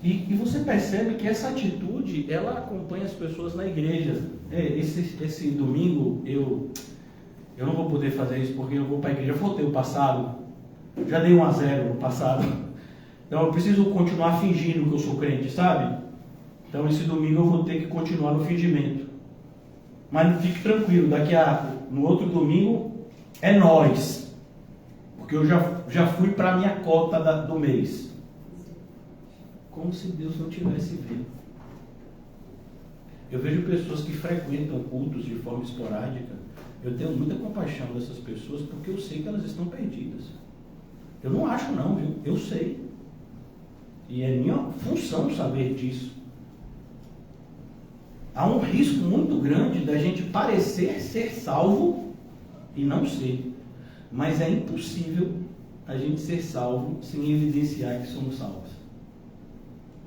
E você percebe que essa atitude, ela acompanha as pessoas na igreja. Esse domingo, eu não vou poder fazer isso porque eu vou para a igreja. Eu voltei o passado, já dei 1-0 no passado. Então eu preciso continuar fingindo que eu sou crente, sabe? Então esse domingo eu vou ter que continuar no fingimento. Mas fique tranquilo, no outro domingo é nós. Porque eu já fui para a minha cota do mês. Como se Deus não tivesse vindo. Eu vejo pessoas que frequentam cultos de forma esporádica. Eu tenho muita compaixão dessas pessoas porque eu sei que elas estão perdidas. Eu não acho não, viu? Eu sei. E é minha função saber disso. Há um risco muito grande da gente parecer ser salvo e não ser. Mas é impossível a gente ser salvo sem evidenciar que somos salvos.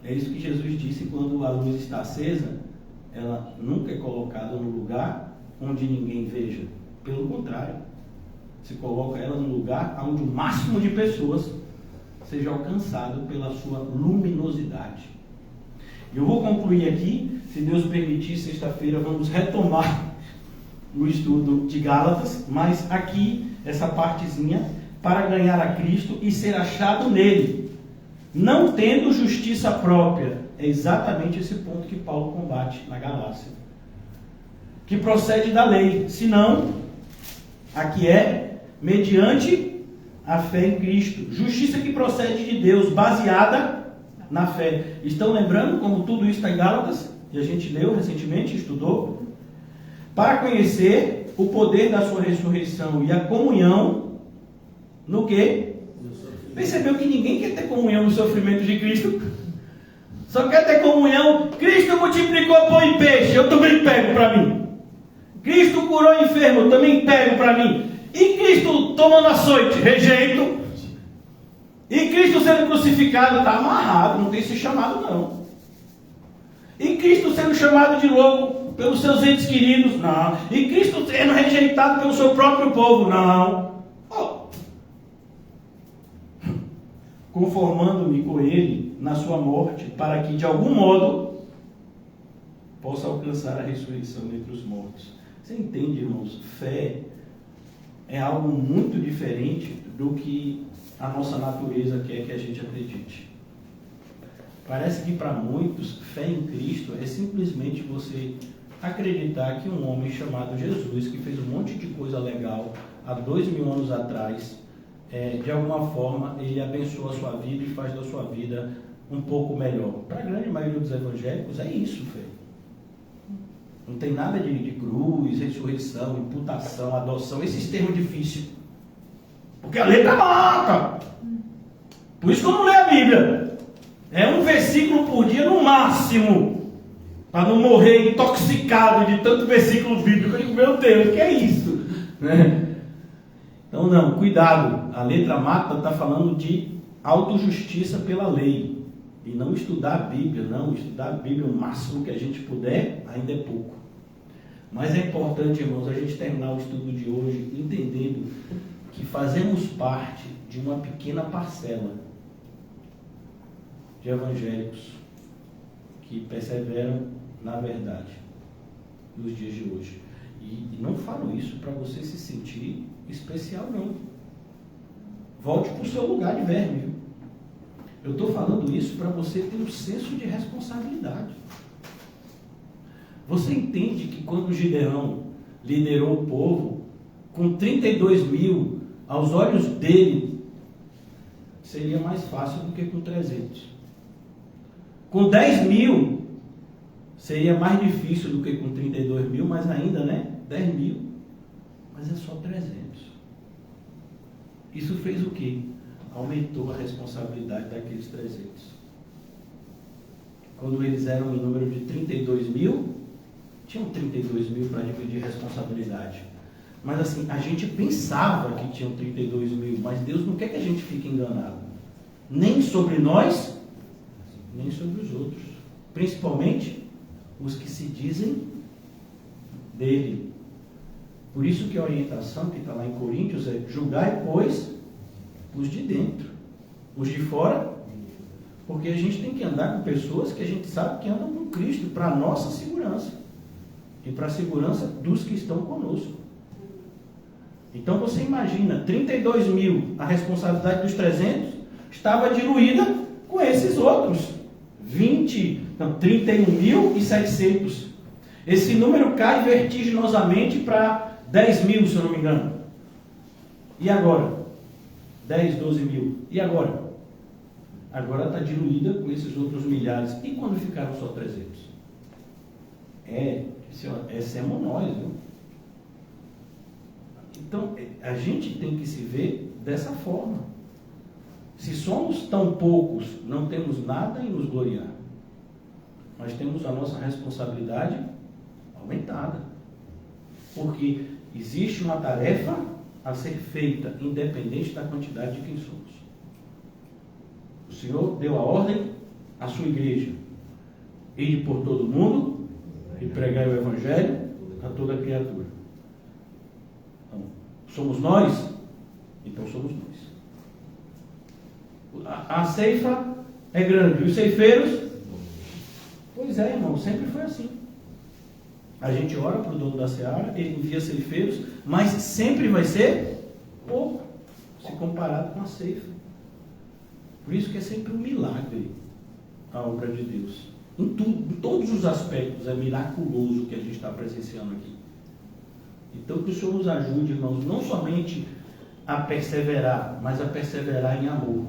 É isso que Jesus disse: quando a luz está acesa, ela nunca é colocada no lugar onde ninguém veja. Pelo contrário, se coloca ela no lugar onde o máximo de pessoas seja alcançado pela sua luminosidade. Eu vou concluir aqui, se Deus permitir, sexta-feira vamos retomar o estudo de Gálatas, mas aqui, essa partezinha, para ganhar a Cristo e ser achado nele, não tendo justiça própria. É exatamente esse ponto que Paulo combate na Galácia, que procede da lei, senão a que é mediante a fé em Cristo, justiça que procede de Deus, baseada na fé. Estão lembrando como tudo isso está em Gálatas? E a gente leu recentemente, estudou. Para conhecer o poder da sua ressurreição e a comunhão no quê? Percebeu que ninguém quer ter comunhão no sofrimento de Cristo? Só quer ter comunhão. Cristo multiplicou pão e peixe, eu também pego para mim. Cristo curou enfermo, eu também pego para mim. E Cristo tomando açoite, rejeito. E Cristo sendo crucificado, está amarrado, não tem esse chamado não. E Cristo sendo chamado de louco pelos seus entes queridos, não. E Cristo sendo rejeitado pelo seu próprio povo, não. Conformando-me com ele na sua morte, para que de algum modo possa alcançar a ressurreição dentre os mortos. Você entende, irmãos? Fé é algo muito diferente do que a nossa natureza quer que a gente acredite. Parece que para muitos, fé em Cristo é simplesmente você acreditar que um homem chamado Jesus, que fez um monte de coisa legal há 2000 anos atrás, de alguma forma ele abençoa a sua vida e faz da sua vida um pouco melhor. Para a grande maioria dos evangélicos é isso, fé. Não tem nada de cruz, ressurreição, imputação, adoção, esses termos difíceis. Porque a letra mata. Por isso que eu não leio a Bíblia. É um versículo por dia no máximo, para não morrer intoxicado de tanto versículo bíblico. Eu digo, meu Deus, o que é isso? Então não, cuidado. A letra mata está falando de autojustiça pela lei. E não estudar a Bíblia, não. Estudar a Bíblia o máximo que a gente puder, ainda é pouco. Mas é importante, irmãos, a gente terminar o estudo de hoje entendendo que fazemos parte de uma pequena parcela de evangélicos que perseveram na verdade nos dias de hoje. E não falo isso para você se sentir especial, não. Volte para o seu lugar de verme, viu? Eu estou falando isso para você ter um senso de responsabilidade. Você entende que quando Gideão liderou o povo, com 32 mil, aos olhos dele, seria mais fácil do que com 300. Com 10 mil, seria mais difícil do que com 32 mil, mas ainda, né? 10 mil, mas é só 300. Isso fez o quê? Aumentou a responsabilidade daqueles 300. Quando eles eram em número de 32 mil, tinham 32 mil para dividir responsabilidade. Mas assim, a gente pensava que tinham 32 mil, mas Deus não quer que a gente fique enganado. Nem sobre nós, nem sobre os outros. Principalmente os que se dizem dele. Por isso que a orientação que está lá em Coríntios é: julgai, pois, os de dentro. Os de fora, porque a gente tem que andar com pessoas que a gente sabe que andam com Cristo, para a nossa segurança e para a segurança dos que estão conosco. Então você imagina, 32 mil, a responsabilidade dos 300 estava diluída com esses outros 31.700. Esse número cai vertiginosamente para 10 mil, se eu não me engano. E agora? 10, 12 mil. E agora? Agora está diluída com esses outros milhares. E quando ficaram só 300? Essa é monóis, viu? Então, a gente tem que se ver dessa forma. Se somos tão poucos, não temos nada em nos gloriar. Nós temos a nossa responsabilidade aumentada. Porque existe uma tarefa a ser feita, independente da quantidade de quem somos. O Senhor deu a ordem à sua igreja: ide por todo mundo e pregai o Evangelho a toda criatura. Então, somos nós? Então somos nós. A ceifa é grande. Os ceifeiros? Pois é, irmão, sempre foi assim. A gente ora para o dono da seara, ele envia ceifeiros, mas sempre vai ser pouco, se comparado com a ceifa. Por isso que é sempre um milagre a obra de Deus. Em todos os aspectos é miraculoso o que a gente está presenciando aqui. Então que o Senhor nos ajude, irmãos, não somente a perseverar, mas a perseverar em amor.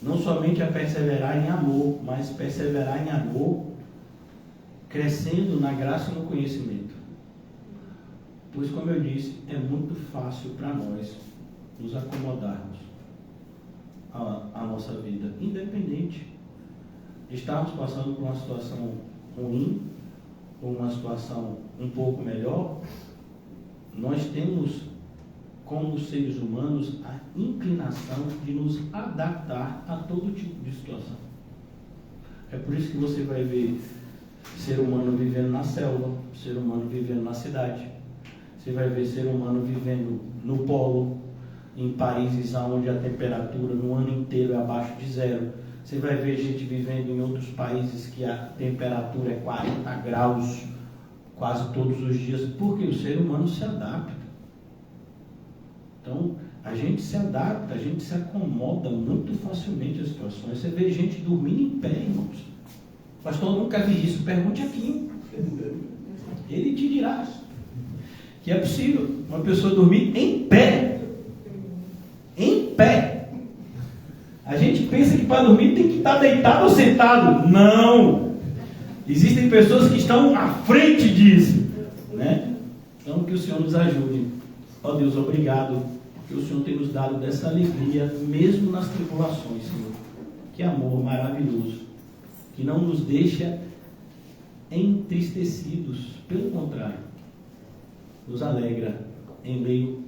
Não somente a perseverar em amor, mas perseverar em amor, crescendo na graça e no conhecimento. Pois, como eu disse, é muito fácil para nós nos acomodarmos à nossa vida, independente de estarmos passando por uma situação ruim ou uma situação um pouco melhor. Nós temos, como seres humanos, a inclinação de nos adaptar a todo tipo de situação. É por isso que você vai ver ser humano vivendo na selva, ser humano vivendo na cidade. Você vai ver ser humano vivendo no polo, em países onde a temperatura no ano inteiro é abaixo de zero. Você vai ver gente vivendo em outros países que a temperatura é 40 graus quase todos os dias, porque o ser humano se adapta. Então, a gente se adapta, a gente se acomoda muito facilmente às situações. Você vê gente dormindo em pé, irmãos. Pastor, eu nunca vi isso. Pergunte aqui. Ele te dirá que é possível uma pessoa dormir em pé. Em pé. A gente pensa que para dormir tem que estar deitado ou sentado. Não. Existem pessoas que estão à frente disso, né? Então, que o Senhor nos ajude. Ó Deus, obrigado, porque o Senhor tem nos dado dessa alegria, mesmo nas tribulações, Senhor. Que amor maravilhoso, que não nos deixa entristecidos, pelo contrário, nos alegra em meio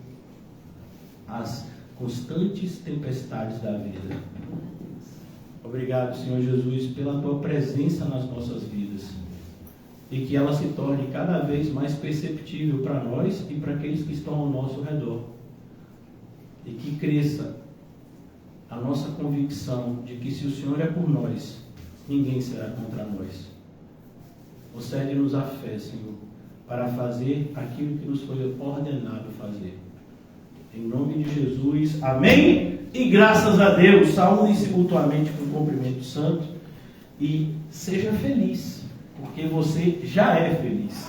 às constantes tempestades da vida. Obrigado, Senhor Jesus, pela Tua presença nas nossas vidas, e que ela se torne cada vez mais perceptível para nós e para aqueles que estão ao nosso redor, e que cresça a nossa convicção de que se o Senhor é por nós, ninguém será contra nós. Concede-nos a fé, Senhor, para fazer aquilo que nos foi ordenado fazer. Em nome de Jesus, amém? E graças a Deus, saúde-se mutuamente com o cumprimento santo e seja feliz, porque você já é feliz.